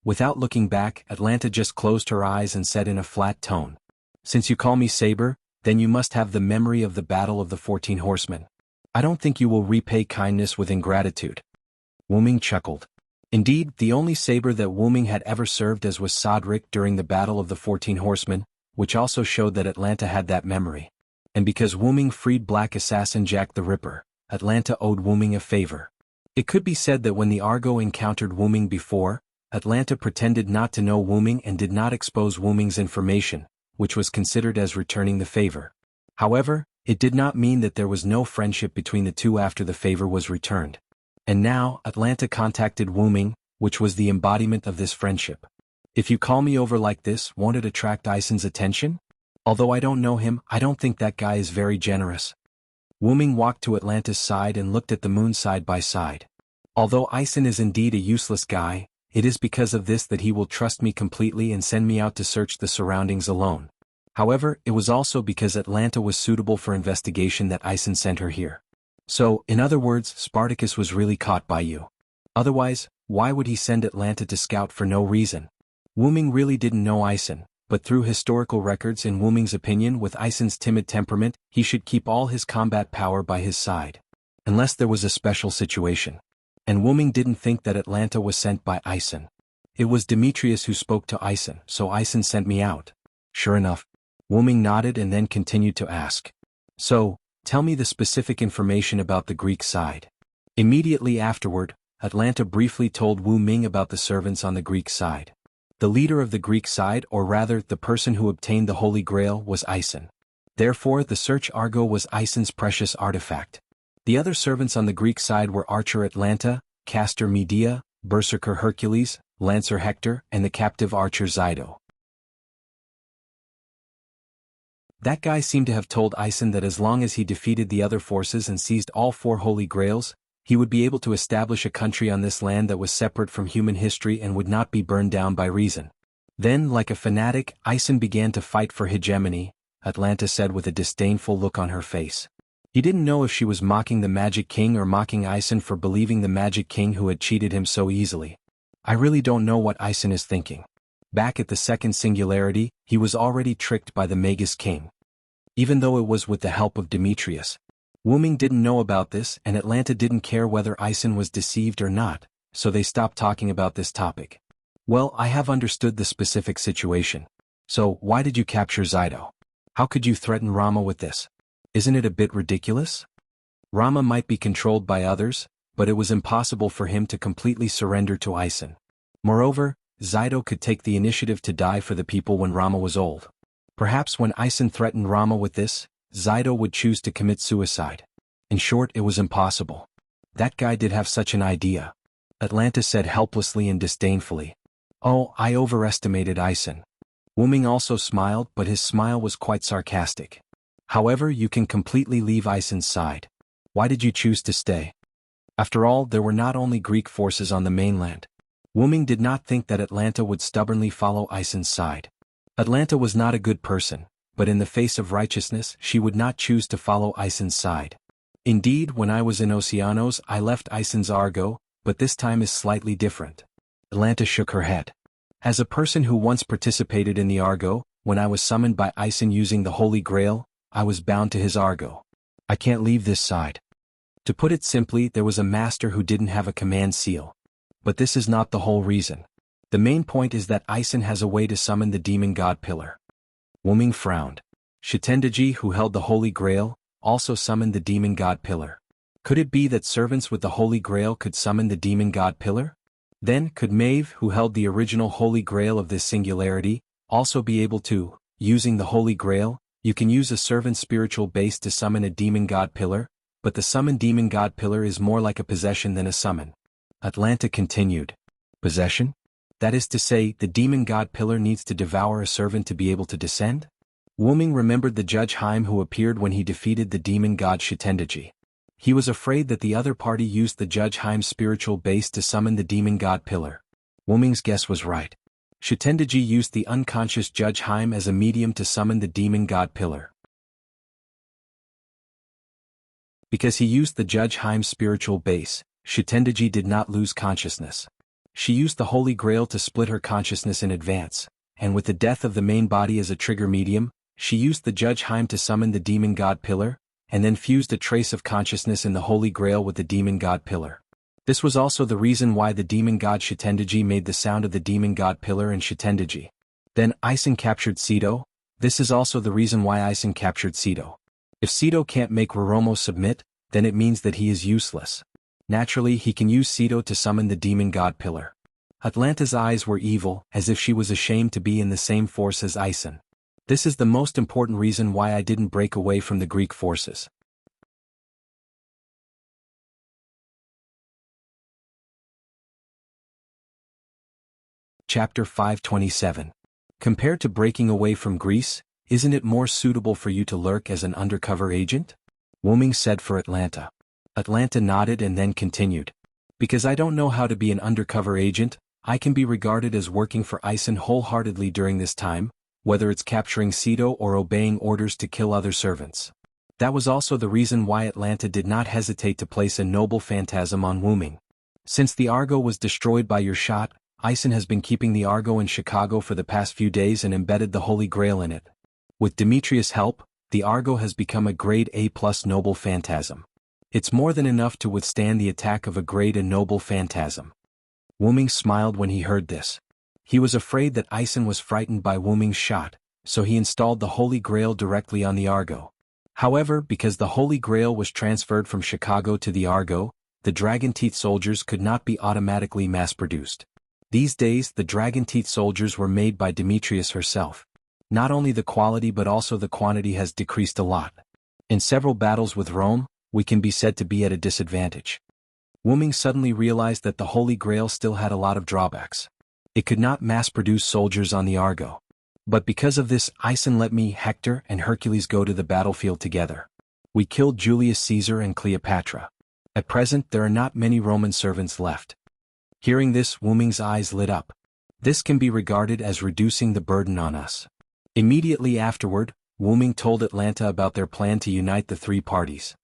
Without looking back, Atlanta just closed her eyes and said in a flat tone. Since you call me Saber, then you must have the memory of the battle of the 14 horsemen. I don't think you will repay kindness with ingratitude. Wu Ming chuckled. Indeed, the only saber that Wu Ming had ever served as was Sodric during the battle of the 14 horsemen, which also showed that Atlanta had that memory. And because Wu Ming freed Black Assassin Jack the Ripper, Atlanta owed Wu Ming a favor. It could be said that when the Argo encountered Wu Ming before, Atlanta pretended not to know Wu Ming and did not expose Wu Ming's information, which was considered as returning the favor. However, it did not mean that there was no friendship between the two after the favor was returned. And now, Atlanta contacted Wu Ming, which was the embodiment of this friendship. If you call me over like this, won't it attract Aisen's attention? Although I don't know him, I don't think that guy is very generous. Wu Ming walked to Atlanta's side and looked at the moon side by side. Although Aisen is indeed a useless guy, it is because of this that he will trust me completely and send me out to search the surroundings alone. However, it was also because Atlanta was suitable for investigation that Aisen sent her here. So, in other words, Spartacus was really caught by you. Otherwise, why would he send Atlanta to scout for no reason? Wu Ming really didn't know Aisen, but through historical records in Wu Ming's opinion with Aisen's timid temperament, he should keep all his combat power by his side. Unless there was a special situation. And Wu Ming didn't think that Atlanta was sent by Aisen. It was Demetrius who spoke to Aisen, so Aisen sent me out. Sure enough. Wu Ming nodded and then continued to ask. So, tell me the specific information about the Greek side. Immediately afterward, Atlanta briefly told Wu Ming about the servants on the Greek side. The leader of the Greek side, or rather the person who obtained the Holy Grail, was Aisen. Therefore the search Argo was Aisen's precious artifact. The other servants on the Greek side were Archer Atlanta, Caster Medea, Berserker Hercules, Lancer Hector, and the captive archer Xido. That guy seemed to have told Aisen that as long as he defeated the other forces and seized all 4 Holy Grails, he would be able to establish a country on this land that was separate from human history and would not be burned down by reason. Then, like a fanatic, Aisen began to fight for hegemony, Atlanta said with a disdainful look on her face. He didn't know if she was mocking the Magic King or mocking Aisen for believing the Magic King who had cheated him so easily. I really don't know what Aisen is thinking. Back at the second singularity, he was already tricked by the Magus King. Even though it was with the help of Demetrius. Wu Ming didn't know about this and Atlanta didn't care whether Aisen was deceived or not, so they stopped talking about this topic. Well, I have understood the specific situation. So, why did you capture Xido? How could you threaten Rama with this? Isn't it a bit ridiculous? Rama might be controlled by others, but it was impossible for him to completely surrender to Aisen. Moreover, Xido could take the initiative to die for the people when Rama was old. Perhaps when Aisen threatened Rama with this, Xido would choose to commit suicide. In short, it was impossible. That guy did have such an idea. Atlanta said helplessly and disdainfully. Oh, I overestimated Aisen. Wu Ming also smiled, but his smile was quite sarcastic. However, you can completely leave Aisen's side. Why did you choose to stay? After all, there were not only Greek forces on the mainland. Wu Ming did not think that Atlanta would stubbornly follow Aisen's side. Atlanta was not a good person, but in the face of righteousness she would not choose to follow Aisen's side. Indeed, when I was in Oceanos I left Aisen's Argo, but this time is slightly different. Atlanta shook her head. As a person who once participated in the Argo, when I was summoned by Aisen using the Holy Grail, I was bound to his Argo. I can't leave this side. To put it simply, there was a master who didn't have a command seal. But this is not the whole reason. The main point is that Aisen has a way to summon the demon god pillar. Wu Ming frowned. Shitendaji, who held the Holy Grail, also summoned the demon god pillar. Could it be that servants with the Holy Grail could summon the demon god pillar? Then, could Maeve, who held the original Holy Grail of this singularity, also be able to, using the Holy Grail, you can use a servant's spiritual base to summon a demon god pillar, but the summoned demon god pillar is more like a possession than a summon. Atlanta continued. Possession? That is to say, the demon god pillar needs to devour a servant to be able to descend? Wu Ming remembered the Judge Haim who appeared when he defeated the demon god Shitendaji. He was afraid that the other party used the Judge Haim's spiritual base to summon the demon god pillar. Wu Ming's guess was right. Shitendaji used the unconscious Judge Haim as a medium to summon the demon god pillar. Because he used the Judge Haim's spiritual base, Shitendaji did not lose consciousness. She used the Holy Grail to split her consciousness in advance, and with the death of the main body as a trigger medium, she used the Judge Haim to summon the demon god pillar, and then fused a trace of consciousness in the Holy Grail with the demon god pillar. This was also the reason why the demon god Shitendaji made the sound of the demon god pillar in Shitendaji. Then Aisen captured Xido. This is also the reason why Aisen captured Xido. If Xido can't make Roromo submit, then it means that he is useless. Naturally, he can use Cedo to summon the demon god pillar. Atlanta's eyes were evil, as if she was ashamed to be in the same force as Ison. This is the most important reason why I didn't break away from the Greek forces. Chapter 527. Compared to breaking away from Greece, isn't it more suitable for you to lurk as an undercover agent? Wuming said for Atlanta. Atlanta nodded and then continued. Because I don't know how to be an undercover agent, I can be regarded as working for Ison wholeheartedly during this time, whether it's capturing Cedo or obeying orders to kill other servants. That was also the reason why Atlanta did not hesitate to place a noble phantasm on Wuming. Since the Argo was destroyed by your shot, Ison has been keeping the Argo in Chicago for the past few days and embedded the Holy Grail in it. With Demetrius' help, the Argo has become a grade A+ noble phantasm. It's more than enough to withstand the attack of a grade A noble phantasm. Wuming smiled when he heard this. He was afraid that Ison was frightened by Wuming's shot, so he installed the Holy Grail directly on the Argo. However, because the Holy Grail was transferred from Chicago to the Argo, the Dragon Teeth soldiers could not be automatically mass-produced. These days the Dragon Teeth soldiers were made by Demetrius herself. Not only the quality but also the quantity has decreased a lot. In several battles with Rome, we can be said to be at a disadvantage. Wuming suddenly realized that the Holy Grail still had a lot of drawbacks. It could not mass-produce soldiers on the Argo. But because of this, Ison let me, Hector, and Hercules go to the battlefield together. We killed Julius Caesar and Cleopatra. At present there are not many Roman servants left. Hearing this, Wuming's eyes lit up. This can be regarded as reducing the burden on us. Immediately afterward, Wuming told Atlanta about their plan to unite the three parties.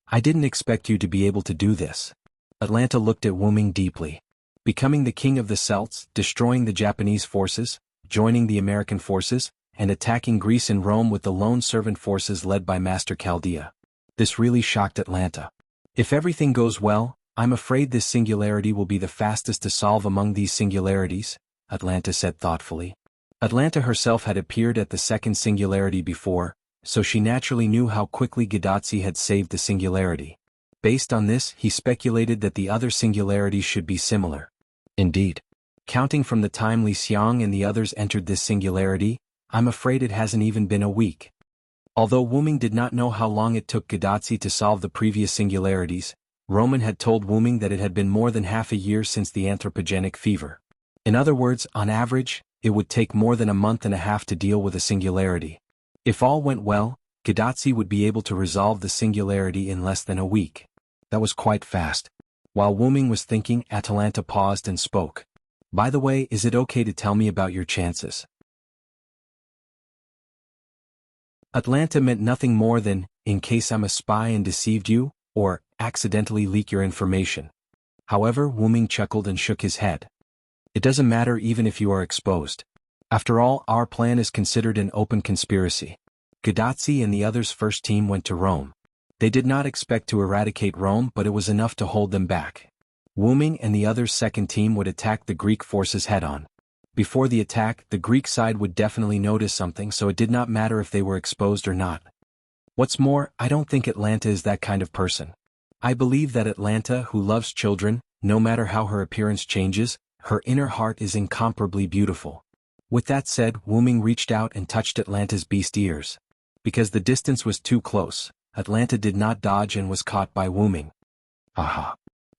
I didn't expect you to be able to do this. Atlanta looked at Wuming deeply. Becoming the king of the Celts, destroying the Japanese forces, joining the American forces, and attacking Greece and Rome with the lone servant forces led by Master Chaldea. This really shocked Atlanta. If everything goes well, I'm afraid this singularity will be the fastest to solve among these singularities, Atlanta said thoughtfully. Atlanta herself had appeared at the second singularity before, so she naturally knew how quickly Gadazzi had saved the singularity. Based on this, he speculated that the other singularities should be similar. Indeed. Counting from the time Li Xiang and the others entered this singularity, I'm afraid it hasn't even been a week. Although Wuming did not know how long it took Gadazzi to solve the previous singularities, Roman had told Wuming that it had been more than half a year since the anthropogenic fever. In other words, on average, it would take more than a month and a half to deal with a singularity. If all went well, Gadazzi would be able to resolve the singularity in less than a week. That was quite fast. While Wuming was thinking, Atalanta paused and spoke. By the way, is it okay to tell me about your chances? Atlanta meant nothing more than, in case I'm a spy and deceived you, or, accidentally leak your information. However, Wuming chuckled and shook his head. It doesn't matter even if you are exposed. After all, our plan is considered an open conspiracy. Gadazzi and the others' first team went to Rome. They did not expect to eradicate Rome, but it was enough to hold them back. Wuming and the others' second team would attack the Greek forces head-on. Before the attack, the Greek side would definitely notice something, so it did not matter if they were exposed or not. What's more, I don't think Atlanta is that kind of person. I believe that Atlanta, who loves children, no matter how her appearance changes, her inner heart is incomparably beautiful. With that said, Wuming reached out and touched Atlanta's beast ears. Because the distance was too close, Atlanta did not dodge and was caught by Wuming. Aha!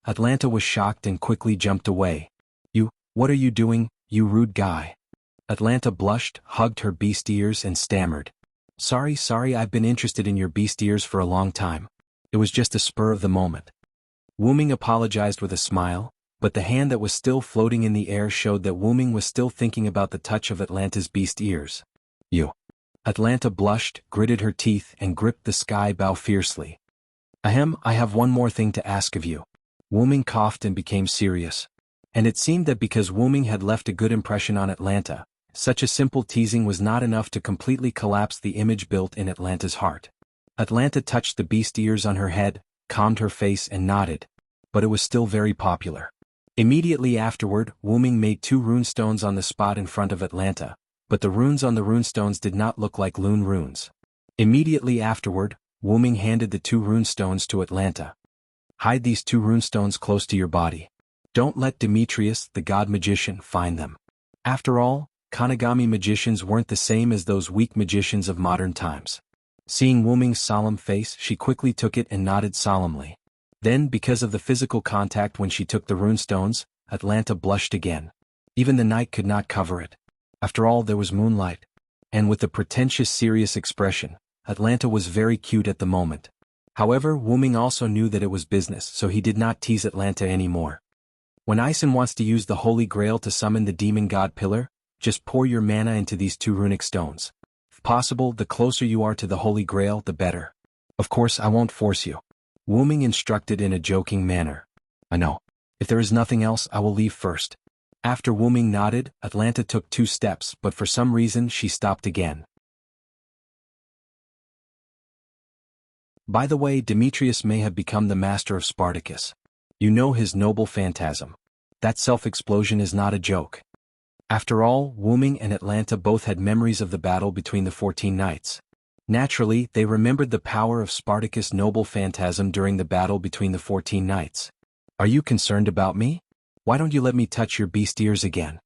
Atlanta was shocked and quickly jumped away. What are you doing, you rude guy? Atlanta blushed, hugged her beast ears and stammered. Sorry, I've been interested in your beast ears for a long time. It was just a spur of the moment. Wuming apologized with a smile, but the hand that was still floating in the air showed that Wuming was still thinking about the touch of Atlanta's beast ears. Atlanta blushed, gritted her teeth and gripped the sky bow fiercely. Ahem, I have one more thing to ask of you. Wuming coughed and became serious. And it seemed that because Wuming had left a good impression on Atlanta, such a simple teasing was not enough to completely collapse the image built in Atlanta's heart. Atlanta touched the beast ears on her head, calmed her face and nodded. But it was still very popular. Immediately afterward, Wuming made 2 runestones on the spot in front of Atlanta, but the runes on the runestones did not look like Lune runes. Immediately afterward, Wuming handed the 2 runestones to Atlanta. Hide these 2 runestones close to your body. Don't let Demetrius, the god magician, find them. After all, Kanagami magicians weren't the same as those weak magicians of modern times. Seeing Wu Ming's solemn face, she quickly took it and nodded solemnly. Then, because of the physical contact when she took the runestones, Atlanta blushed again. Even the night could not cover it. After all, there was moonlight. And with a pretentious serious expression, Atlanta was very cute at the moment. However, Wu Ming also knew that it was business, so he did not tease Atlanta anymore. When Ison wants to use the Holy Grail to summon the demon god pillar, just pour your mana into these 2 runic stones. If possible, the closer you are to the Holy Grail, the better. Of course, I won't force you. Wu Ming instructed in a joking manner. I know. If there is nothing else, I will leave first. After Wu Ming nodded, Atlanta took 2 steps, but for some reason she stopped again. By the way, Demetrius may have become the master of Spartacus. You know his noble phantasm. That self-explosion is not a joke. After all, Wu Ming and Atlanta both had memories of the battle between the 14 knights. Naturally, they remembered the power of Spartacus' noble phantasm during the battle between the 14 knights. Are you concerned about me? Why don't you let me touch your beast ears again?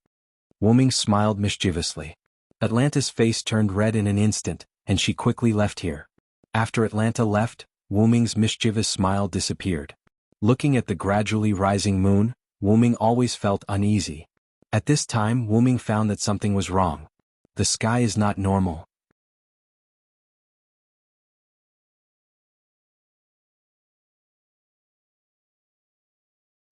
Wu Ming smiled mischievously. Atlanta's face turned red in an instant, and she quickly left here. After Atlanta left, Wu Ming's mischievous smile disappeared. Looking at the gradually rising moon, Wu Ming always felt uneasy. At this time, Wu Ming found that something was wrong. The sky is not normal.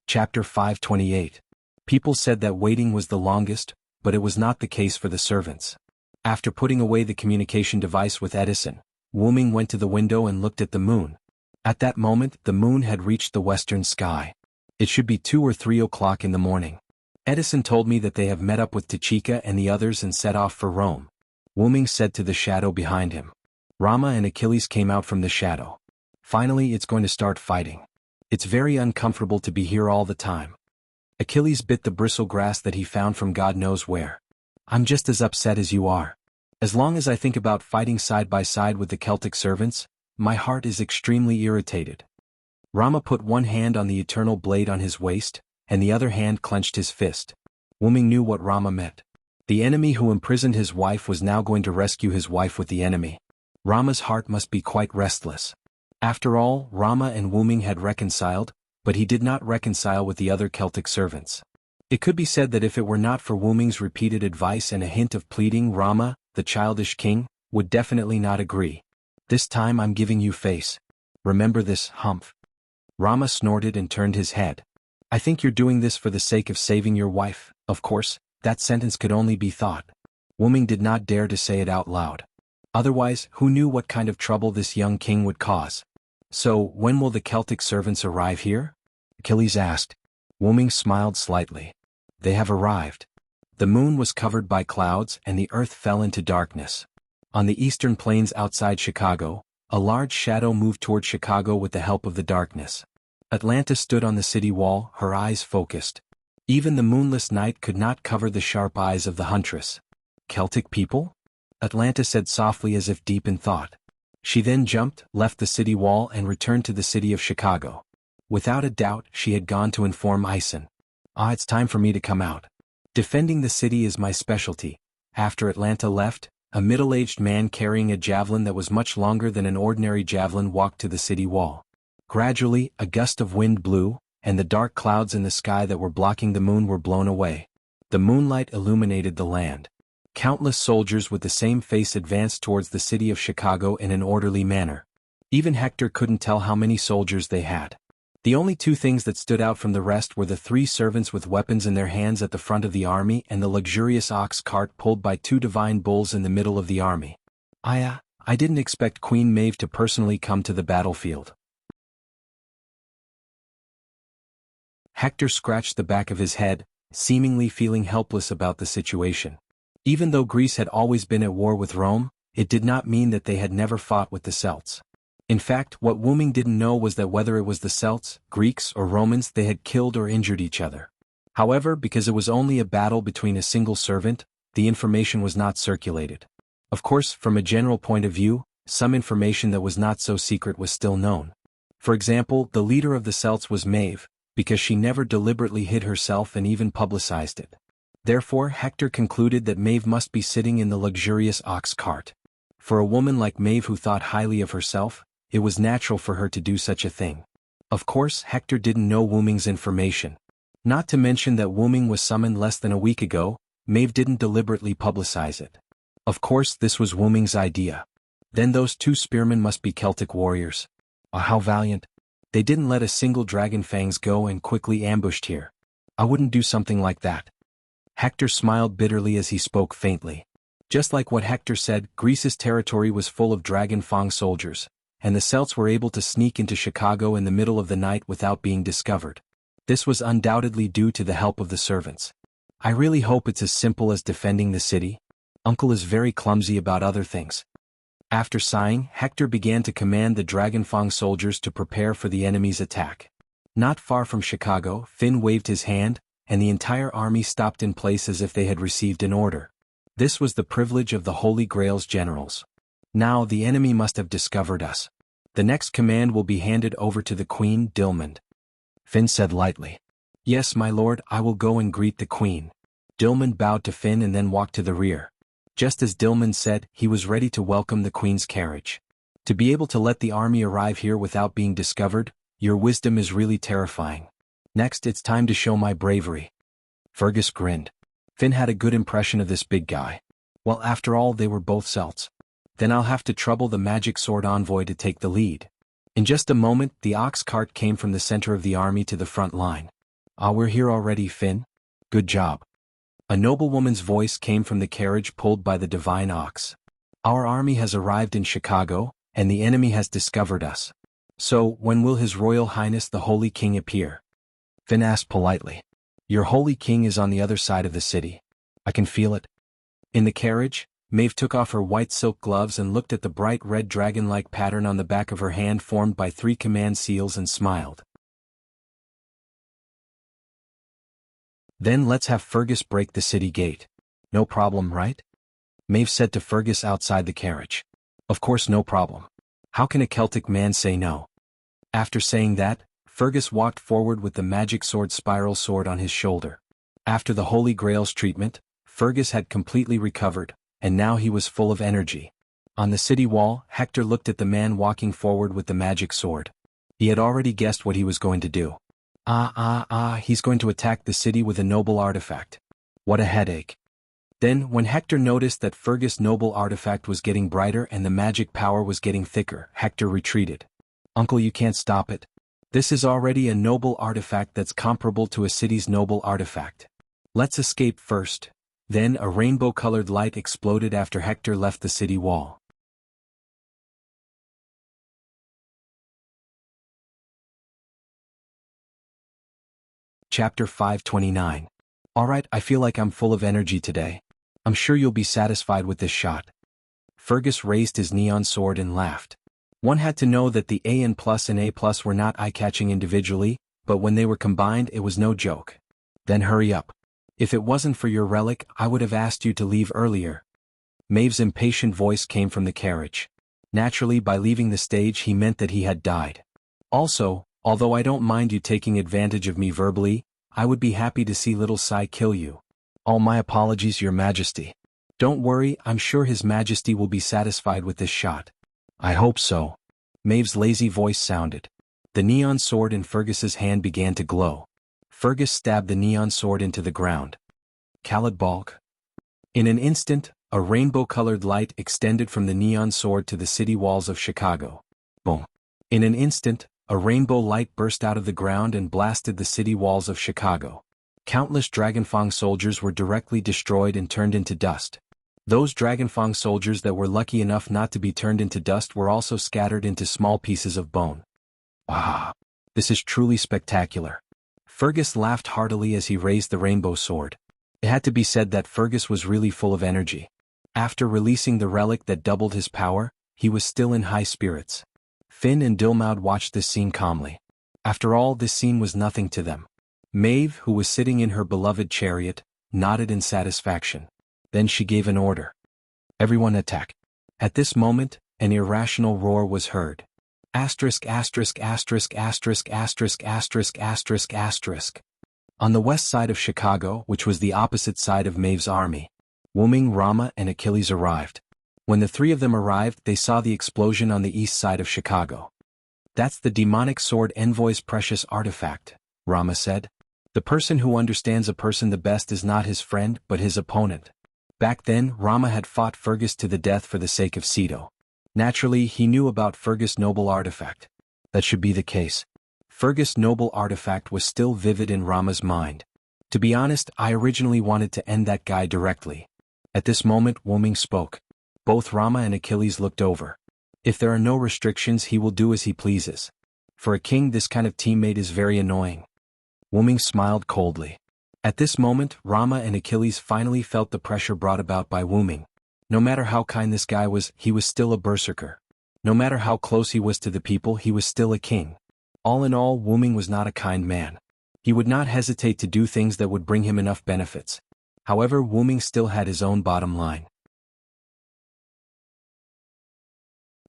Chapter 528. People said that waiting was the longest, but it was not the case for the servants. After putting away the communication device with Edison, Wu Ming went to the window and looked at the moon. At that moment, the moon had reached the western sky. It should be 2 or 3 o'clock in the morning. Edison told me that they have met up with Tachika and the others and set off for Rome. Wu Ming said to the shadow behind him. Rama and Achilles came out from the shadow. Finally, it's going to start fighting. It's very uncomfortable to be here all the time. Achilles bit the bristle grass that he found from God knows where. I'm just as upset as you are. As long as I think about fighting side by side with the Celtic servants, my heart is extremely irritated. Rama put one hand on the eternal blade on his waist, and the other hand clenched his fist. Wu Ming knew what Rama meant. The enemy who imprisoned his wife was now going to rescue his wife with the enemy. Rama's heart must be quite restless. After all, Rama and Wu Ming had reconciled, but he did not reconcile with the other Celtic servants. It could be said that if it were not for Wu Ming's repeated advice and a hint of pleading, Rama, the childish king, would definitely not agree. This time I'm giving you face. Remember this, Humph. Rama snorted and turned his head. I think you're doing this for the sake of saving your wife. Of course, that sentence could only be thought. Wu Ming did not dare to say it out loud. Otherwise, who knew what kind of trouble this young king would cause? So, when will the Celtic servants arrive here? Achilles asked. Wu Ming smiled slightly. They have arrived. The moon was covered by clouds and the earth fell into darkness. On the eastern plains outside Chicago, a large shadow moved toward Chicago with the help of the darkness. Atlanta stood on the city wall, her eyes focused. Even the moonless night could not cover the sharp eyes of the huntress. Celtic people? Atlanta said softly as if deep in thought. She then jumped, left the city wall and returned to the city of Chicago. Without a doubt, she had gone to inform Ison. It's time for me to come out. Defending the city is my specialty. After Atlanta left, a middle-aged man carrying a javelin that was much longer than an ordinary javelin walked to the city wall. Gradually, a gust of wind blew, and the dark clouds in the sky that were blocking the moon were blown away. The moonlight illuminated the land. Countless soldiers with the same face advanced towards the city of Chicago in an orderly manner. Even Hector couldn't tell how many soldiers they had. The only 2 things that stood out from the rest were the 3 servants with weapons in their hands at the front of the army and the luxurious ox cart pulled by 2 divine bulls in the middle of the army. I didn't expect Queen Maeve to personally come to the battlefield. Hector scratched the back of his head, seemingly feeling helpless about the situation. Even though Greece had always been at war with Rome, it did not mean that they had never fought with the Celts. In fact, what Wu Ming didn't know was that whether it was the Celts, Greeks or Romans, they had killed or injured each other. However, because it was only a battle between a single servant, the information was not circulated. Of course, from a general point of view, some information that was not so secret was still known. For example, the leader of the Celts was Maeve, because she never deliberately hid herself and even publicized it. Therefore, Hector concluded that Maeve must be sitting in the luxurious ox cart. For a woman like Maeve who thought highly of herself, it was natural for her to do such a thing. Of course, Hector didn't know Wu Ming's information. Not to mention that Wu Ming was summoned less than a week ago, Maeve didn't deliberately publicize it. Of course, this was Wu Ming's idea. Then those two spearmen must be Celtic warriors. Ah, how valiant. They didn't let a single dragon Fangs go and quickly ambushed here. I wouldn't do something like that. Hector smiled bitterly as he spoke faintly. Just like what Hector said, Greece's territory was full of dragon Fang soldiers, and the Celts were able to sneak into Chicago in the middle of the night without being discovered. This was undoubtedly due to the help of the servants. I really hope it's as simple as defending the city. Uncle is very clumsy about other things. After sighing, Hector began to command the dragon Fang soldiers to prepare for the enemy's attack. Not far from Chicago, Finn waved his hand, and the entire army stopped in place as if they had received an order. This was the privilege of the Holy Grail's generals. Now the enemy must have discovered us. The next command will be handed over to the Queen, Dilmund. Finn said lightly. Yes, my lord, I will go and greet the Queen. Dilmund bowed to Finn and then walked to the rear. Just as Dilmund said, he was ready to welcome the Queen's carriage. To be able to let the army arrive here without being discovered, your wisdom is really terrifying. Next, it's time to show my bravery. Fergus grinned. Finn had a good impression of this big guy. Well, after all, they were both Celts. Then I'll have to trouble the magic sword envoy to take the lead. In just a moment, the ox cart came from the center of the army to the front line. Ah, we're here already, Finn. Good job. A noblewoman's voice came from the carriage pulled by the divine ox. Our army has arrived in Chicago, and the enemy has discovered us. So, when will His Royal Highness the Holy King appear? Finn asked politely. Your Holy King is on the other side of the city. I can feel it. In the carriage, Maeve took off her white silk gloves and looked at the bright red dragon-like pattern on the back of her hand formed by 3 command seals and smiled. Then let's have Fergus break the city gate. No problem, right? Maeve said to Fergus outside the carriage. Of course, no problem. How can a Celtic man say no? After saying that, Fergus walked forward with the magic sword spiral sword on his shoulder. After the Holy Grail's treatment, Fergus had completely recovered, and now he was full of energy. On the city wall, Hector looked at the man walking forward with the magic sword. He had already guessed what he was going to do. He's going to attack the city with a noble artifact. What a headache. Then, when Hector noticed that Fergus' noble artifact was getting brighter and the magic power was getting thicker, Hector retreated. Uncle, you can't stop it. This is already a noble artifact that's comparable to a city's noble artifact. Let's escape first. Then a rainbow-colored light exploded after Hector left the city wall. Chapter 529. Alright, I feel like I'm full of energy today. I'm sure you'll be satisfied with this shot. Fergus raised his neon sword and laughed. One had to know that the AN+ and A+ were not eye-catching individually, but when they were combined it was no joke. Then hurry up. If it wasn't for your relic, I would have asked you to leave earlier. Maeve's impatient voice came from the carriage. Naturally, by leaving the stage he meant that he had died. Also, although I don't mind you taking advantage of me verbally, I would be happy to see little Sai kill you. All my apologies, Your Majesty. Don't worry, I'm sure His Majesty will be satisfied with this shot. I hope so. Maeve's lazy voice sounded. The neon sword in Fergus's hand began to glow. Fergus stabbed the neon sword into the ground. Khalid Balk. In an instant, a rainbow-colored light extended from the neon sword to the city walls of Chicago. Boom. In an instant, a rainbow light burst out of the ground and blasted the city walls of Chicago. Countless Dragonfang soldiers were directly destroyed and turned into dust. Those Dragonfang soldiers that were lucky enough not to be turned into dust were also scattered into small pieces of bone. Ah, this is truly spectacular. Fergus laughed heartily as he raised the rainbow sword. It had to be said that Fergus was really full of energy. After releasing the relic that doubled his power, he was still in high spirits. Finn and Dilmund watched this scene calmly. After all, this scene was nothing to them. Maeve, who was sitting in her beloved chariot, nodded in satisfaction. Then she gave an order. Everyone attack. At this moment, an irrational roar was heard. Asterisk asterisk asterisk asterisk asterisk asterisk asterisk asterisk. On the west side of Chicago, which was the opposite side of Maeve's army, Wu Ming, Rama, and Achilles arrived. When the three of them arrived, they saw the explosion on the east side of Chicago. That's the demonic sword envoy's precious artifact, Rama said. The person who understands a person the best is not his friend but his opponent. Back then, Rama had fought Fergus to the death for the sake of Ceto. Naturally, he knew about Fergus' noble artifact. That should be the case. Fergus' noble artifact was still vivid in Rama's mind. To be honest, I originally wanted to end that guy directly. At this moment, Wu Ming spoke. Both Rama and Achilles looked over. If there are no restrictions, he will do as he pleases. For a king, this kind of teammate is very annoying. Wu Ming smiled coldly. At this moment, Rama and Achilles finally felt the pressure brought about by Wu Ming. No matter how kind this guy was, he was still a berserker. No matter how close he was to the people, he was still a king. All in all, Wu Ming was not a kind man. He would not hesitate to do things that would bring him enough benefits. However, Wu Ming still had his own bottom line.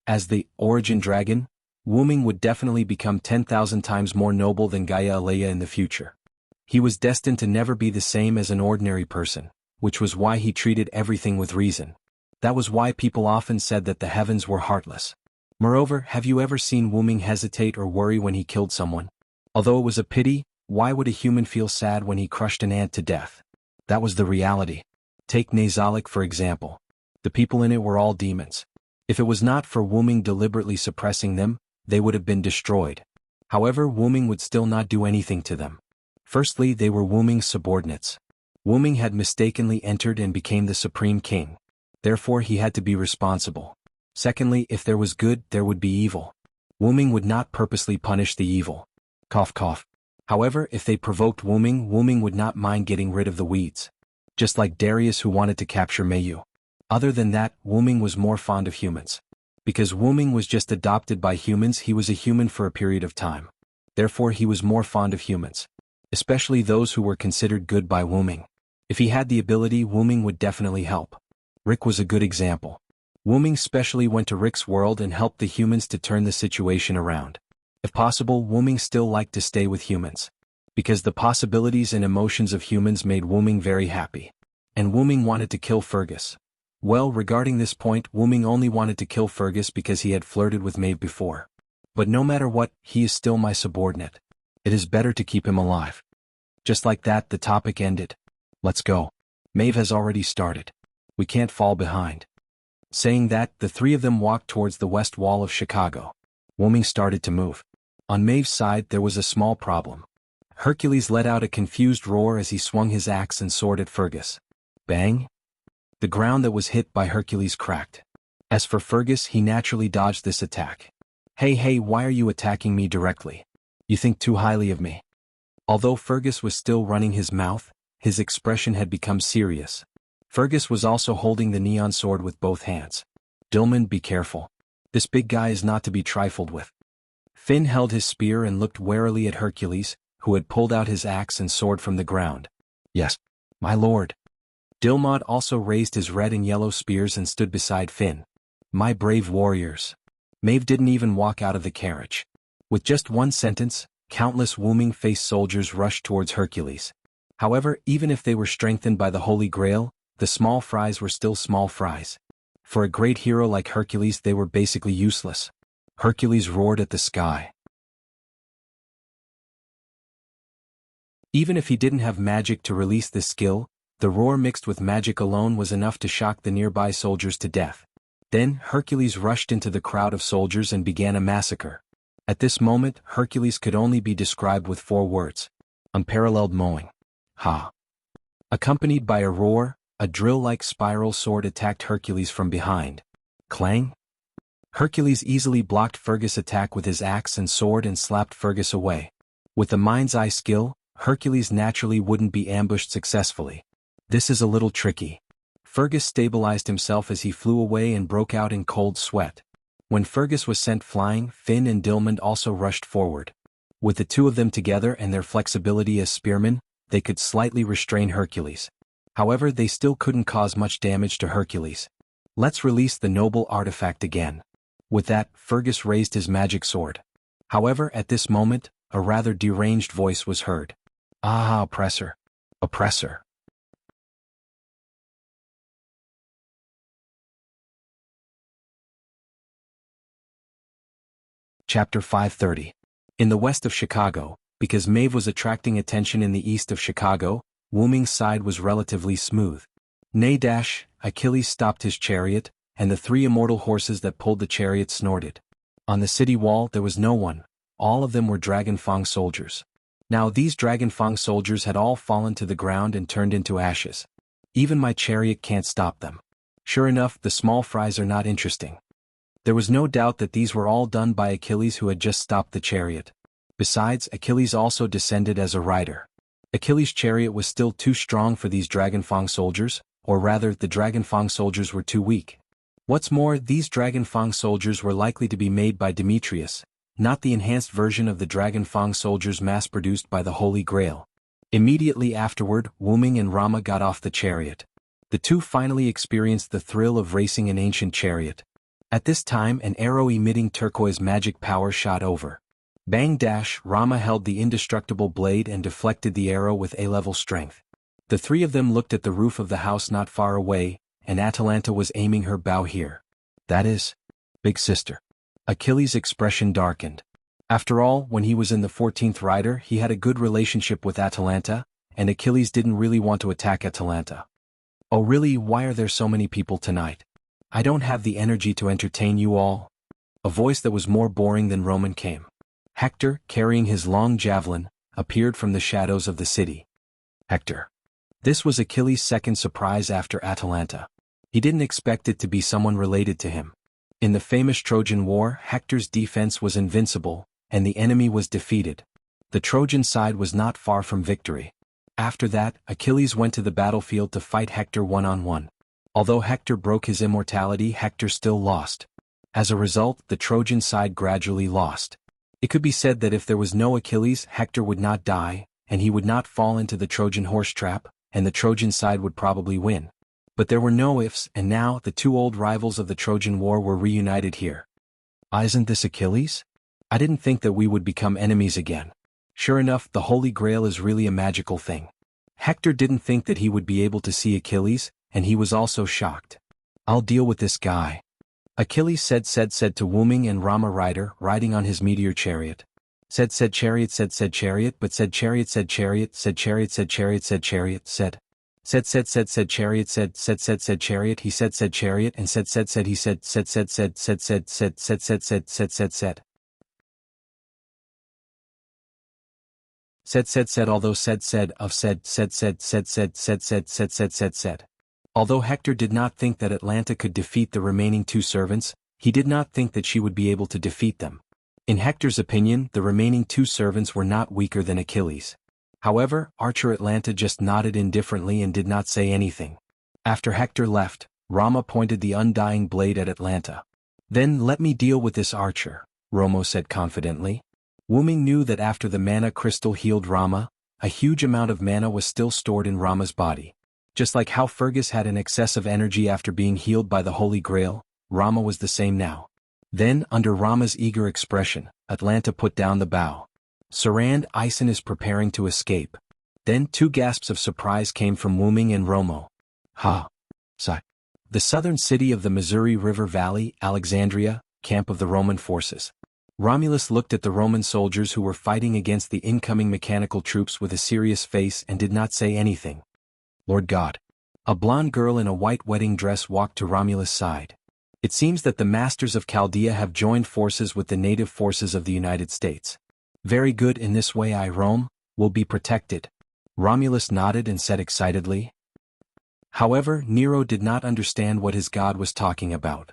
As the origin dragon, Wu Ming would definitely become 10,000 times more noble than Gaia Alea in the future. He was destined to never be the same as an ordinary person, which was why he treated everything with reason. That was why people often said that the heavens were heartless. Moreover, have you ever seen Wu Ming hesitate or worry when he killed someone? Although it was a pity, why would a human feel sad when he crushed an ant to death? That was the reality. Take Nazalik for example. The people in it were all demons. If it was not for Wu Ming deliberately suppressing them, they would have been destroyed. However, Wu Ming would still not do anything to them. Firstly, they were Wu Ming's subordinates. Wu Ming had mistakenly entered and became the supreme king. Therefore, he had to be responsible. Secondly, if there was good, there would be evil. Wu Ming would not purposely punish the evil. Cough cough. However, if they provoked Wu Ming would not mind getting rid of the weeds. Just like Darius who wanted to capture Mayu. Other than that, Wu Ming was more fond of humans. Because Wu Ming was just adopted by humans, he was a human for a period of time. Therefore, he was more fond of humans. Especially those who were considered good by Wu Ming. If he had the ability, Wu Ming would definitely help. Rick was a good example. Wu Ming specially went to Rick's world and helped the humans to turn the situation around. If possible, Wu Ming still liked to stay with humans. Because the possibilities and emotions of humans made Wu Ming very happy. And Wu Ming wanted to kill Fergus. Well, regarding this point, Wu Ming only wanted to kill Fergus because he had flirted with Maeve before. But no matter what, he is still my subordinate. It is better to keep him alive. Just like that, the topic ended. Let's go. Maeve has already started. We can't fall behind. Saying that, the three of them walked towards the west wall of Chicago. Wu Ming started to move. On Maeve's side, there was a small problem. Hercules let out a confused roar as he swung his axe and sword at Fergus. Bang! The ground that was hit by Hercules cracked. As for Fergus, he naturally dodged this attack. Hey, why are you attacking me directly? You think too highly of me. Although Fergus was still running his mouth, his expression had become serious. Fergus was also holding the neon sword with both hands. Dillman, be careful. This big guy is not to be trifled with. Finn held his spear and looked warily at Hercules, who had pulled out his axe and sword from the ground. Yes, my lord. Dilmod also raised his red and yellow spears and stood beside Finn. My brave warriors. Maeve didn't even walk out of the carriage. With just one sentence, countless Wu Ming-faced soldiers rushed towards Hercules. However, even if they were strengthened by the Holy Grail, the small fries were still small fries. For a great hero like Hercules, they were basically useless. Hercules roared at the sky. Even if he didn't have magic to release this skill, the roar mixed with magic alone was enough to shock the nearby soldiers to death. Then, Hercules rushed into the crowd of soldiers and began a massacre. At this moment, Hercules could only be described with 4 words. Unparalleled mowing. Ha! Accompanied by a roar, a drill-like spiral sword attacked Hercules from behind. Clang! Hercules easily blocked Fergus' attack with his axe and sword and slapped Fergus away. With the mind's eye skill, Hercules naturally wouldn't be ambushed successfully. This is a little tricky. Fergus stabilized himself as he flew away and broke out in cold sweat. When Fergus was sent flying, Finn and Dilmond also rushed forward. With the two of them together and their flexibility as spearmen, they could slightly restrain Hercules. However, they still couldn't cause much damage to Hercules. Let's release the noble artifact again. With that, Fergus raised his magic sword. However, at this moment, a rather deranged voice was heard. Ah, oppressor! Oppressor! Chapter 530. In the west of Chicago, because Maeve was attracting attention in the east of Chicago, Wu Ming's side was relatively smooth. Nay dash, Achilles stopped his chariot, and the 3 immortal horses that pulled the chariot snorted. On the city wall there was no one, all of them were Dragon Fang soldiers. Now these Dragon Fang soldiers had all fallen to the ground and turned into ashes. Even my chariot can't stop them. Sure enough, the small fries are not interesting. There was no doubt that these were all done by Achilles, who had just stopped the chariot. Besides, Achilles also descended as a rider. Achilles' chariot was still too strong for these Dragon Fang soldiers, or rather, the Dragon Fang soldiers were too weak. What's more, these Dragon Fang soldiers were likely to be made by Demetrius, not the enhanced version of the Dragon Fang soldiers mass-produced by the Holy Grail. Immediately afterward, Wu Ming and Rama got off the chariot. The two finally experienced the thrill of racing an ancient chariot. At this time, an arrow emitting turquoise magic power shot over. Bang dash, Rama held the indestructible blade and deflected the arrow with A-level strength. The 3 of them looked at the roof of the house not far away, and Atalanta was aiming her bow here. That is, big sister. Achilles' expression darkened. After all, when he was in the 14th Rider, he had a good relationship with Atalanta, and Achilles didn't really want to attack Atalanta. Oh really, why are there so many people tonight? I don't have the energy to entertain you all. A voice that was more boring than Roman came. Hector, carrying his long javelin, appeared from the shadows of the city. Hector. This was Achilles' second surprise after Atalanta. He didn't expect it to be someone related to him. In the famous Trojan War, Hector's defense was invincible, and the enemy was defeated. The Trojan side was not far from victory. After that, Achilles went to the battlefield to fight Hector one-on-one. Although Hector broke his immortality, Hector still lost. As a result, the Trojan side gradually lost. It could be said that if there was no Achilles, Hector would not die, and he would not fall into the Trojan horse trap, and the Trojan side would probably win. But there were no ifs, and now the 2 old rivals of the Trojan War were reunited here. Isn't this Achilles? I didn't think that we would become enemies again. Sure enough, the Holy Grail is really a magical thing. Hector didn't think that he would be able to see Achilles, and he was also shocked. I'll deal with this guy. Achilles said to Wu Ming and Rama rider, riding on his meteor chariot. Said chariot, but said chariot, said chariot, said chariot, said chariot, said chariot, said chariot, said chariot, he said chariot, and said he said although said. Although Hector did not think that Atalanta could defeat the remaining 2 servants, he did not think that she would be able to defeat them. In Hector's opinion, the remaining 2 servants were not weaker than Achilles. However, Archer Atalanta just nodded indifferently and did not say anything. After Hector left, Rama pointed the undying blade at Atalanta. Then let me deal with this archer, Romo said confidently. Wu Ming knew that after the mana crystal healed Rama, a huge amount of mana was still stored in Rama's body. Just like how Fergus had an excess of energy after being healed by the Holy Grail, Rama was the same now. Then, under Rama's eager expression, Atalanta put down the bow. Sarand Ison is preparing to escape. Then 2 gasps of surprise came from Wu Ming and Romo. Ha! Sigh. The southern city of the Missouri River Valley, Alexandria, camp of the Roman forces. Romulus looked at the Roman soldiers who were fighting against the incoming mechanical troops with a serious face and did not say anything. Lord God. A blonde girl in a white wedding dress walked to Romulus' side. It seems that the masters of Chaldea have joined forces with the native forces of the United States. Very good, in this way Rome will be protected. Romulus nodded and said excitedly. However, Nero did not understand what his god was talking about.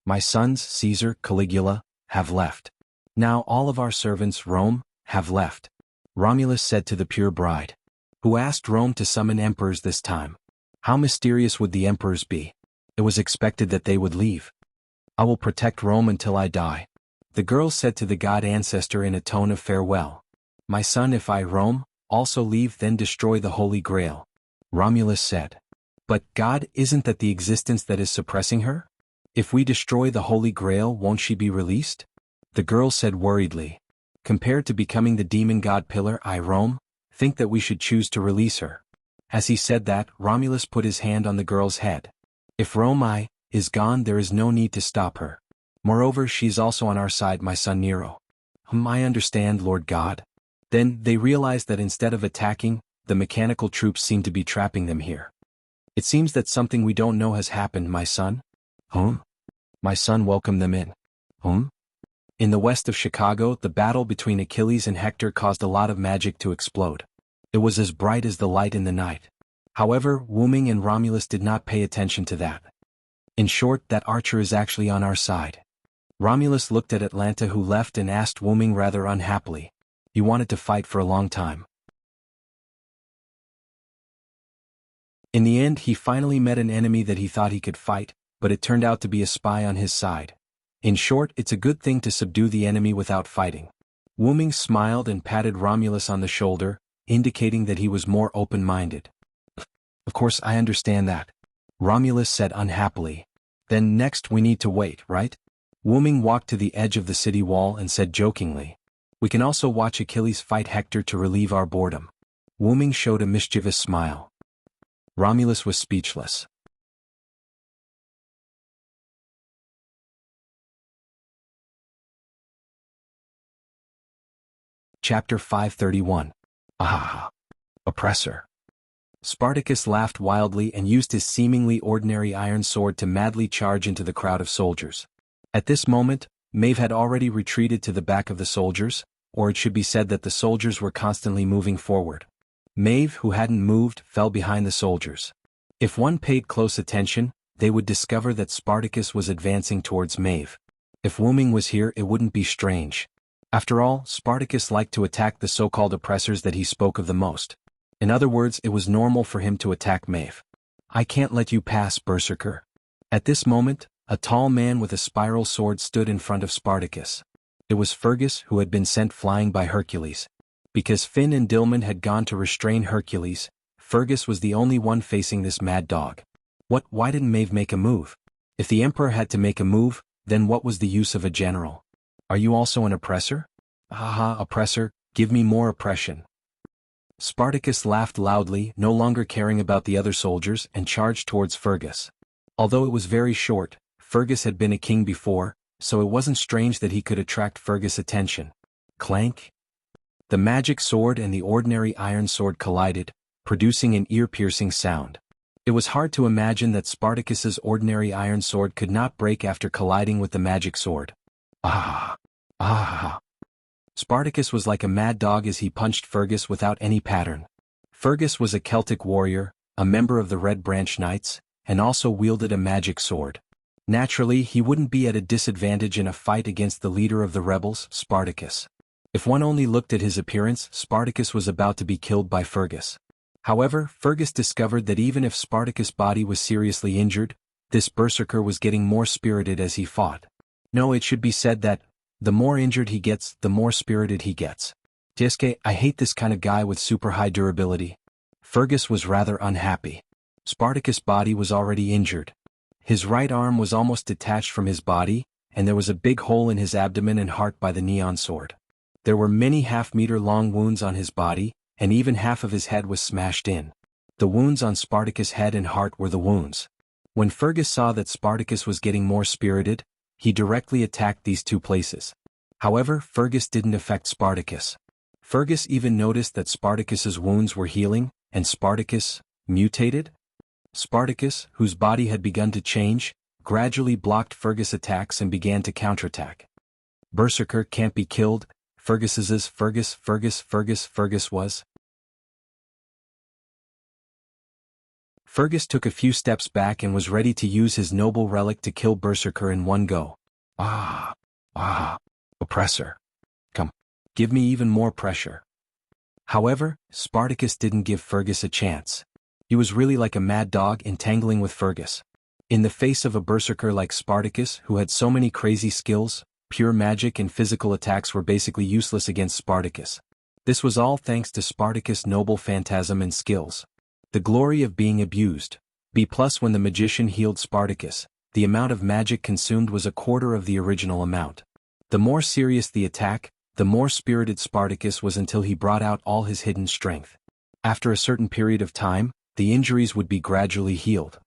My sons, Caesar, Caligula, have left. Now all of our servants, Rome, have left. Romulus said to the pure bride. Who asked Rome to summon emperors this time. How mysterious would the emperors be? It was expected that they would leave. I will protect Rome until I die. The girl said to the god ancestor in a tone of farewell. My son, if I, Rome, also leave, then destroy the Holy Grail. Romulus said. But, God, isn't that the existence that is suppressing her? If we destroy the Holy Grail, won't she be released? The girl said worriedly. Compared to becoming the demon god pillar I roam, think that we should choose to release her. As he said that, Romulus put his hand on the girl's head. If Rome I is gone, there is no need to stop her. Moreover, she is also on our side, my son Nero. I understand, Lord God. Then, they realized that instead of attacking, the mechanical troops seemed to be trapping them here. It seems that something we don't know has happened, my son. My son welcomed them in. In the west of Chicago, the battle between Achilles and Hector caused a lot of magic to explode. It was as bright as the light in the night. However, Wu Ming and Romulus did not pay attention to that. In short, that archer is actually on our side. Romulus looked at Atlanta, who left, and asked Wu Ming rather unhappily. You wanted to fight for a long time. In the end, he finally met an enemy that he thought he could fight, but it turned out to be a spy on his side. In short, it's a good thing to subdue the enemy without fighting. Wu Ming smiled and patted Romulus on the shoulder, indicating that he was more open-minded. Of course, I understand that. Romulus said unhappily. Then next we need to wait, right? Wu Ming walked to the edge of the city wall and said jokingly. We can also watch Achilles fight Hector to relieve our boredom. Wu Ming showed a mischievous smile. Romulus was speechless. Chapter 531. Oppressor. Spartacus laughed wildly and used his seemingly ordinary iron sword to madly charge into the crowd of soldiers. At this moment, Maeve had already retreated to the back of the soldiers, or it should be said that the soldiers were constantly moving forward. Maeve, who hadn't moved, fell behind the soldiers. If one paid close attention, they would discover that Spartacus was advancing towards Maeve. If Wu Ming was here, it wouldn't be strange. After all, Spartacus liked to attack the so-called oppressors that he spoke of the most. In other words, it was normal for him to attack Maeve. I can't let you pass, Berserker. At this moment, a tall man with a spiral sword stood in front of Spartacus. It was Fergus, who had been sent flying by Hercules. Because Finn and Dillman had gone to restrain Hercules, Fergus was the only one facing this mad dog. Why didn't Maeve make a move? If the Emperor had to make a move, then what was the use of a general? Are you also an oppressor? Oppressor, give me more oppression. Spartacus laughed loudly, no longer caring about the other soldiers, and charged towards Fergus. Although it was very short, Fergus had been a king before, so it wasn't strange that he could attract Fergus' attention. Clank! The magic sword and the ordinary iron sword collided, producing an ear-piercing sound. It was hard to imagine that Spartacus's ordinary iron sword could not break after colliding with the magic sword. Spartacus was like a mad dog as he punched Fergus without any pattern. Fergus was a Celtic warrior, a member of the Red Branch Knights, and also wielded a magic sword. Naturally, he wouldn't be at a disadvantage in a fight against the leader of the rebels, Spartacus. If one only looked at his appearance, Spartacus was about to be killed by Fergus. However, Fergus discovered that even if Spartacus' body was seriously injured, this berserker was getting more spirited as he fought. No, it should be said that, the more injured he gets, the more spirited he gets. Tiske, I hate this kind of guy with super high durability. Fergus was rather unhappy. Spartacus' body was already injured. His right arm was almost detached from his body, and there was a big hole in his abdomen and heart by the neon sword. There were many half-meter-long wounds on his body, and even half of his head was smashed in. The wounds on Spartacus' head and heart were the wounds. When Fergus saw that Spartacus was getting more spirited, he directly attacked these two places. However, Fergus didn't affect Spartacus. Fergus even noticed that Spartacus's wounds were healing, and Spartacus mutated? Spartacus, whose body had begun to change, gradually blocked Fergus' attacks and began to counterattack. Berserker can't be killed, Fergus was. Fergus took a few steps back and was ready to use his noble relic to kill Berserker in one go. Oppressor. Come, give me even more pressure. However, Spartacus didn't give Fergus a chance. He was really like a mad dog entangling with Fergus. In the face of a berserker like Spartacus, who had so many crazy skills, pure magic and physical attacks were basically useless against Spartacus. This was all thanks to Spartacus' noble phantasm and skills. The glory of being abused. B+ when the magician healed Spartacus, the amount of magic consumed was a quarter of the original amount. The more serious the attack, the more spirited Spartacus was until he brought out all his hidden strength. After a certain period of time, the injuries would be gradually healed.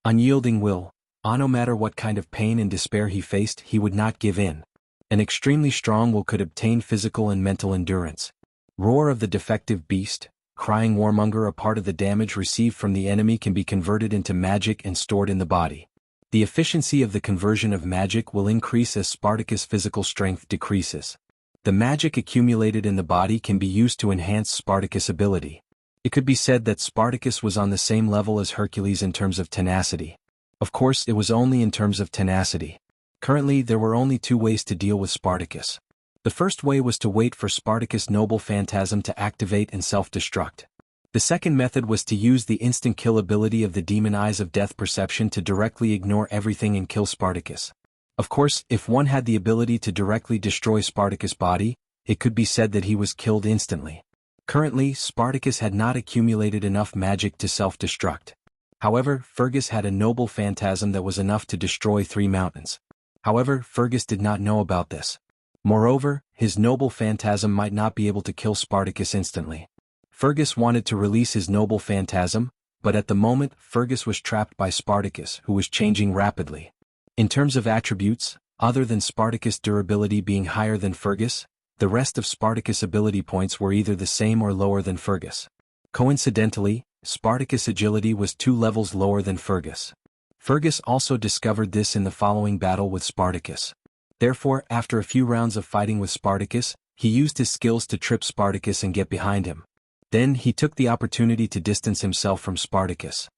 Unyielding will, no matter what kind of pain and despair he faced, he would not give in. An extremely strong will could obtain physical and mental endurance. Roar of the defective beast, crying warmonger. A part of the damage received from the enemy can be converted into magic and stored in the body. The efficiency of the conversion of magic will increase as Spartacus' physical strength decreases. The magic accumulated in the body can be used to enhance Spartacus' ability. It could be said that Spartacus was on the same level as Hercules in terms of tenacity. Of course, it was only in terms of tenacity. Currently, there were only two ways to deal with Spartacus. The first way was to wait for Spartacus' noble phantasm to activate and self-destruct. The second method was to use the instant kill ability of the demon eyes of death perception to directly ignore everything and kill Spartacus. Of course, if one had the ability to directly destroy Spartacus' body, it could be said that he was killed instantly. Currently, Spartacus had not accumulated enough magic to self-destruct. However, Fergus had a noble phantasm that was enough to destroy 3 mountains. However, Fergus did not know about this. Moreover, his noble phantasm might not be able to kill Spartacus instantly. Fergus wanted to release his noble phantasm, but at the moment, Fergus was trapped by Spartacus, who was changing rapidly. In terms of attributes, other than Spartacus' durability being higher than Fergus, the rest of Spartacus' ability points were either the same or lower than Fergus. Coincidentally, Spartacus' agility was 2 levels lower than Fergus. Fergus also discovered this in the following battle with Spartacus. Therefore, after a few rounds of fighting with Spartacus, he used his skills to trip Spartacus and get behind him. Then he took the opportunity to distance himself from Spartacus.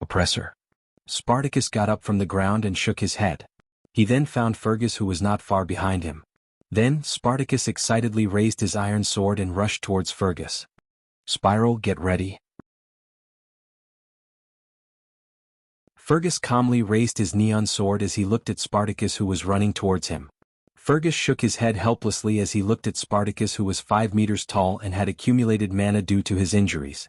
Oppressor. Spartacus got up from the ground and shook his head. He then found Fergus, who was not far behind him. Then Spartacus excitedly raised his iron sword and rushed towards Fergus. Spiral, get ready. Fergus calmly raised his neon sword as he looked at Spartacus, who was running towards him. Fergus shook his head helplessly as he looked at Spartacus, who was 5 meters tall and had accumulated mana due to his injuries.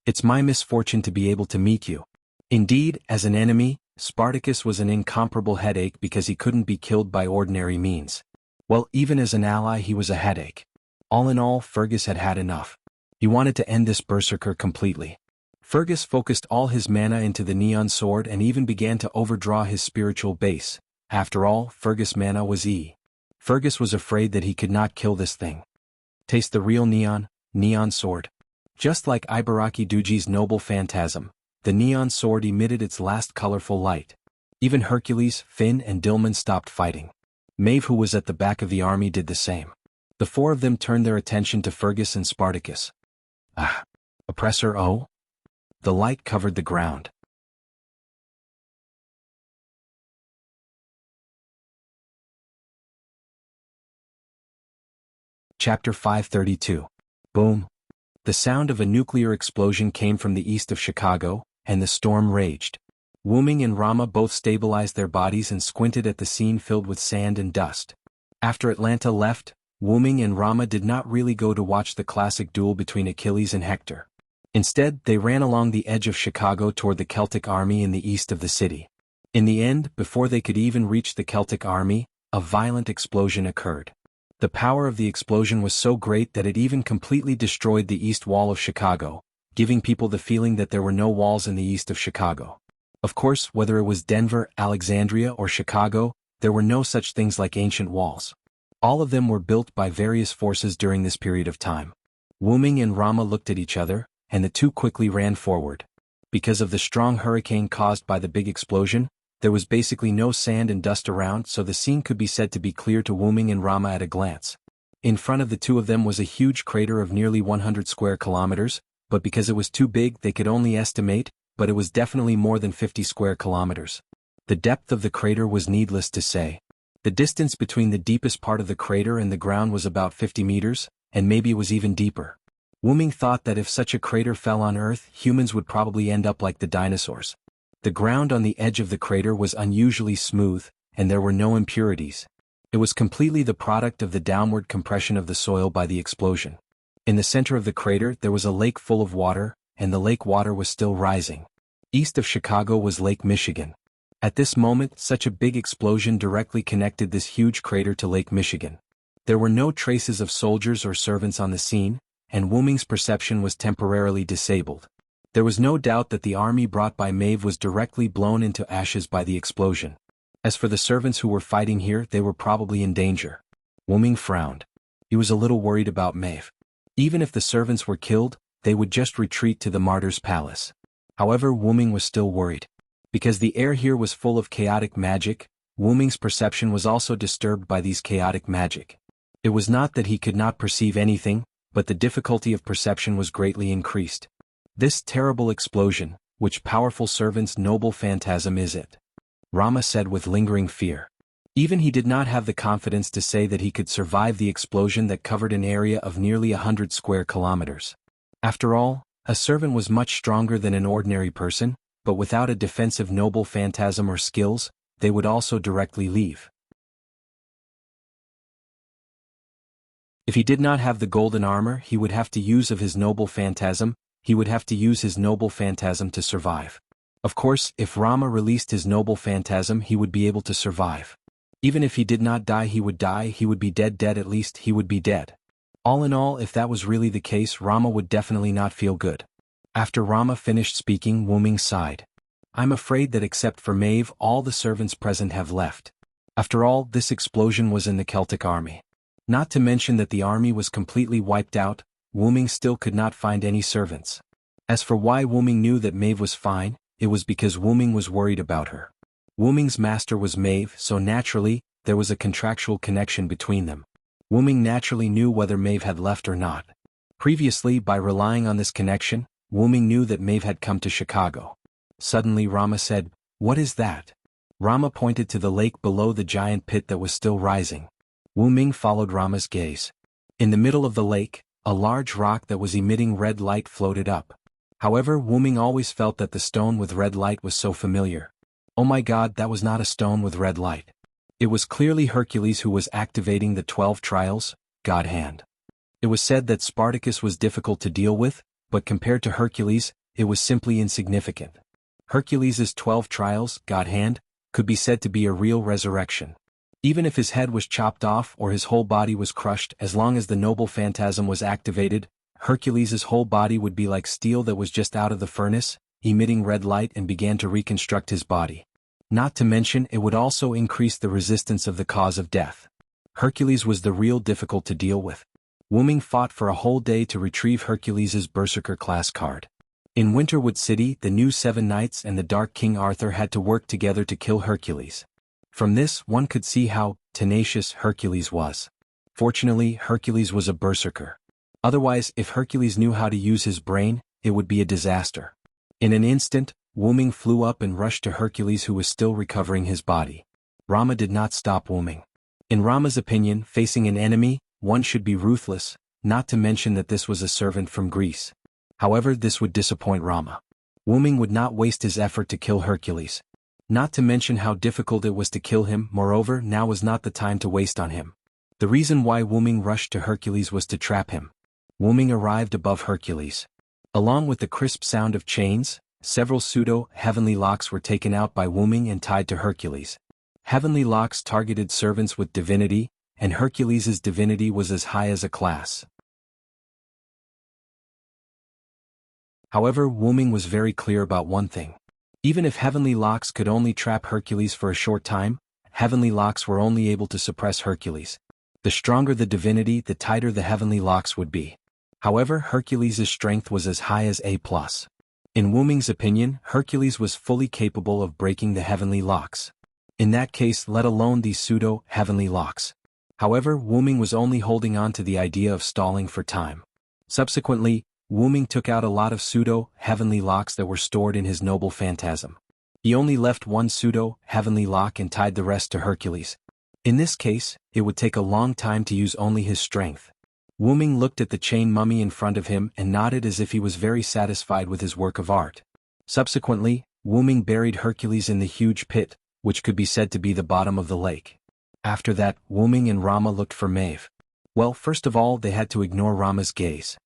It's my misfortune to be able to meet you. Indeed, as an enemy, Spartacus was an incomparable headache because he couldn't be killed by ordinary means. Well, even as an ally he was a headache. All in all, Fergus had had enough. He wanted to end this berserker completely. Fergus focused all his mana into the neon sword and even began to overdraw his spiritual base. After all, Fergus' mana was E. Fergus was afraid that he could not kill this thing. Taste the real neon sword. Just like Ibaraki Duji's noble phantasm, the neon sword emitted its last colorful light. Even Hercules, Finn and Dillman stopped fighting. Maeve, who was at the back of the army, did the same. The 4 of them turned their attention to Fergus and Spartacus. Oppressor, oh? The light covered the ground. Chapter 532. Boom. The sound of a nuclear explosion came from the east of Chicago, and the storm raged. Wuming and Rama both stabilized their bodies and squinted at the scene filled with sand and dust. After Atlanta left, Wuming and Rama did not really go to watch the classic duel between Achilles and Hector. Instead, they ran along the edge of Chicago toward the Celtic army in the east of the city. In the end, before they could even reach the Celtic army, a violent explosion occurred. The power of the explosion was so great that it even completely destroyed the east wall of Chicago, giving people the feeling that there were no walls in the east of Chicago. Of course, whether it was Denver, Alexandria, or Chicago, there were no such things like ancient walls. All of them were built by various forces during this period of time. Wuming and Rama looked at each other, and the two quickly ran forward. Because of the strong hurricane caused by the big explosion, there was basically no sand and dust around, so the scene could be said to be clear to Wuming and Rama at a glance. In front of the two of them was a huge crater of nearly 100 square kilometers, but because it was too big they could only estimate, but it was definitely more than 50 square kilometers. The depth of the crater was needless to say. The distance between the deepest part of the crater and the ground was about 50 meters, and maybe it was even deeper. Wuming thought that if such a crater fell on Earth, humans would probably end up like the dinosaurs. The ground on the edge of the crater was unusually smooth, and there were no impurities. It was completely the product of the downward compression of the soil by the explosion. In the center of the crater there was a lake full of water, and the lake water was still rising. East of Chicago was Lake Michigan. At this moment, such a big explosion directly connected this huge crater to Lake Michigan. There were no traces of soldiers or servants on the scene, and Wu Ming's perception was temporarily disabled. There was no doubt that the army brought by Maeve was directly blown into ashes by the explosion. As for the servants who were fighting here, they were probably in danger. Wu Ming frowned. He was a little worried about Maeve. Even if the servants were killed, they would just retreat to the martyr's palace. However, Wu Ming was still worried. Because the air here was full of chaotic magic, Wu Ming's perception was also disturbed by these chaotic magic. It was not that he could not perceive anything, but the difficulty of perception was greatly increased. This terrible explosion, which powerful servant's noble phantasm is it? Rama said with lingering fear. Even he did not have the confidence to say that he could survive the explosion that covered an area of nearly 100 square kilometers. After all, a servant was much stronger than an ordinary person, but without a defensive noble phantasm or skills, they would also directly leave. If he did not have the golden armor, he would have to use of his noble phantasm, to survive. Of course, if Rama released his noble phantasm, he would be able to survive. Even if he did not die, he would be dead, at least he would be dead. All in all, if that was really the case, Rama would definitely not feel good. After Rama finished speaking, Wu Ming sighed. I'm afraid that except for Maeve, all the servants present have left. After all, this explosion was in the Celtic army. Not to mention that the army was completely wiped out, Wu Ming still could not find any servants. As for why Wu Ming knew that Maeve was fine, it was because Wu Ming was worried about her. Wu Ming's master was Maeve, so naturally, there was a contractual connection between them. Wu Ming naturally knew whether Maeve had left or not. Previously, by relying on this connection, Wu Ming knew that Maeve had come to Chicago. Suddenly Rama said, "What is that?" Rama pointed to the lake below the giant pit that was still rising. Wu Ming followed Rama's gaze. In the middle of the lake, a large rock that was emitting red light floated up. However, Wu Ming always felt that the stone with red light was so familiar. Oh my God, that was not a stone with red light. It was clearly Hercules who was activating the 12 trials, God Hand. It was said that Spartacus was difficult to deal with, but compared to Hercules, it was simply insignificant. Hercules's 12 trials, God Hand, could be said to be a real resurrection. Even if his head was chopped off or his whole body was crushed, as long as the noble phantasm was activated, Hercules's whole body would be like steel that was just out of the furnace, emitting red light and began to reconstruct his body. Not to mention, it would also increase the resistance of the cause of death. Hercules was the real difficult to deal with. Wu Ming fought for a whole day to retrieve Hercules's Berserker class card. In Winterwood City, the new 7 Knights and the Dark King Arthur had to work together to kill Hercules. From this, one could see how tenacious Hercules was. Fortunately, Hercules was a berserker. Otherwise, if Hercules knew how to use his brain, it would be a disaster. In an instant, Wu Ming flew up and rushed to Hercules, who was still recovering his body. Rama did not stop Wu Ming. In Rama's opinion, facing an enemy, one should be ruthless, not to mention that this was a servant from Greece. However, this would disappoint Rama. Wu Ming would not waste his effort to kill Hercules. Not to mention how difficult it was to kill him. Moreover, now was not the time to waste on him. The reason why Wu Ming rushed to Hercules was to trap him. Wu Ming arrived above Hercules. Along with the crisp sound of chains, several pseudo-heavenly locks were taken out by Wu Ming and tied to Hercules. Heavenly locks targeted servants with divinity, and Hercules's divinity was as high as a class. However, Wu Ming was very clear about one thing. Even if heavenly locks could only trap Hercules for a short time, heavenly locks were only able to suppress Hercules. The stronger the divinity, the tighter the heavenly locks would be. However, Hercules's strength was as high as A+. In Wu Ming's opinion, Hercules was fully capable of breaking the heavenly locks. In that case, let alone these pseudo-heavenly locks. However, Wu Ming was only holding on to the idea of stalling for time. Subsequently, Wu Ming took out a lot of pseudo-heavenly locks that were stored in his noble phantasm. He only left one pseudo-heavenly lock and tied the rest to Hercules. In this case, it would take a long time to use only his strength. Wu Ming looked at the chain mummy in front of him and nodded as if he was very satisfied with his work of art. Subsequently, Wu Ming buried Hercules in the huge pit, which could be said to be the bottom of the lake. After that, Wu Ming and Rama looked for Maeve. Well, first of all, they had to ignore Rama's gaze.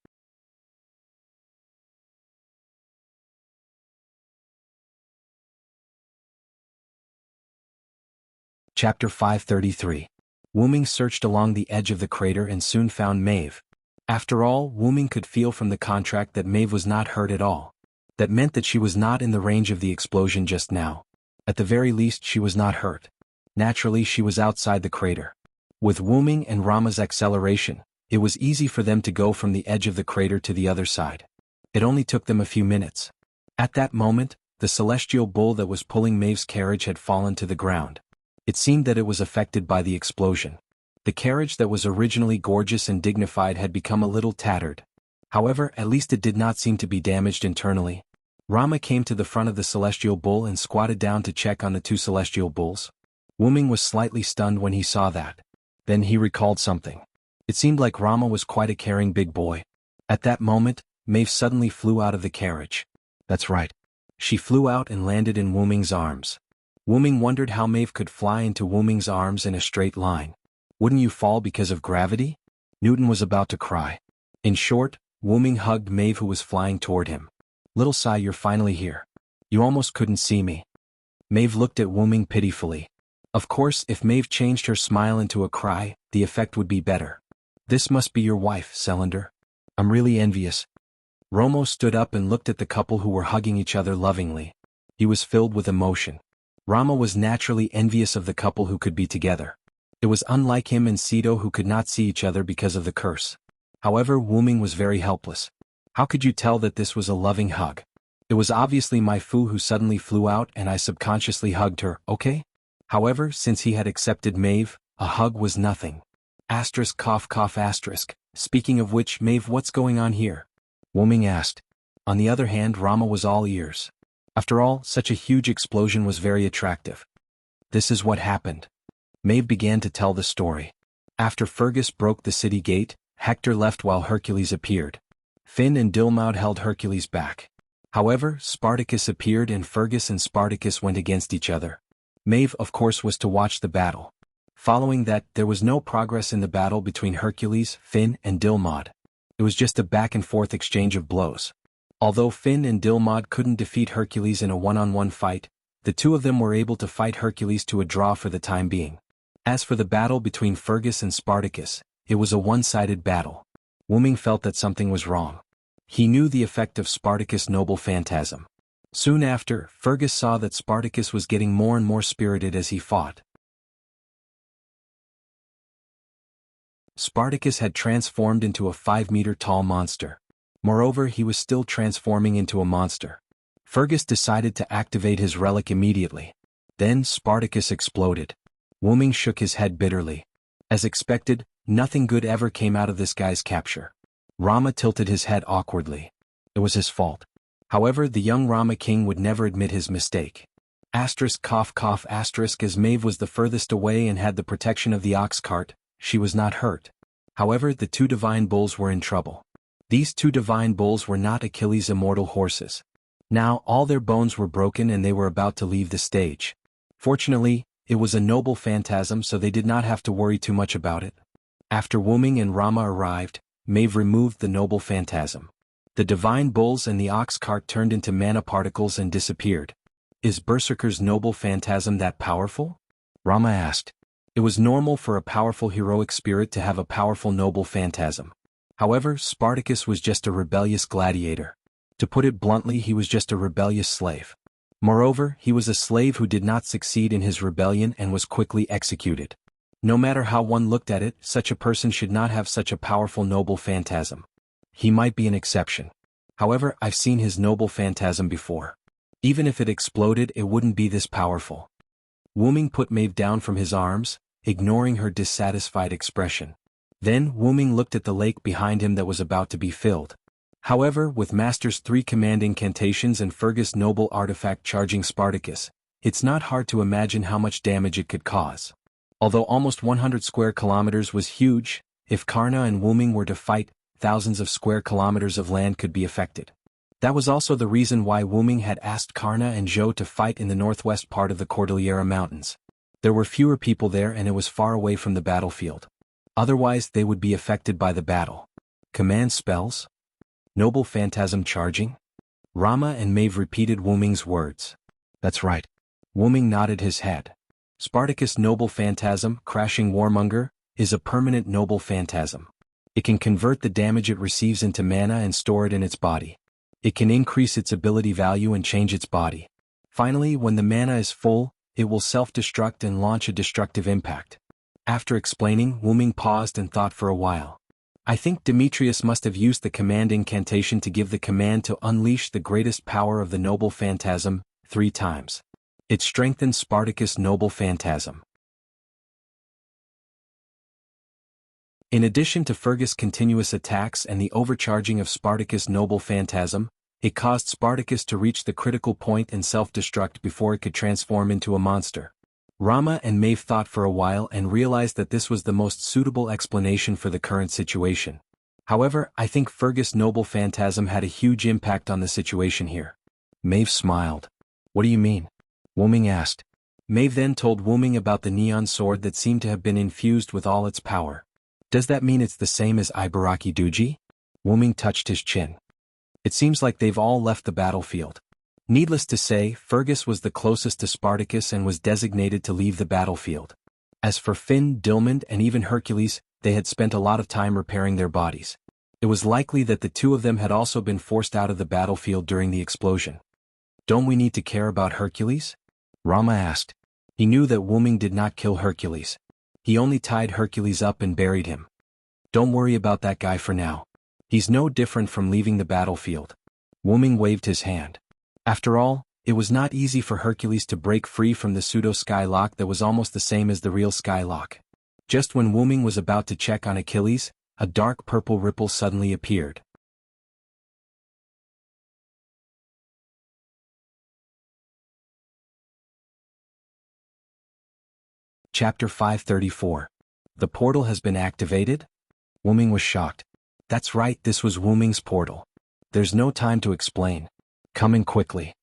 Chapter 533. Wuming searched along the edge of the crater and soon found Maeve. After all, Wuming could feel from the contract that Maeve was not hurt at all. That meant that she was not in the range of the explosion just now. At the very least, she was not hurt. Naturally, she was outside the crater. With Wuming and Rama's acceleration, it was easy for them to go from the edge of the crater to the other side. It only took them a few minutes. At that moment, the celestial bull that was pulling Maeve's carriage had fallen to the ground. It seemed that it was affected by the explosion. The carriage that was originally gorgeous and dignified had become a little tattered. However, at least it did not seem to be damaged internally. Rama came to the front of the celestial bull and squatted down to check on the two celestial bulls. Wuming was slightly stunned when he saw that. Then he recalled something. It seemed like Rama was quite a caring big boy. At that moment, Maeve suddenly flew out of the carriage. That's right. She flew out and landed in Wuming's arms. Wuming wondered how Maeve could fly into Wuming's arms in a straight line. Wouldn't you fall because of gravity? Newton was about to cry. In short, Wuming hugged Maeve, who was flying toward him. Little Sai, you're finally here. You almost couldn't see me. Maeve looked at Wuming pitifully. Of course, if Maeve changed her smile into a cry, the effect would be better. This must be your wife, Celander. I'm really envious. Romo stood up and looked at the couple who were hugging each other lovingly. He was filled with emotion. Rama was naturally envious of the couple who could be together. It was unlike him and Sito, who could not see each other because of the curse. However, Wuming was very helpless. How could you tell that this was a loving hug? It was obviously my Fu who suddenly flew out and I subconsciously hugged her, okay? However, since he had accepted Maeve, a hug was nothing. Asterisk cough cough asterisk. Speaking of which, Maeve, what's going on here? Wuming asked. On the other hand, Rama was all ears. After all, such a huge explosion was very attractive. This is what happened. Maeve began to tell the story. After Fergus broke the city gate, Hector left while Hercules appeared. Finn and Dilmaud held Hercules back. However, Spartacus appeared and Fergus and Spartacus went against each other. Maeve, of course, was to watch the battle. Following that, there was no progress in the battle between Hercules, Finn, and Dilmaud. It was just a back-and-forth exchange of blows. Although Finn and Dilmaud couldn't defeat Hercules in a one-on-one fight, the two of them were able to fight Hercules to a draw for the time being. As for the battle between Fergus and Spartacus, it was a one-sided battle. Wuming felt that something was wrong. He knew the effect of Spartacus' noble phantasm. Soon after, Fergus saw that Spartacus was getting more and more spirited as he fought. Spartacus had transformed into a 5-meter-tall monster. Moreover, he was still transforming into a monster. Fergus decided to activate his relic immediately. Then Spartacus exploded. Wuming shook his head bitterly. As expected, nothing good ever came out of this guy's capture. Rama tilted his head awkwardly. It was his fault. However, the young Rama king would never admit his mistake. Asterisk cough cough asterisk. As Maeve was the furthest away and had the protection of the ox cart, she was not hurt. However, the two divine bulls were in trouble. These two divine bulls were not Achilles' immortal horses. Now all their bones were broken and they were about to leave the stage. Fortunately, it was a noble phantasm, so they did not have to worry too much about it. After Wuming and Rama arrived, Maeve removed the noble phantasm. The divine bulls and the ox cart turned into mana particles and disappeared. Is Berserker's noble phantasm that powerful? Rama asked. It was normal for a powerful heroic spirit to have a powerful noble phantasm. However, Spartacus was just a rebellious gladiator. To put it bluntly, he was just a rebellious slave. Moreover, he was a slave who did not succeed in his rebellion and was quickly executed. No matter how one looked at it, such a person should not have such a powerful noble phantasm. He might be an exception. However, I've seen his noble phantasm before. Even if it exploded, it wouldn't be this powerful. Wuming put Maeve down from his arms, ignoring her dissatisfied expression. Then Wuming looked at the lake behind him that was about to be filled. However, with Master's 3 command incantations and Fergus' noble artifact charging Spartacus, it's not hard to imagine how much damage it could cause. Although almost 100 square kilometers was huge, if Karna and Wuming were to fight, thousands of square kilometers of land could be affected. That was also the reason why Wuming had asked Karna and Zhou to fight in the northwest part of the Cordillera Mountains. There were fewer people there and it was far away from the battlefield. Otherwise, they would be affected by the battle. Command spells? Noble phantasm charging? Rama and Maeve repeated Wuming's words. That's right. Wuming nodded his head. Spartacus' noble phantasm, Crashing Warmonger, is a permanent noble phantasm. It can convert the damage it receives into mana and store it in its body. It can increase its ability value and change its body. Finally, when the mana is full, it will self-destruct and launch a destructive impact. After explaining, Wuming paused and thought for a while. I think Demetrius must have used the command incantation to give the command to unleash the greatest power of the noble phantasm 3 times. It strengthens Spartacus' noble phantasm. In addition to Fergus' continuous attacks and the overcharging of Spartacus' noble phantasm, it caused Spartacus to reach the critical point and self-destruct before it could transform into a monster. Rama and Maeve thought for a while and realized that this was the most suitable explanation for the current situation. However, I think Fergus' noble phantasm had a huge impact on the situation here. Maeve smiled. What do you mean? Wuming asked. Maeve then told Wuming about the neon sword that seemed to have been infused with all its power. Does that mean it's the same as Ibaraki Duji? Wuming touched his chin. It seems like they've all left the battlefield. Needless to say, Fergus was the closest to Spartacus and was designated to leave the battlefield. As for Finn, Dilmund, and even Hercules, they had spent a lot of time repairing their bodies. It was likely that the 2 of them had also been forced out of the battlefield during the explosion. Don't we need to care about Hercules? Rama asked. He knew that Wuming did not kill Hercules. He only tied Hercules up and buried him. Don't worry about that guy for now. He's no different from leaving the battlefield. Wuming waved his hand. After all, it was not easy for Hercules to break free from the pseudo-skylock that was almost the same as the real skylock. Just when Wuming was about to check on Achilles, a dark purple ripple suddenly appeared. Chapter 534. The portal has been activated? Wuming was shocked. That's right, this was Wuming's portal. There's no time to explain. Come in quickly.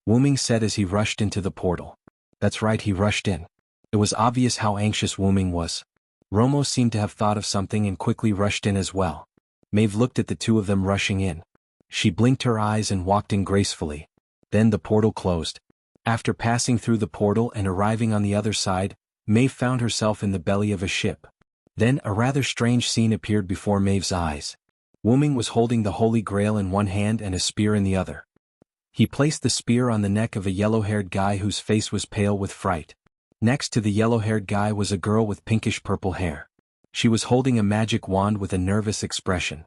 Wuming said as he rushed into the portal. That's right, he rushed in. It was obvious how anxious Wuming was. Romo seemed to have thought of something and quickly rushed in as well. Maeve looked at the 2 of them rushing in. She blinked her eyes and walked in gracefully. Then the portal closed. After passing through the portal and arriving on the other side, Maeve found herself in the belly of a ship. Then a rather strange scene appeared before Maeve's eyes. Wuming was holding the Holy Grail in one hand and a spear in the other. He placed the spear on the neck of a yellow-haired guy whose face was pale with fright. Next to the yellow-haired guy was a girl with pinkish-purple hair. She was holding a magic wand with a nervous expression.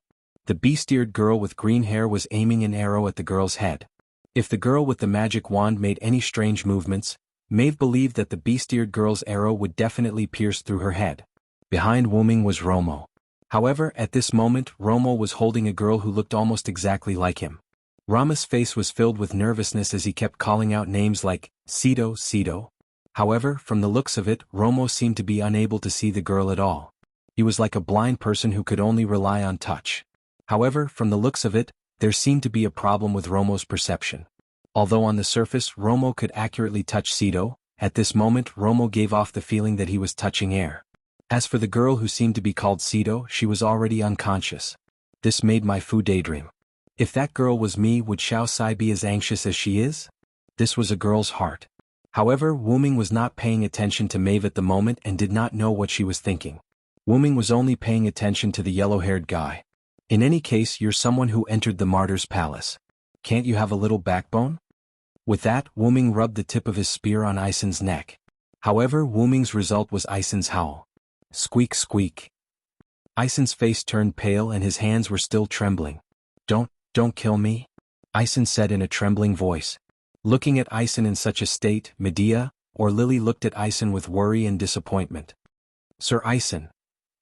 The beast-eared girl with green hair was aiming an arrow at the girl's head. If the girl with the magic wand made any strange movements, Maeve believed that the beast-eared girl's arrow would definitely pierce through her head. Behind Wuming was Romo. However, at this moment, Romo was holding a girl who looked almost exactly like him. Rama's face was filled with nervousness as he kept calling out names like, Sito, Sito. However, from the looks of it, Romo seemed to be unable to see the girl at all. He was like a blind person who could only rely on touch. However, from the looks of it, there seemed to be a problem with Romo's perception. Although on the surface Romo could accurately touch Sito, at this moment Romo gave off the feeling that he was touching air. As for the girl who seemed to be called Sito, she was already unconscious. This made my Fu daydream. If that girl was me, would Xiao Sai be as anxious as she is? This was a girl's heart. However, Wuming was not paying attention to Maeve at the moment and did not know what she was thinking. Wuming was only paying attention to the yellow-haired guy. In any case, you're someone who entered the martyr's palace. Can't you have a little backbone? With that, Wuming rubbed the tip of his spear on Aisen's neck. However, Wuming's result was Aisen's howl. Squeak squeak. Aisen's face turned pale and his hands were still trembling. Don't kill me? Aisen said in a trembling voice. Looking at Aisen in such a state, Medea, or Lily looked at Aisen with worry and disappointment. Sir Aisen.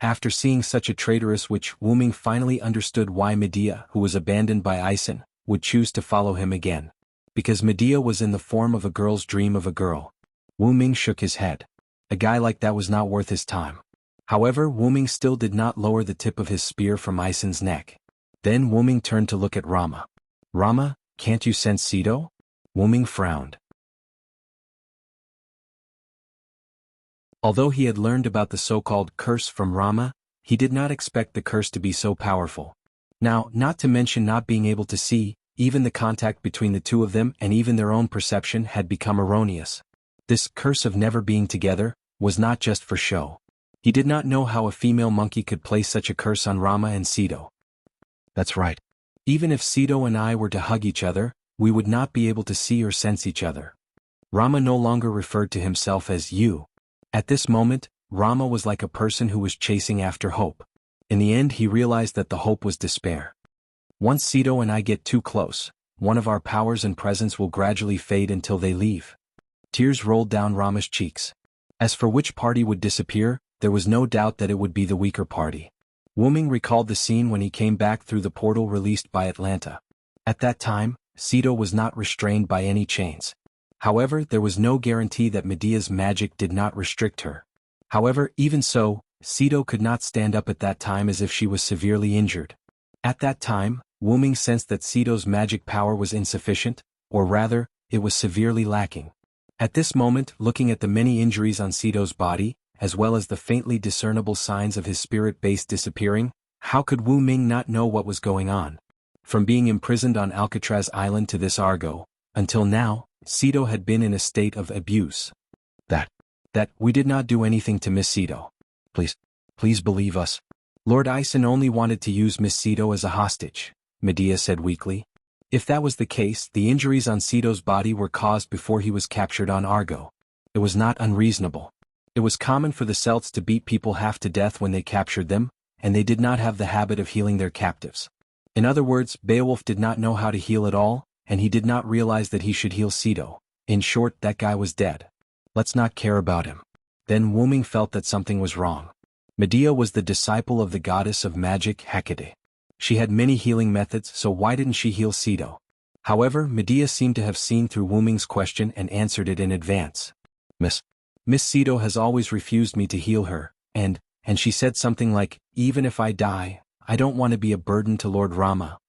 After seeing such a traitorous witch, Wuming finally understood why Medea, who was abandoned by Aisen, would choose to follow him again. Because Medea was in the form of a girl's dream of a girl. Wuming shook his head. A guy like that was not worth his time. However, Wuming still did not lower the tip of his spear from Aisen's neck. Then Wuming turned to look at Rama. Rama, can't you sense Sito? Wuming frowned. Although he had learned about the so-called curse from Rama, he did not expect the curse to be so powerful. Now, not to mention not being able to see, even the contact between the 2 of them and even their own perception had become erroneous. This curse of never being together was not just for show. He did not know how a female monkey could place such a curse on Rama and Sito. That's right. Even if Sito and I were to hug each other, we would not be able to see or sense each other. Rama no longer referred to himself as you. At this moment, Rama was like a person who was chasing after hope. In the end, he realized that the hope was despair. Once Sito and I get too close, one of our powers and presence will gradually fade until they leave. Tears rolled down Rama's cheeks. As for which party would disappear, there was no doubt that it would be the weaker party. Wuming recalled the scene when he came back through the portal released by Atlanta. At that time, Sito was not restrained by any chains. However, there was no guarantee that Medea's magic did not restrict her. However, even so, Sito could not stand up at that time as if she was severely injured. At that time, Wuming sensed that Sito's magic power was insufficient, or rather, it was severely lacking. At this moment, looking at the many injuries on Sito's body, as well as the faintly discernible signs of his spirit base disappearing, how could Wu Ming not know what was going on? From being imprisoned on Alcatraz Island to this Argo, until now, Sito had been in a state of abuse. That we did not do anything to Miss Sito. Please believe us. Lord Ison only wanted to use Miss Sito as a hostage, Medea said weakly. If that was the case, the injuries on Sito's body were caused before he was captured on Argo. It was not unreasonable. It was common for the Celts to beat people half to death when they captured them, and they did not have the habit of healing their captives. In other words, Beowulf did not know how to heal at all, and he did not realize that he should heal Sito. In short, that guy was dead. Let's not care about him. Then Wuming felt that something was wrong. Medea was the disciple of the goddess of magic Hecate. She had many healing methods, so why didn't she heal Sito? However, Medea seemed to have seen through Wuming's question and answered it in advance. Miss Sito has always refused me to heal her, and she said something like, even if I die, I don't want to be a burden to Lord Rama.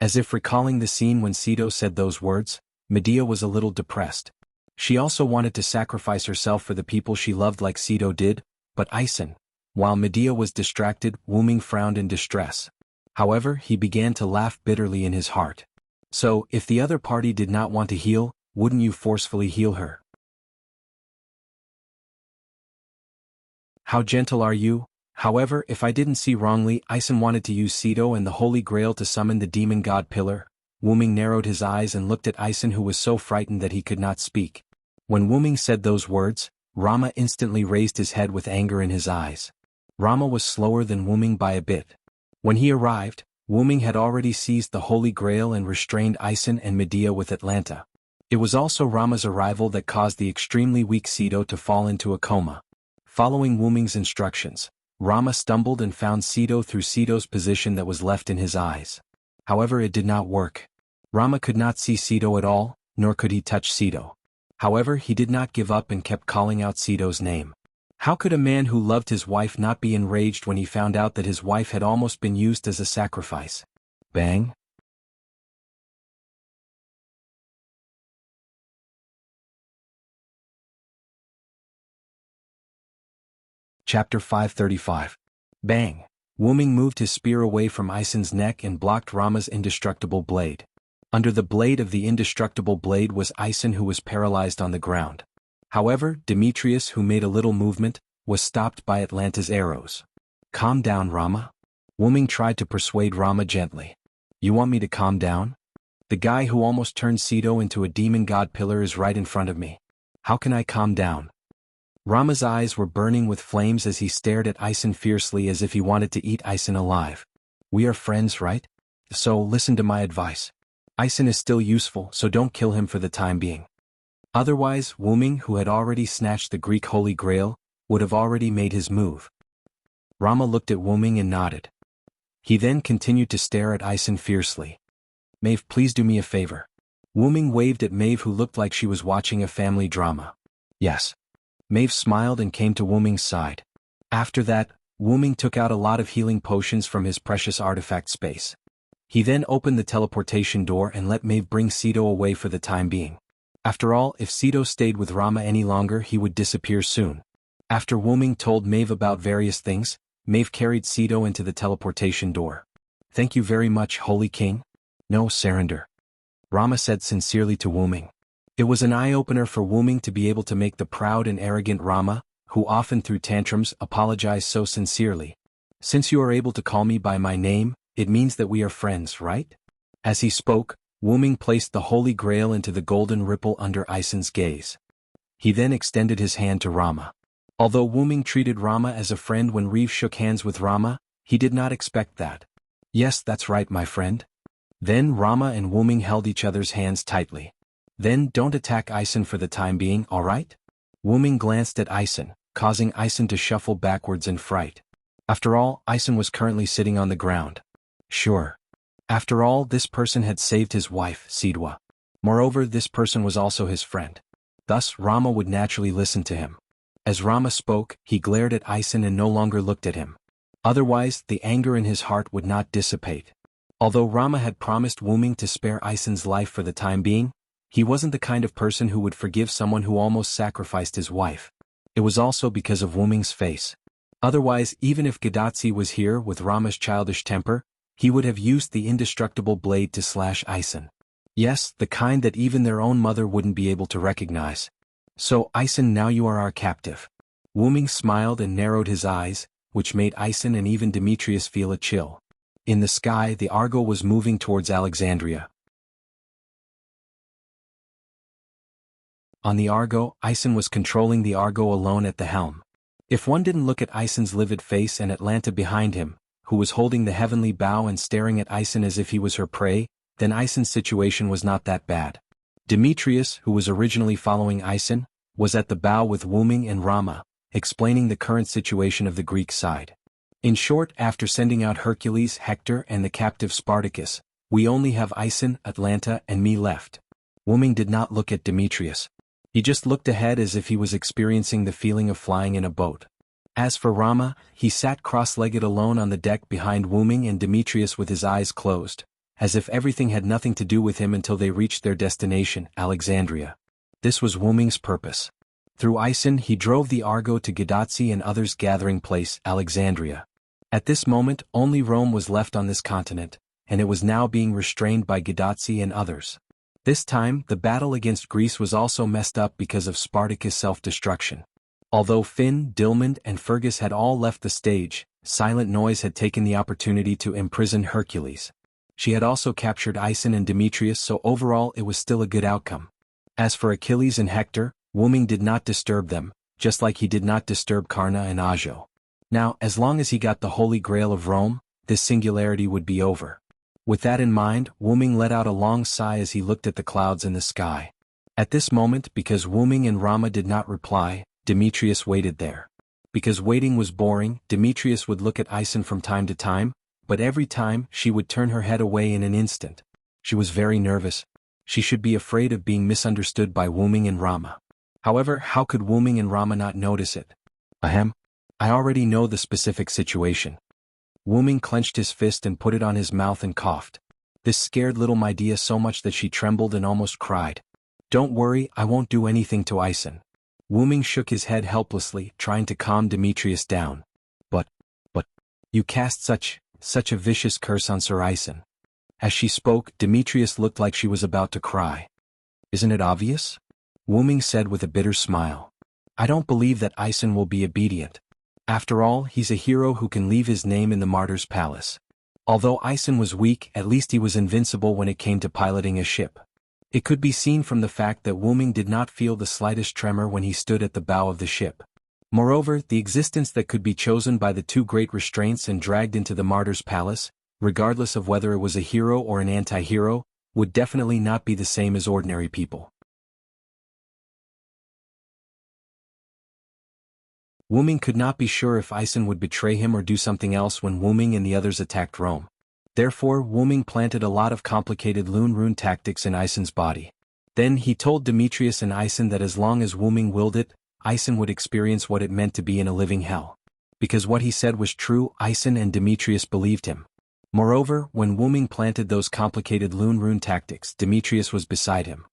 As if recalling the scene when Sito said those words, Medea was a little depressed. She also wanted to sacrifice herself for the people she loved like Sito did, but Ison. While Medea was distracted, Wuming frowned in distress. However, he began to laugh bitterly in his heart. So, if the other party did not want to heal, wouldn't you forcefully heal her? How gentle are you? However, if I didn't see wrongly, Ison wanted to use Sito and the Holy Grail to summon the demon god Pillar. Wuming narrowed his eyes and looked at Ison, who was so frightened that he could not speak. When Wuming said those words, Rama instantly raised his head with anger in his eyes. Rama was slower than Wuming by a bit. When he arrived, Wuming had already seized the Holy Grail and restrained Ison and Medea with Atlanta. It was also Rama's arrival that caused the extremely weak Sito to fall into a coma. Following Wuming's instructions, Rama stumbled and found Sito through Sito's position that was left in his eyes. However, it did not work. Rama could not see Sito at all, nor could he touch Sito. However, he did not give up and kept calling out Sito's name. How could a man who loved his wife not be enraged when he found out that his wife had almost been used as a sacrifice? Bang! Chapter 535. Bang! Wuming moved his spear away from Ison's neck and blocked Rama's indestructible blade. Under the blade of the indestructible blade was Ison, who was paralyzed on the ground. However, Demetrius, who made a little movement, was stopped by Atlanta's arrows. Calm down, Rama. Wuming tried to persuade Rama gently. You want me to calm down? The guy who almost turned Sito into a demon god Pillar is right in front of me. How can I calm down? Rama's eyes were burning with flames as he stared at Ison fiercely as if he wanted to eat Ison alive. We are friends, right? So listen to my advice. Ison is still useful, so don't kill him for the time being. Otherwise, Wuming, who had already snatched the Greek Holy Grail, would have already made his move. Rama looked at Wuming and nodded. He then continued to stare at Ison fiercely. Maeve, please do me a favor. Wuming waved at Maeve, who looked like she was watching a family drama. Yes. Maeve smiled and came to Wuming's side. After that, Wuming took out a lot of healing potions from his precious artifact space. He then opened the teleportation door and let Maeve bring Sito away for the time being. After all, if Sito stayed with Rama any longer, he would disappear soon. After Wuming told Maeve about various things, Maeve carried Sito into the teleportation door. Thank you very much, Holy King. No, surrender. Rama said sincerely to Wuming. It was an eye-opener for Wuming to be able to make the proud and arrogant Rama, who often threw tantrums, apologize so sincerely. Since you are able to call me by my name, it means that we are friends, right? As he spoke, Wuming placed the Holy Grail into the golden ripple under Aisen's gaze. He then extended his hand to Rama. Although Wuming treated Rama as a friend when Reeve shook hands with Rama, he did not expect that. Yes, that's right, my friend. Then Rama and Wuming held each other's hands tightly. Then don't attack Aisen for the time being, alright? Wuming glanced at Aisen, causing Aisen to shuffle backwards in fright. After all, Aisen was currently sitting on the ground. Sure. After all, this person had saved his wife, Sidwa. Moreover, this person was also his friend. Thus, Rama would naturally listen to him. As Rama spoke, he glared at Aisen and no longer looked at him. Otherwise, the anger in his heart would not dissipate. Although Rama had promised Wuming to spare Aisen's life for the time being, he wasn't the kind of person who would forgive someone who almost sacrificed his wife. It was also because of Wuming's face. Otherwise, even if Gadatsi was here with Rama's childish temper, he would have used the indestructible blade to slash Aisen. Yes, the kind that even their own mother wouldn't be able to recognize. So, Aisen, now you are our captive. Wuming smiled and narrowed his eyes, which made Aisen and even Demetrius feel a chill. In the sky, the Argo was moving towards Alexandria. On the Argo, Aisen was controlling the Argo alone at the helm. If one didn't look at Aisen's livid face and Atlanta behind him, who was holding the heavenly bow and staring at Aisen as if he was her prey, then Aisen's situation was not that bad. Demetrius, who was originally following Aisen, was at the bow with Wuming and Rama, explaining the current situation of the Greek side. In short, after sending out Hercules, Hector and the captive Spartacus, we only have Aisen, Atlanta and me left. Wuming did not look at Demetrius. He just looked ahead as if he was experiencing the feeling of flying in a boat. As for Rama, he sat cross-legged alone on the deck behind Wuming and Demetrius with his eyes closed, as if everything had nothing to do with him until they reached their destination, Alexandria. This was Wuming's purpose. Through Aisen he drove the Argo to Gadatsi and others' gathering place, Alexandria. At this moment, only Rome was left on this continent, and it was now being restrained by Gadatsi and others. This time, the battle against Greece was also messed up because of Spartacus' self-destruction. Although Finn, Dilmund and Fergus had all left the stage, Silent Noise had taken the opportunity to imprison Hercules. She had also captured Aisen and Demetrius, so overall it was still a good outcome. As for Achilles and Hector, Wuming did not disturb them, just like he did not disturb Karna and Ajo. Now, as long as he got the Holy Grail of Rome, this singularity would be over. With that in mind, Wuming let out a long sigh as he looked at the clouds in the sky. At this moment, because Wuming and Rama did not reply, Demetrius waited there. Because waiting was boring, Demetrius would look at Aisen from time to time, but every time, she would turn her head away in an instant. She was very nervous. She should be afraid of being misunderstood by Wuming and Rama. However, how could Wuming and Rama not notice it? Ahem. I already know the specific situation. Wuming clenched his fist and put it on his mouth and coughed. This scared little Medea so much that she trembled and almost cried. Don't worry, I won't do anything to Aisen. Wuming shook his head helplessly, trying to calm Demetrius down. But, you cast such a vicious curse on Sir Aisen. As she spoke, Demetrius looked like she was about to cry. Isn't it obvious? Wuming said with a bitter smile. I don't believe that Aisen will be obedient. After all, he's a hero who can leave his name in the martyr's palace. Although Aisen was weak, at least he was invincible when it came to piloting a ship. It could be seen from the fact that Wuming did not feel the slightest tremor when he stood at the bow of the ship. Moreover, the existence that could be chosen by the two great restraints and dragged into the martyr's palace, regardless of whether it was a hero or an anti-hero, would definitely not be the same as ordinary people. Wuming could not be sure if Aisen would betray him or do something else when Wuming and the others attacked Rome. Therefore, Wuming planted a lot of complicated Lune rune tactics in Aisen's body. Then he told Demetrius and Aisen that as long as Wuming willed it, Aisen would experience what it meant to be in a living hell. Because what he said was true, Aisen and Demetrius believed him. Moreover, when Wuming planted those complicated Lune rune tactics, Demetrius was beside him.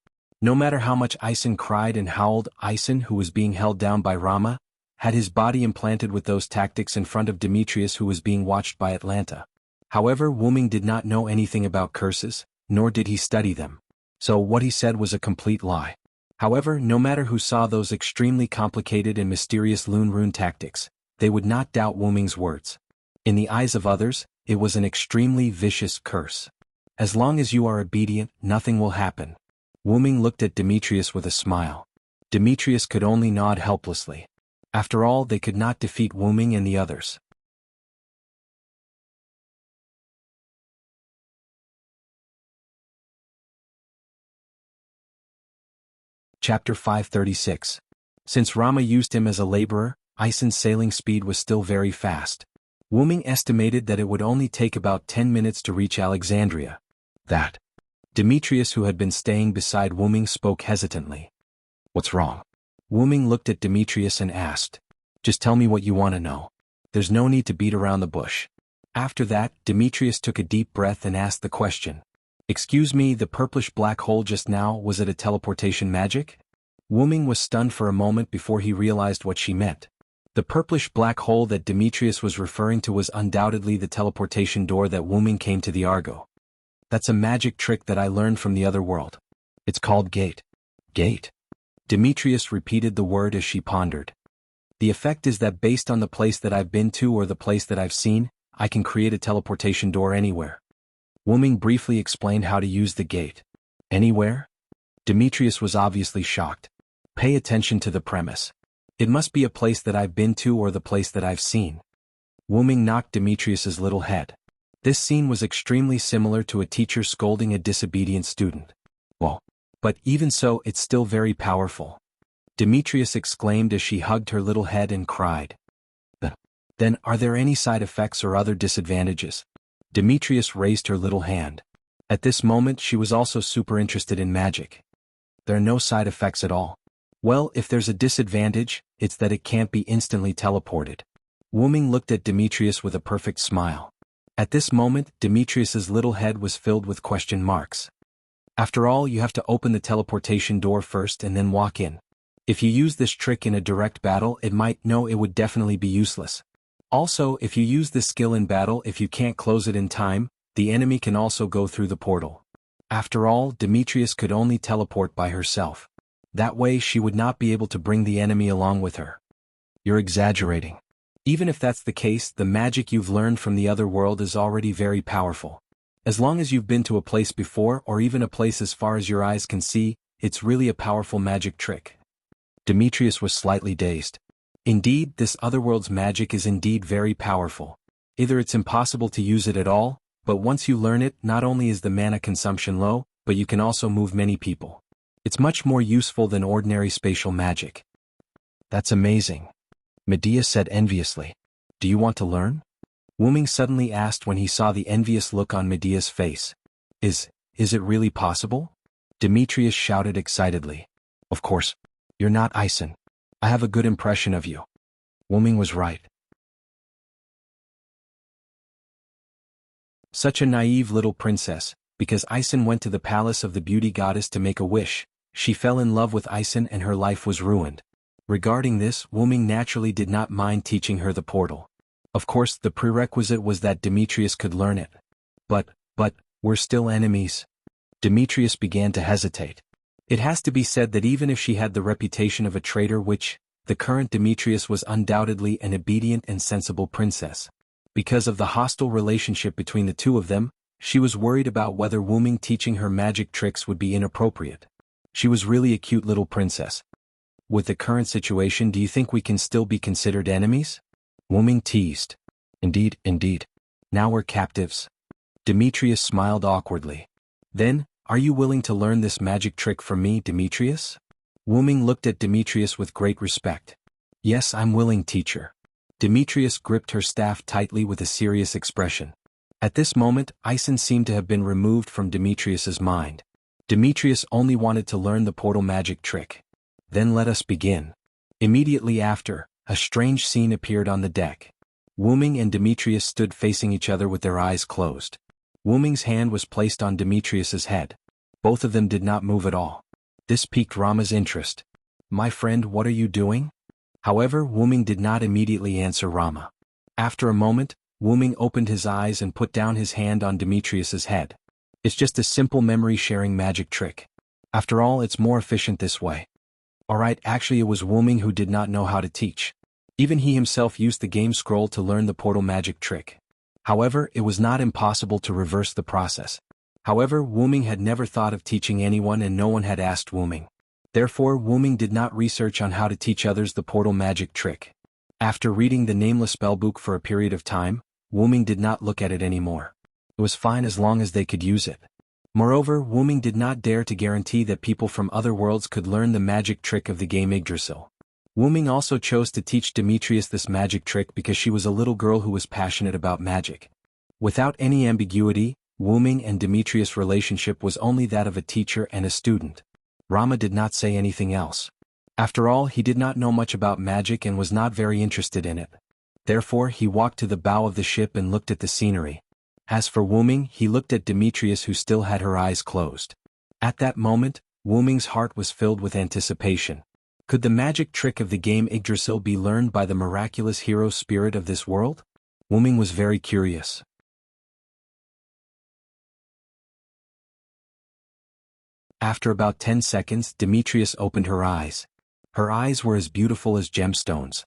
No matter how much Aisen cried and howled, Aisen, who was being held down by Rama, had his body implanted with those tactics in front of Demetrius, who was being watched by Atlanta. However, Wuming did not know anything about curses, nor did he study them. So what he said was a complete lie. However, no matter who saw those extremely complicated and mysterious rune tactics, they would not doubt Wu Ming's words. In the eyes of others, it was an extremely vicious curse. As long as you are obedient, nothing will happen. Wu Ming looked at Demetrius with a smile. Demetrius could only nod helplessly. After all, they could not defeat Wu Ming and the others. Chapter 536. Since Rama used him as a laborer, Aisen's sailing speed was still very fast. Wu Ming estimated that it would only take about 10 minutes to reach Alexandria. That. Demetrius, who had been staying beside Wu Ming, spoke hesitantly. What's wrong? Wu Ming looked at Demetrius and asked. Just tell me what you want to know. There's no need to beat around the bush. After that, Demetrius took a deep breath and asked the question. Excuse me, the purplish black hole just now, was it a teleportation magic? Wu Ming was stunned for a moment before he realized what she meant. The purplish black hole that Demetrius was referring to was undoubtedly the teleportation door that Wu Ming came to the Argo. That's a magic trick that I learned from the other world. It's called gate. Gate? Demetrius repeated the word as she pondered. The effect is that based on the place that I've been to or the place that I've seen, I can create a teleportation door anywhere. Wu Ming briefly explained how to use the gate. Anywhere? Demetrius was obviously shocked. Pay attention to the premise. It must be a place that I've been to or the place that I've seen. Wu Ming knocked Demetrius's little head. This scene was extremely similar to a teacher scolding a disobedient student. Well, but even so, it's still very powerful. Demetrius exclaimed as she hugged her little head and cried. Then, are there any side effects or other disadvantages? Demetrius raised her little hand. At this moment, she was also super interested in magic. There are no side effects at all. Well, if there's a disadvantage, it's that it can't be instantly teleported. Wu Ming looked at Demetrius with a perfect smile. At this moment, Demetrius's little head was filled with question marks. After all, you have to open the teleportation door first and then walk in. If you use this trick in a direct battle, it would definitely be useless. Also, if you use this skill in battle, if you can't close it in time, the enemy can also go through the portal. After all, Demetrius could only teleport by herself. That way she would not be able to bring the enemy along with her. You're exaggerating. Even if that's the case, the magic you've learned from the other world is already very powerful. As long as you've been to a place before or even a place as far as your eyes can see, it's really a powerful magic trick. Demetrius was slightly dazed. Indeed, this otherworld's magic is indeed very powerful. Either it's impossible to use it at all, but once you learn it, not only is the mana consumption low, but you can also move many people. It's much more useful than ordinary spatial magic. That's amazing. Medea said enviously. Do you want to learn? Wu Ming suddenly asked when he saw the envious look on Medea's face. Is it really possible? Demetrius shouted excitedly. Of course. You're not Aisen. I have a good impression of you. Wu Ming was right. Such a naive little princess, because Aisen went to the palace of the beauty goddess to make a wish, she fell in love with Aisen and her life was ruined. Regarding this, Wu Ming naturally did not mind teaching her the portal. Of course, the prerequisite was that Demetrius could learn it. But, we're still enemies. Demetrius began to hesitate. It has to be said that even if she had the reputation of a traitor, which, the current Demetrius was undoubtedly an obedient and sensible princess. Because of the hostile relationship between the two of them, she was worried about whether Wu Ming teaching her magic tricks would be inappropriate. She was really a cute little princess. With the current situation, do you think we can still be considered enemies? Wu Ming teased. Indeed. Now we're captives. Demetrius smiled awkwardly. Then, are you willing to learn this magic trick from me, Demetrius? Wu Ming looked at Demetrius with great respect. Yes, I'm willing, teacher. Demetrius gripped her staff tightly with a serious expression. At this moment, Aisen seemed to have been removed from Demetrius's mind. Demetrius only wanted to learn the portal magic trick. Then let us begin. Immediately after, a strange scene appeared on the deck. Wu Ming and Demetrius stood facing each other with their eyes closed. Wu Ming's hand was placed on Demetrius's head. Both of them did not move at all. This piqued Rama's interest. My friend, what are you doing? However, Wu Ming did not immediately answer Rama. After a moment, Wu Ming opened his eyes and put down his hand on Demetrius's head. It's just a simple memory-sharing magic trick. After all, it's more efficient this way. Alright, actually it was Wu Ming who did not know how to teach. Even he himself used the game scroll to learn the portal magic trick. However, it was not impossible to reverse the process. However, Wu Ming had never thought of teaching anyone and no one had asked Wu Ming. Therefore, Wu Ming did not research on how to teach others the portal magic trick. After reading the nameless spellbook for a period of time, Wu Ming did not look at it anymore. It was fine as long as they could use it. Moreover, Wu Ming did not dare to guarantee that people from other worlds could learn the magic trick of the game Yggdrasil. Wu Ming also chose to teach Demetrius this magic trick because she was a little girl who was passionate about magic. Without any ambiguity, Wu Ming and Demetrius' relationship was only that of a teacher and a student. Rama did not say anything else. After all, he did not know much about magic and was not very interested in it. Therefore, he walked to the bow of the ship and looked at the scenery. As for Wu Ming, he looked at Demetrius who still had her eyes closed. At that moment, Wu Ming's heart was filled with anticipation. Could the magic trick of the game Yggdrasil be learned by the miraculous hero spirit of this world? Wu Ming was very curious. After about 10 seconds, Demetrius opened her eyes. Her eyes were as beautiful as gemstones.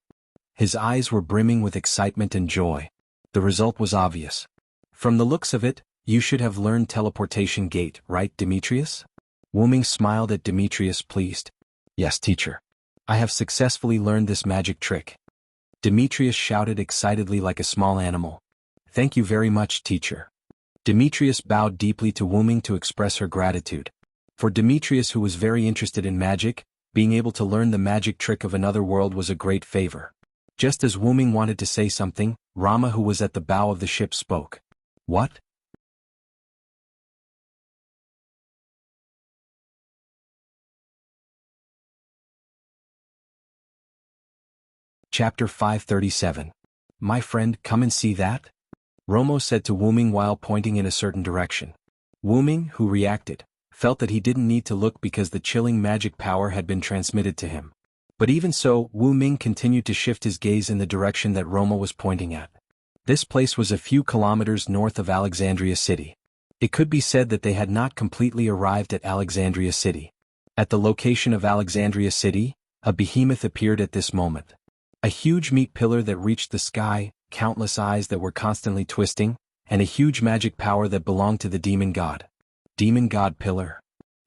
His eyes were brimming with excitement and joy. The result was obvious. From the looks of it, you should have learned teleportation gate, right, Demetrius? Wu Ming smiled at Demetrius, pleased. Yes, teacher. I have successfully learned this magic trick. Demetrius shouted excitedly like a small animal. Thank you very much, teacher. Demetrius bowed deeply to Wu Ming to express her gratitude. For Demetrius, who was very interested in magic, being able to learn the magic trick of another world was a great favor. Just as Wu Ming wanted to say something, Rama, who was at the bow of the ship, spoke. What? Chapter 537. My friend, come and see that? Romo said to Wu Ming while pointing in a certain direction. Wu Ming, who reacted, felt that he didn't need to look because the chilling magic power had been transmitted to him. But even so, Wu Ming continued to shift his gaze in the direction that Romo was pointing at. This place was a few kilometers north of Alexandria City. It could be said that they had not completely arrived at Alexandria City. At the location of Alexandria City, a behemoth appeared at this moment. A huge meat pillar that reached the sky, countless eyes that were constantly twisting, and a huge magic power that belonged to the demon god. Demon god pillar.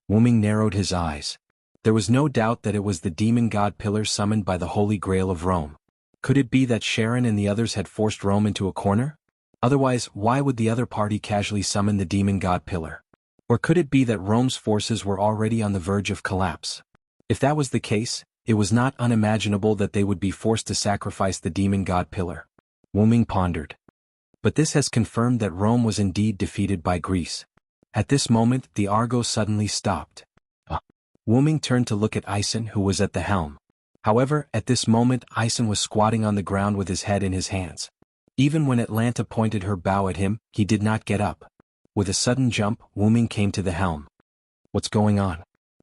Wu Ming narrowed his eyes. There was no doubt that it was the demon god pillar summoned by the Holy Grail of Rome. Could it be that Sharon and the others had forced Rome into a corner? Otherwise, why would the other party casually summon the demon god pillar? Or could it be that Rome's forces were already on the verge of collapse? If that was the case, it was not unimaginable that they would be forced to sacrifice the demon god pillar. Wu Ming pondered. But this has confirmed that Rome was indeed defeated by Greece. At this moment, the Argo suddenly stopped. Wu Ming turned to look at Ison, who was at the helm. However, at this moment Ison was squatting on the ground with his head in his hands. Even when Atlanta pointed her bow at him, he did not get up. With a sudden jump, Wu Ming came to the helm. What's going on?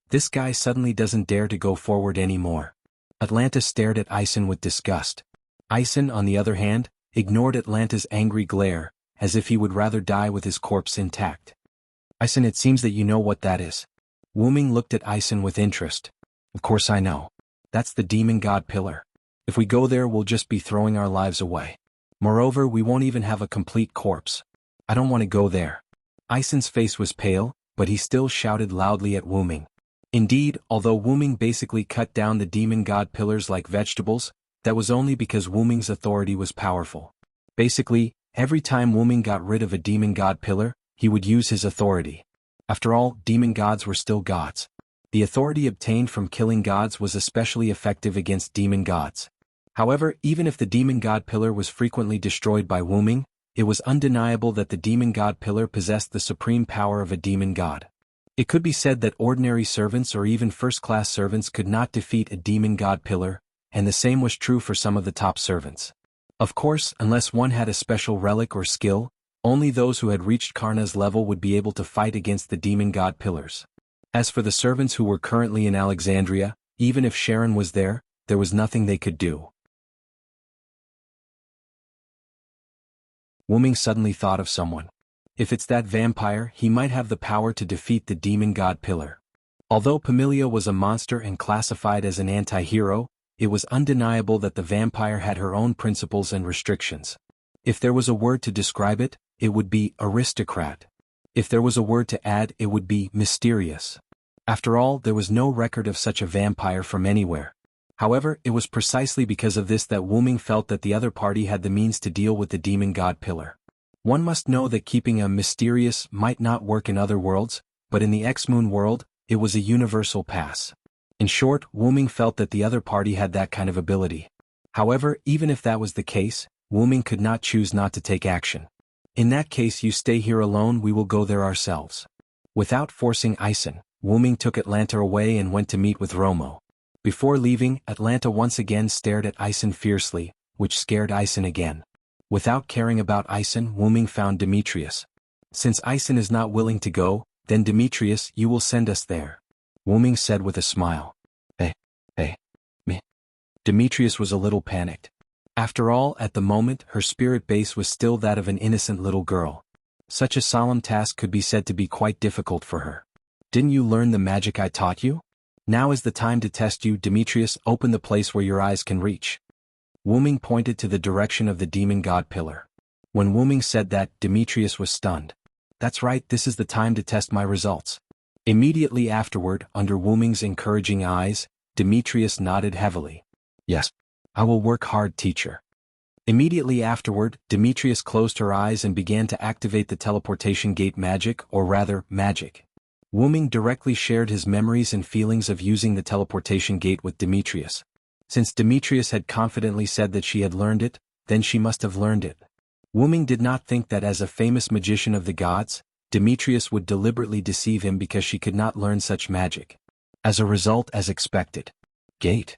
This guy suddenly doesn't dare to go forward anymore. Atlanta stared at Ison with disgust. Ison, on the other hand, ignored Atlanta's angry glare, as if he would rather die with his corpse intact. Ison, it seems that you know what that is. Wu Ming looked at Ison with interest. Of course I know. That's the demon god pillar. If we go there, we'll just be throwing our lives away. Moreover, we won't even have a complete corpse. I don't want to go there. Ison's face was pale, but he still shouted loudly at Wu Ming. Indeed, although Wu Ming basically cut down the demon god pillars like vegetables, that was only because Wu Ming's authority was powerful. Basically, every time Wu Ming got rid of a demon god pillar, he would use his authority. After all, demon gods were still gods. The authority obtained from killing gods was especially effective against demon gods. However, even if the demon god pillar was frequently destroyed by Wu Ming, it was undeniable that the demon god pillar possessed the supreme power of a demon god. It could be said that ordinary servants or even first-class servants could not defeat a demon god pillar, and the same was true for some of the top servants. Of course, unless one had a special relic or skill, only those who had reached Karna's level would be able to fight against the demon god pillars. As for the servants who were currently in Alexandria, even if Sharon was there was nothing they could do. Wu Ming suddenly thought of someone. If it's that vampire, he might have the power to defeat the demon god pillar. Although Pamelia was a monster and classified as an anti-hero, it was undeniable that the vampire had her own principles and restrictions. If there was a word to describe it, it would be aristocrat. If there was a word to add, it would be mysterious. After all, there was no record of such a vampire from anywhere. However, it was precisely because of this that Wuming felt that the other party had the means to deal with the demon god pillar. One must know that keeping a mysterious might not work in other worlds, but in the X-Moon world, it was a universal pass. In short, Wuming felt that the other party had that kind of ability. However, even if that was the case, Wuming could not choose not to take action. In that case, you stay here alone, we will go there ourselves. Without forcing Ison, Wuming took Atlanta away and went to meet with Romo. Before leaving, Atlanta once again stared at Ison fiercely, which scared Ison again. Without caring about Ison, Wuming found Demetrius. Since Ison is not willing to go, then Demetrius, you will send us there. Wuming said with a smile. Me. Demetrius was a little panicked. After all, at the moment, her spirit base was still that of an innocent little girl. Such a solemn task could be said to be quite difficult for her. Didn't you learn the magic I taught you? Now is the time to test you, Demetrius. Open the place where your eyes can reach. Wuming pointed to the direction of the demon god pillar. When Wuming said that, Demetrius was stunned. That's right, this is the time to test my results. Immediately afterward, under Wuming's encouraging eyes, Demetrius nodded heavily. Yes. I will work hard, teacher. Immediately afterward, Demetrius closed her eyes and began to activate the teleportation gate magic, or rather, magic. Wuming directly shared his memories and feelings of using the teleportation gate with Demetrius. Since Demetrius had confidently said that she had learned it, then she must have learned it. Wuming did not think that as a famous magician of the gods, Demetrius would deliberately deceive him because she could not learn such magic. As a result, as expected. Gate.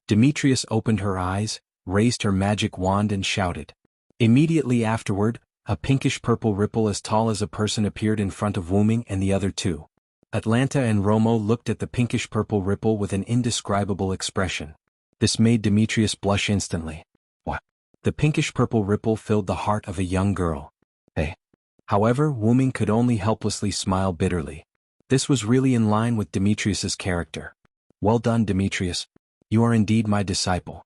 Demetrius opened her eyes, raised her magic wand and shouted. Immediately afterward, a pinkish-purple ripple as tall as a person appeared in front of Wuming and the other two. Atlanta and Romo looked at the pinkish-purple ripple with an indescribable expression. This made Demetrius blush instantly. What? The pinkish-purple ripple filled the heart of a young girl. However, Wuming could only helplessly smile bitterly. This was really in line with Demetrius's character. Well done, Demetrius. You are indeed my disciple.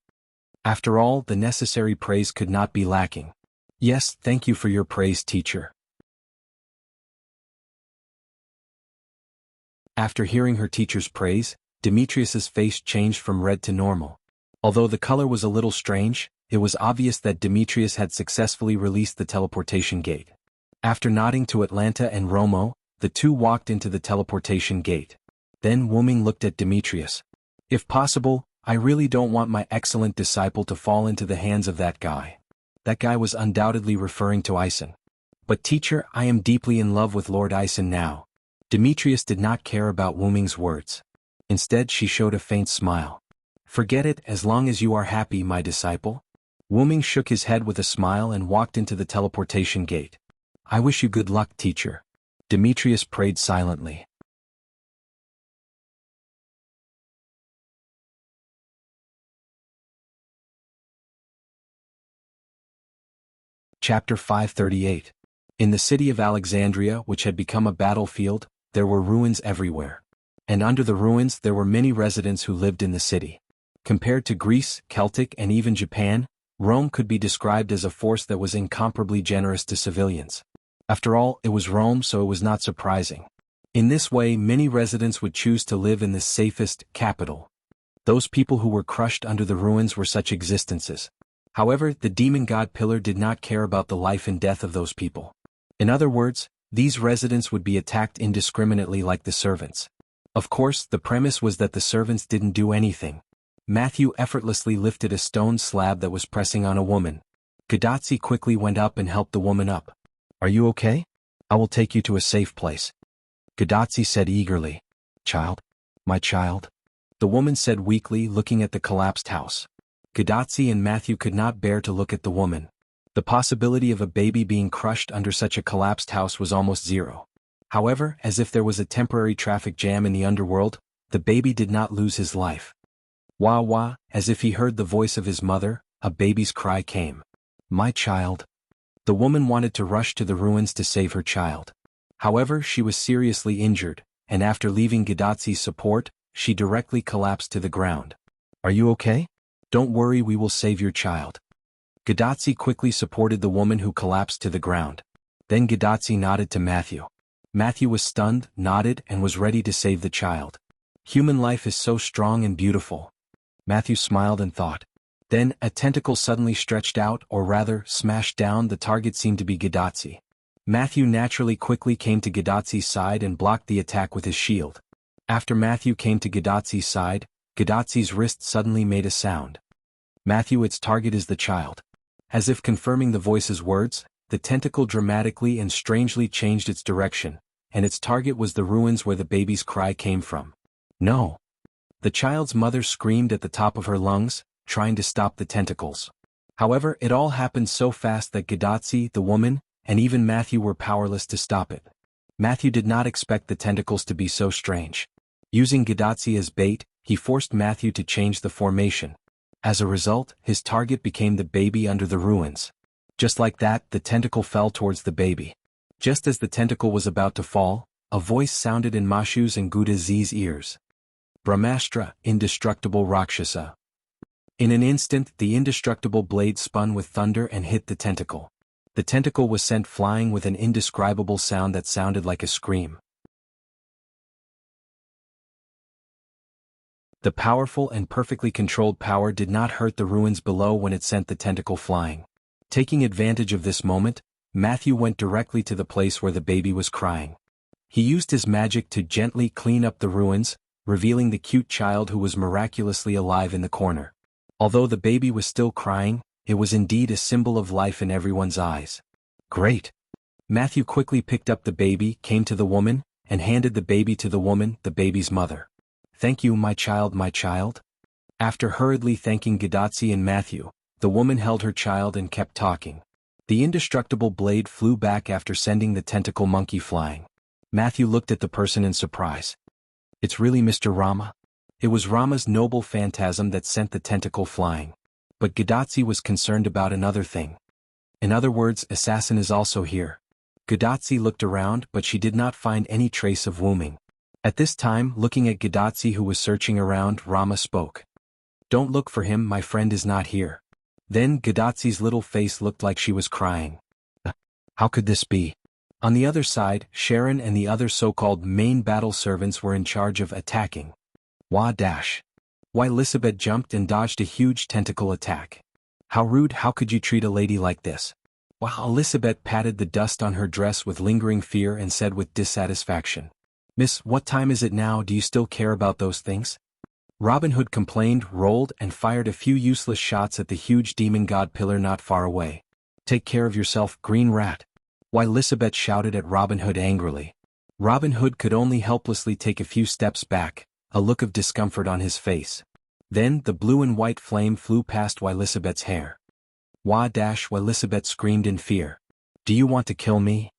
After all, the necessary praise could not be lacking. Yes, thank you for your praise, teacher. After hearing her teacher's praise, Demetrius's face changed from red to normal. Although the color was a little strange, it was obvious that Demetrius had successfully released the teleportation gate. After nodding to Atlanta and Romo, the two walked into the teleportation gate. Then Wuming looked at Demetrius. If possible, I really don't want my excellent disciple to fall into the hands of that guy. That guy was undoubtedly referring to Ison. But teacher, I am deeply in love with Lord Ison now. Demetrius did not care about Wuming's words. Instead, she showed a faint smile. Forget it, as long as you are happy, my disciple. Wuming shook his head with a smile and walked into the teleportation gate. I wish you good luck, teacher. Demetrius prayed silently. Chapter 538. In the city of Alexandria, which had become a battlefield, there were ruins everywhere. And under the ruins there were many residents who lived in the city. Compared to Greece, Celtic and even Japan, Rome could be described as a force that was incomparably generous to civilians. After all, it was Rome, so it was not surprising. In this way, many residents would choose to live in the safest capital. Those people who were crushed under the ruins were such existences. However, the demon god pillar did not care about the life and death of those people. In other words, these residents would be attacked indiscriminately like the servants. Of course, the premise was that the servants didn't do anything. Matthew effortlessly lifted a stone slab that was pressing on a woman. Gadazzi quickly went up and helped the woman up. Are you okay? I will take you to a safe place. Gadazzi said eagerly. Child? My child? The woman said weakly, looking at the collapsed house. Gadazzi and Matthew could not bear to look at the woman. The possibility of a baby being crushed under such a collapsed house was almost zero. However, as if there was a temporary traffic jam in the underworld, the baby did not lose his life. Wah wah, as if he heard the voice of his mother, a baby's cry came. My child. The woman wanted to rush to the ruins to save her child. However, she was seriously injured, and after leaving Gadatsi's support, she directly collapsed to the ground. Are you okay? Don't worry, we will save your child. Gadatsi quickly supported the woman who collapsed to the ground. Then Gadatsi nodded to Matthew. Matthew was stunned, nodded, and was ready to save the child. Human life is so strong and beautiful. Matthew smiled and thought. Then, a tentacle suddenly stretched out, or rather, smashed down. The target seemed to be Gadatsi. Matthew naturally quickly came to Gadatsi's side and blocked the attack with his shield. After Matthew came to Gadatsi's side, Gadatsi's wrist suddenly made a sound. Matthew, its target is the child. As if confirming the voice's words, the tentacle dramatically and strangely changed its direction, and its target was the ruins where the baby's cry came from. No! The child's mother screamed at the top of her lungs, trying to stop the tentacles. However, it all happened so fast that Gadatsi, the woman, and even Matthew were powerless to stop it. Matthew did not expect the tentacles to be so strange. Using Gadatsi as bait, he forced Matthew to change the formation. As a result, his target became the baby under the ruins. Just like that, the tentacle fell towards the baby. Just as the tentacle was about to fall, a voice sounded in Mashu's and Gudazi's ears. Brahmastra, indestructible Rakshasa. In an instant, the indestructible blade spun with thunder and hit the tentacle. The tentacle was sent flying with an indescribable sound that sounded like a scream. The powerful and perfectly controlled power did not hurt the ruins below when it sent the tentacle flying. Taking advantage of this moment, Matthew went directly to the place where the baby was crying. He used his magic to gently clean up the ruins, revealing the cute child who was miraculously alive in the corner. Although the baby was still crying, it was indeed a symbol of life in everyone's eyes. Great! Matthew quickly picked up the baby, came to the woman, and handed the baby to the woman, the baby's mother. Thank you, my child, my child. After hurriedly thanking Gadatsi and Matthew, the woman held her child and kept talking. The indestructible blade flew back after sending the tentacle monkey flying. Matthew looked at the person in surprise. It's really Mr. Rama? It was Rama's noble phantasm that sent the tentacle flying. But Gadatsi was concerned about another thing. In other words, assassin is also here. Gadatsi looked around, but she did not find any trace of Wuming. At this time, looking at Gadatsi who was searching around, Rama spoke. Don't look for him, my friend is not here. Then Gadatsi's little face looked like she was crying. How could this be? On the other side, Sharon and the other so-called main battle servants were in charge of attacking. Wah dash. Why Elizabeth jumped and dodged a huge tentacle attack. How rude, how could you treat a lady like this? While Elizabeth patted the dust on her dress with lingering fear and said with dissatisfaction. Miss, what time is it now? Do you still care about those things? Robin Hood complained, rolled, and fired a few useless shots at the huge demon god pillar not far away. Take care of yourself, green rat. Why Elizabeth shouted at Robin Hood angrily. Robin Hood could only helplessly take a few steps back, a look of discomfort on his face. Then the blue and white flame flew past Elizabeth's hair. Wah dash, Elizabeth screamed in fear. Do you want to kill me?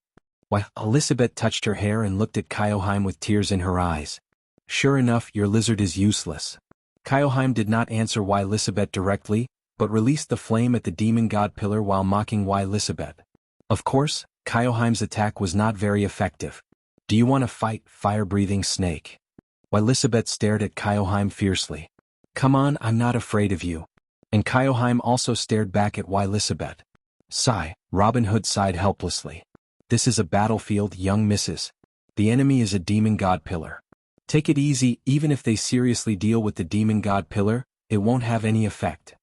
Why, Elizabeth touched her hair and looked at Kyoheim with tears in her eyes. Sure enough, your lizard is useless. Kyoheim did not answer why Elizabeth directly, but released the flame at the demon god pillar while mocking why Elizabeth. Of course, Kyoheim's attack was not very effective. Do you want to fight, fire-breathing snake? Why Elizabeth stared at Kyoheim fiercely. Come on, I'm not afraid of you. And Kyoheim also stared back at why Elizabeth. Sigh, Robin Hood sighed helplessly. This is a battlefield, young missus. The enemy is a demon god pillar. Take it easy, even if they seriously deal with the demon god pillar, it won't have any effect.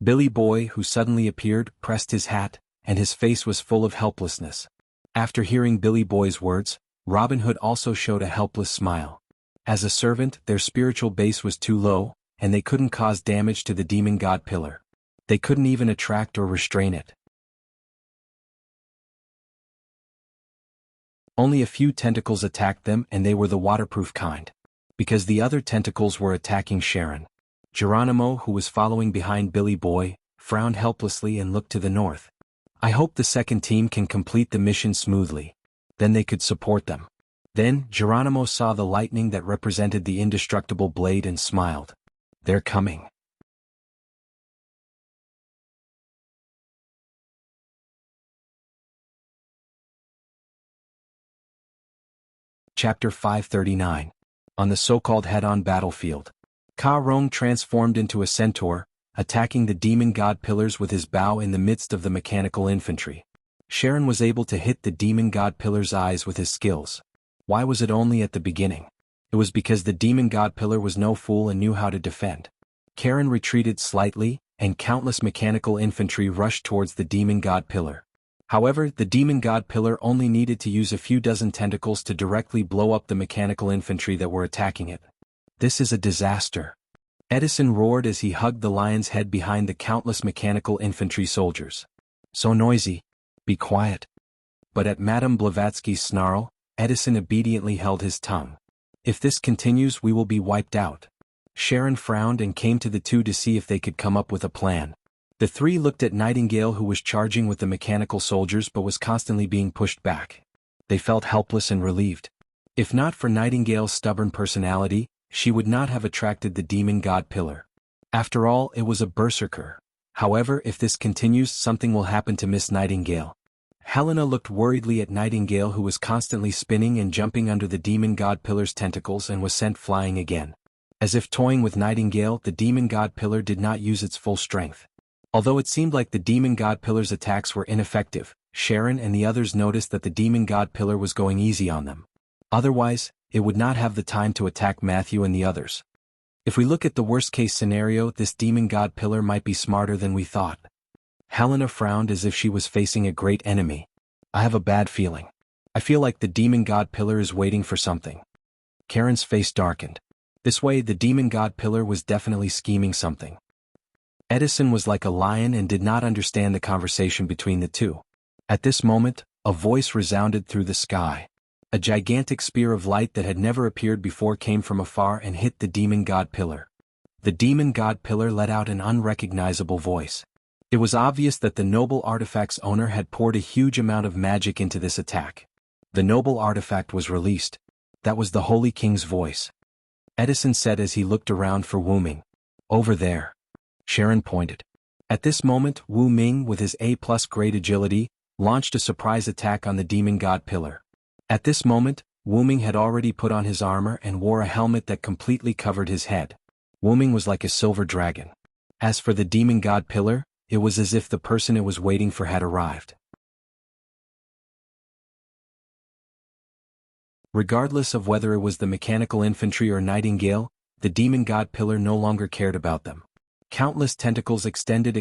Billy Boy, who suddenly appeared, pressed his hat, and his face was full of helplessness. After hearing Billy Boy's words, Robin Hood also showed a helpless smile. As a servant, their spiritual base was too low, and they couldn't cause damage to the demon god pillar. They couldn't even attract or restrain it. Only a few tentacles attacked them, and they were the waterproof kind. Because the other tentacles were attacking Sharon. Geronimo, who was following behind Billy Boy, frowned helplessly and looked to the north. I hope the second team can complete the mission smoothly. Then they could support them. Then, Geronimo saw the lightning that represented the indestructible blade and smiled. They're coming. Chapter 539. On the so-called head-on battlefield. Ka Rong transformed into a centaur, attacking the demon god pillars with his bow in the midst of the mechanical infantry. Sharon was able to hit the demon god pillar's eyes with his skills. Why was it only at the beginning? It was because the demon god pillar was no fool and knew how to defend. Karen retreated slightly, and countless mechanical infantry rushed towards the demon god pillar. However, the demon god pillar only needed to use a few dozen tentacles to directly blow up the mechanical infantry that were attacking it. This is a disaster. Edison roared as he hugged the lion's head behind the countless mechanical infantry soldiers. So noisy. Be quiet. But at Madame Blavatsky's snarl, Edison obediently held his tongue. If this continues, we will be wiped out. Sharon frowned and came to the two to see if they could come up with a plan. The three looked at Nightingale, who was charging with the mechanical soldiers but was constantly being pushed back. They felt helpless and relieved. If not for Nightingale's stubborn personality, she would not have attracted the demon god pillar. After all, it was a berserker. However, if this continues, something will happen to Miss Nightingale. Helena looked worriedly at Nightingale, who was constantly spinning and jumping under the demon god pillar's tentacles and was sent flying again. As if toying with Nightingale, the demon god pillar did not use its full strength. Although it seemed like the demon god pillar's attacks were ineffective, Sharon and the others noticed that the demon god pillar was going easy on them. Otherwise, it would not have the time to attack Matthew and the others. If we look at the worst-case scenario, this demon god pillar might be smarter than we thought. Helena frowned as if she was facing a great enemy. I have a bad feeling. I feel like the demon god pillar is waiting for something. Karen's face darkened. This way, the demon god pillar was definitely scheming something. Edison was like a lion and did not understand the conversation between the two. At this moment, a voice resounded through the sky. A gigantic spear of light that had never appeared before came from afar and hit the demon god pillar. The demon god pillar let out an unrecognizable voice. It was obvious that the noble artifact's owner had poured a huge amount of magic into this attack. The noble artifact was released. That was the Holy King's voice. Edison said as he looked around for Wu Ming. Over there. Sharon pointed. At this moment, Wu Ming, with his A+ great agility, launched a surprise attack on the demon god pillar. At this moment, Wu Ming had already put on his armor and wore a helmet that completely covered his head. Wu Ming was like a silver dragon. As for the demon god pillar, it was as if the person it was waiting for had arrived. Regardless of whether it was the mechanical infantry or Nightingale, the demon god pillar no longer cared about them. Countless tentacles extended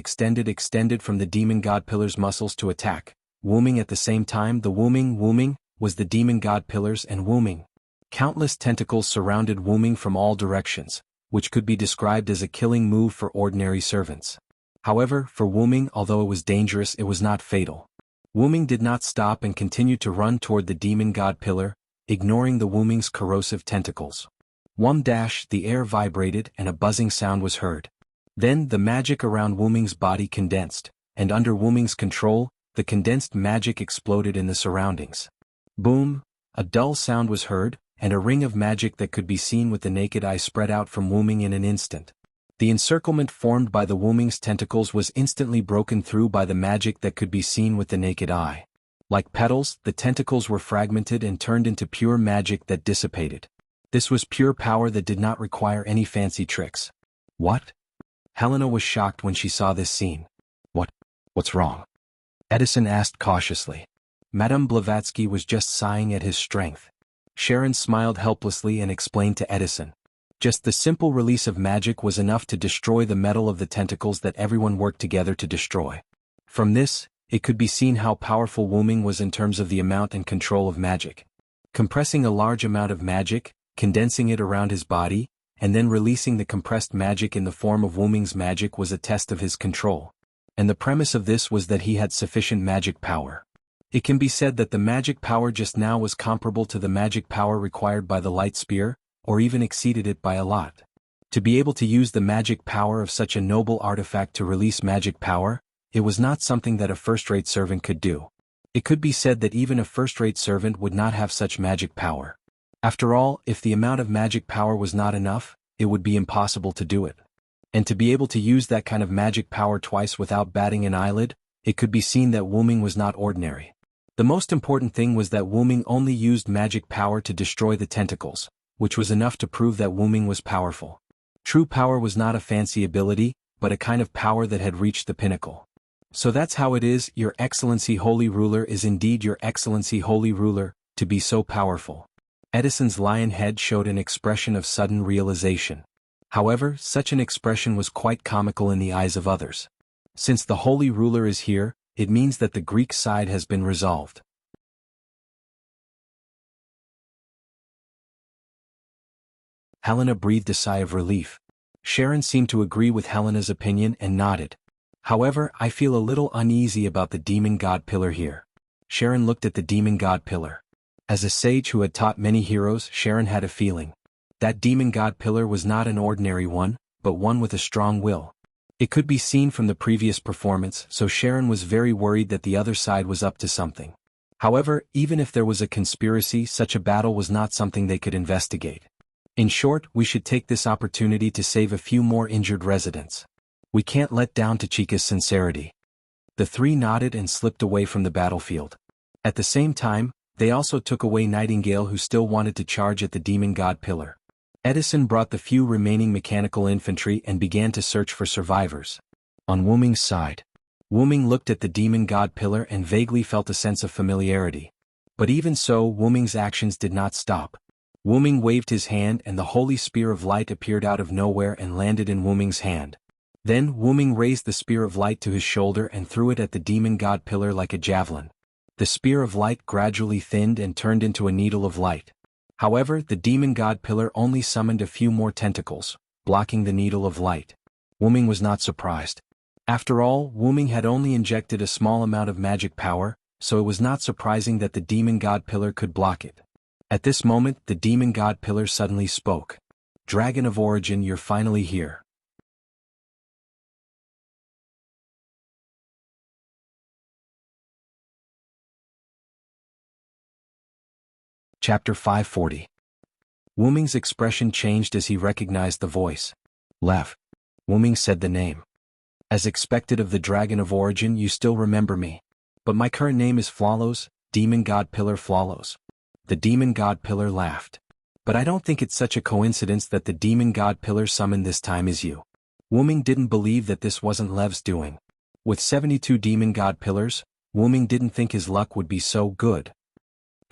from the demon god pillar's muscles to attack. Wu Ming at the same time. The Wu Ming was the demon god pillars and Wu Ming. Countless tentacles surrounded Wu Ming from all directions, which could be described as a killing move for ordinary servants. However, for Wu Ming, although it was dangerous, it was not fatal. Wu Ming did not stop and continued to run toward the demon god pillar, ignoring the Wu Ming's corrosive tentacles. The air vibrated and a buzzing sound was heard. Then the magic around Wu Ming's body condensed, and under Wu Ming's control, the condensed magic exploded in the surroundings. Boom! A dull sound was heard, and a ring of magic that could be seen with the naked eye spread out from Wu Ming in an instant. The encirclement formed by the Wu Ming's tentacles was instantly broken through by the magic that could be seen with the naked eye. Like petals, the tentacles were fragmented and turned into pure magic that dissipated. This was pure power that did not require any fancy tricks. What? Helena was shocked when she saw this scene. What's wrong? Edison asked cautiously. Madame Blavatsky was just sighing at his strength. Sharon smiled helplessly and explained to Edison. Just the simple release of magic was enough to destroy the metal of the tentacles that everyone worked together to destroy. From this, it could be seen how powerful Wu Ming was in terms of the amount and control of magic. Compressing a large amount of magic, condensing it around his body, and then releasing the compressed magic in the form of Wu Ming's magic was a test of his control. And the premise of this was that he had sufficient magic power. It can be said that the magic power just now was comparable to the magic power required by the light spear, or even exceeded it by a lot. To be able to use the magic power of such a noble artifact to release magic power, it was not something that a first-rate servant could do. It could be said that even a first-rate servant would not have such magic power. After all, if the amount of magic power was not enough, it would be impossible to do it. And to be able to use that kind of magic power twice without batting an eyelid, it could be seen that Wu Ming was not ordinary. The most important thing was that Wu Ming only used magic power to destroy the tentacles, which was enough to prove that Wu Ming was powerful. True power was not a fancy ability, but a kind of power that had reached the pinnacle. So that's how it is, Your Excellency Holy Ruler is indeed Your Excellency Holy Ruler, to be so powerful. Edison's lion head showed an expression of sudden realization. However, such an expression was quite comical in the eyes of others. Since the Holy Ruler is here, it means that the Greek side has been resolved. Helena breathed a sigh of relief. Sharon seemed to agree with Helena's opinion and nodded. However, I feel a little uneasy about the demon god pillar here. Sharon looked at the demon god pillar. As a sage who had taught many heroes, Sharon had a feeling. That demon god pillar was not an ordinary one, but one with a strong will. It could be seen from the previous performance, so Sharon was very worried that the other side was up to something. However, even if there was a conspiracy, such a battle was not something they could investigate. In short, we should take this opportunity to save a few more injured residents. We can't let down Tachika's sincerity. The three nodded and slipped away from the battlefield. At the same time, they also took away Nightingale, who still wanted to charge at the demon god pillar. Edison brought the few remaining mechanical infantry and began to search for survivors. On Wu Ming's side, Wu Ming looked at the demon god pillar and vaguely felt a sense of familiarity. But even so, Wu Ming's actions did not stop. Wu Ming waved his hand and the holy spear of light appeared out of nowhere and landed in Wu Ming's hand. Then Wu Ming raised the spear of light to his shoulder and threw it at the demon god pillar like a javelin. The spear of light gradually thinned and turned into a needle of light. However, the demon god pillar only summoned a few more tentacles, blocking the needle of light. Wu Ming was not surprised. After all, Wu Ming had only injected a small amount of magic power, so it was not surprising that the demon god pillar could block it. At this moment, the demon god pillar suddenly spoke. "Dragon of Origin, you're finally here." Chapter 540. Wu Ming's expression changed as he recognized the voice. "Lev." Wu Ming said the name. "As expected of the Dragon of Origin, you still remember me. But my current name is Flawless, Demon God Pillar Flawless." The Demon God Pillar laughed. "But I don't think it's such a coincidence that the Demon God Pillar summoned this time is you." Wu Ming didn't believe that this wasn't Lev's doing. With 72 Demon God Pillars, Wu Ming didn't think his luck would be so good.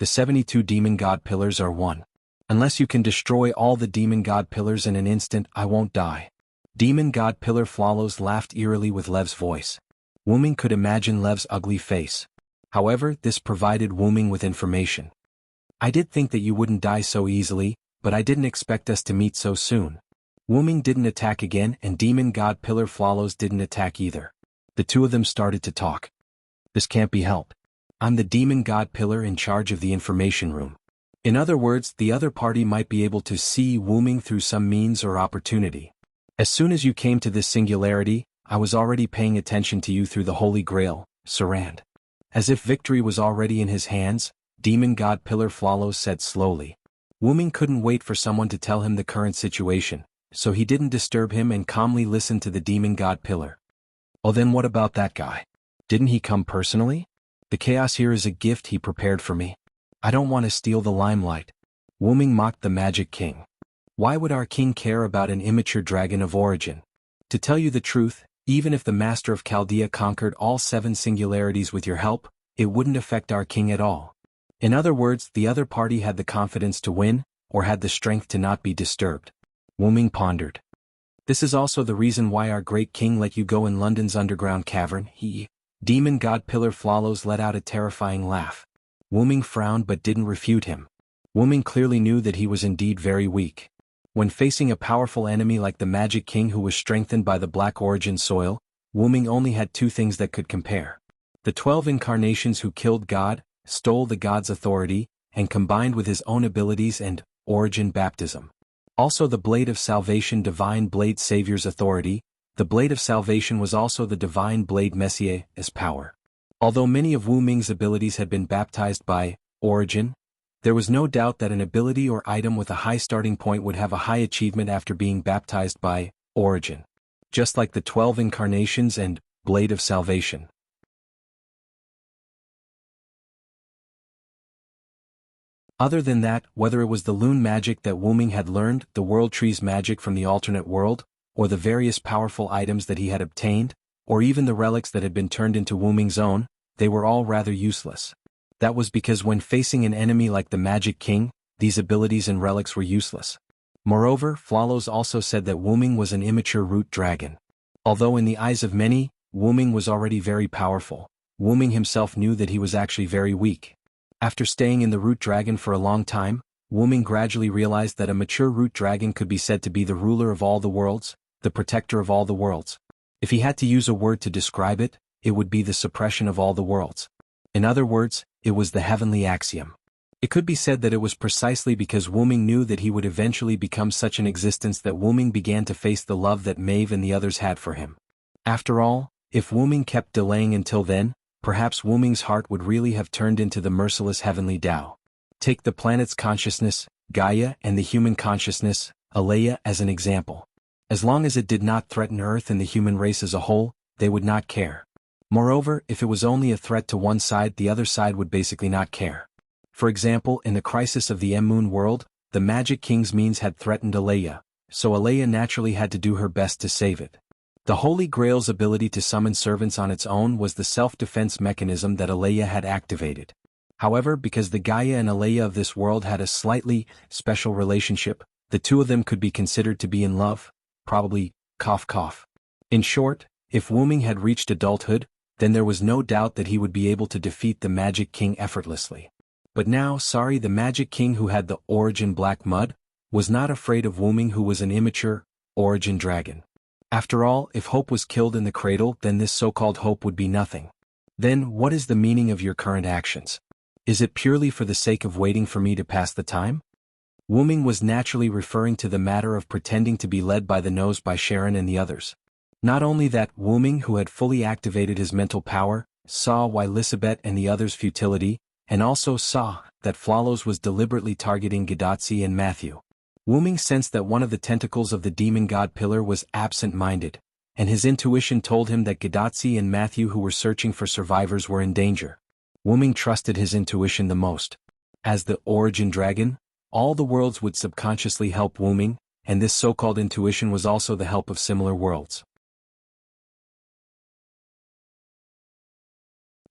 The 72 Demon God Pillars are one. Unless you can destroy all the Demon God Pillars in an instant, I won't die. Demon God Pillar Flawless laughed eerily with Lev's voice. Wu Ming could imagine Lev's ugly face. However, this provided Wu Ming with information. "I did think that you wouldn't die so easily, but I didn't expect us to meet so soon." Wu Ming didn't attack again and Demon God Pillar Flawless didn't attack either. The two of them started to talk. "This can't be helped. I'm the Demon God Pillar in charge of the information room." In other words, the other party might be able to see Wu Ming through some means or opportunity. "As soon as you came to this singularity, I was already paying attention to you through the Holy Grail, Sarand." As if victory was already in his hands, Demon God Pillar Flawless said slowly. Wu Ming couldn't wait for someone to tell him the current situation, so he didn't disturb him and calmly listened to the Demon God Pillar. "Oh, then what about that guy? Didn't he come personally? The chaos here is a gift he prepared for me. I don't want to steal the limelight." Wu Ming mocked the Magic King. "Why would our king care about an immature dragon of origin? To tell you the truth, even if the Master of Chaldea conquered all 7 singularities with your help, it wouldn't affect our king at all." In other words, the other party had the confidence to win, or had the strength to not be disturbed. Wu Ming pondered. "This is also the reason why our great king let you go in London's underground cavern." Demon God Pillar Flawless let out a terrifying laugh. Wu Ming frowned but didn't refute him. Wu Ming clearly knew that he was indeed very weak. When facing a powerful enemy like the Magic King who was strengthened by the Black Origin soil, Wu Ming only had 2 things that could compare. The 12 incarnations who killed God, stole the God's authority, and combined with his own abilities and origin baptism. Also the Blade of Salvation Divine Blade Savior's authority. The Blade of Salvation was also the Divine Blade Messiah's power. Although many of Wu Ming's abilities had been baptized by origin, there was no doubt that an ability or item with a high starting point would have a high achievement after being baptized by origin. Just like the 12 incarnations and Blade of Salvation. Other than that, whether it was the Lune magic that Wu Ming had learned, the World Tree's magic from the alternate world, or the various powerful items that he had obtained, or even the relics that had been turned into Wu Ming's own, they were all rather useless. That was because when facing an enemy like the Magic King, these abilities and relics were useless. Moreover, Flawless also said that Wu Ming was an immature root dragon. Although in the eyes of many, Wu Ming was already very powerful, Wu Ming himself knew that he was actually very weak. After staying in the root dragon for a long time, Wu Ming gradually realized that a mature root dragon could be said to be the ruler of all the worlds, the protector of all the worlds. If he had to use a word to describe it, it would be the suppression of all the worlds. In other words, it was the heavenly axiom. It could be said that it was precisely because Wu Ming knew that he would eventually become such an existence that Wu Ming began to face the love that Maeve and the others had for him. After all, if Wu Ming kept delaying until then, perhaps Wu Ming's heart would really have turned into the merciless heavenly Tao. Take the planet's consciousness, Gaia, and the human consciousness, Alea, as an example. As long as it did not threaten Earth and the human race as a whole, they would not care. Moreover, if it was only a threat to one side, the other side would basically not care. For example, in the crisis of the M-Moon world, the Magic King's means had threatened Alea, so Alea naturally had to do her best to save it. The Holy Grail's ability to summon servants on its own was the self-defense mechanism that Alea had activated. However, because the Gaia and Alea of this world had a slightly special relationship, the two of them could be considered to be in love, probably, cough cough. In short, if Wu Ming had reached adulthood, then there was no doubt that he would be able to defeat the Magic King effortlessly. But now, the Magic King who had the Origin Black Mud, was not afraid of Wu Ming who was an immature, Origin Dragon. After all, if hope was killed in the cradle, then this so-called hope would be nothing. Then, what is the meaning of your current actions? Is it purely for the sake of waiting for me to pass the time? Wu Ming was naturally referring to the matter of pretending to be led by the nose by Sharon and the others. Not only that, Wu Ming, who had fully activated his mental power, saw why Lisabeth and the others' futility, and also saw that Flawless was deliberately targeting Gadotsi and Matthew. Wu Ming sensed that one of the tentacles of the demon god pillar was absent-minded, and his intuition told him that Gadotsi and Matthew, who were searching for survivors, were in danger. Wu Ming trusted his intuition the most. As the Origin Dragon, all the worlds would subconsciously help Wu Ming, and this so-called intuition was also the help of similar worlds.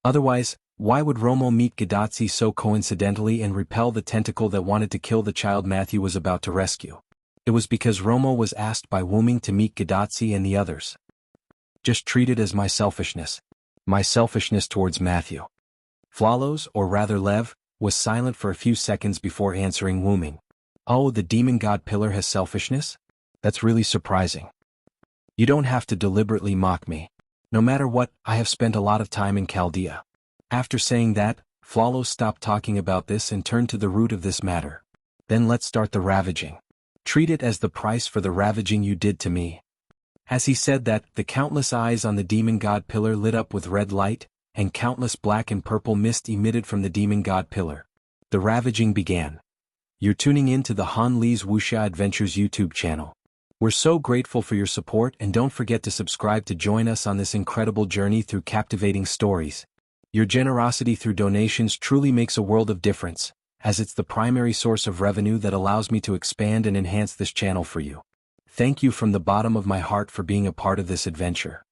Otherwise, why would Romo meet Gadotsi so coincidentally and repel the tentacle that wanted to kill the child Matthew was about to rescue? It was because Romo was asked by Wu Ming to meet Gadotsi and the others. Just treat it as my selfishness. My selfishness towards Matthew. Flawless, or rather Lev, was silent for a few seconds before answering Wu Ming. Oh, the demon god pillar has selfishness? That's really surprising. You don't have to deliberately mock me. No matter what, I have spent a lot of time in Chaldea. After saying that, Flawless stopped talking about this and turned to the root of this matter. Then let's start the ravaging. Treat it as the price for the ravaging you did to me. As he said that, the countless eyes on the demon god pillar lit up with red light, and countless black and purple mist emitted from the demon god pillar. The ravaging began. You're tuning in to the Han Lee's Wuxia Adventures YouTube channel. We're so grateful for your support, and don't forget to subscribe to join us on this incredible journey through captivating stories. Your generosity through donations truly makes a world of difference, as it's the primary source of revenue that allows me to expand and enhance this channel for you. Thank you from the bottom of my heart for being a part of this adventure.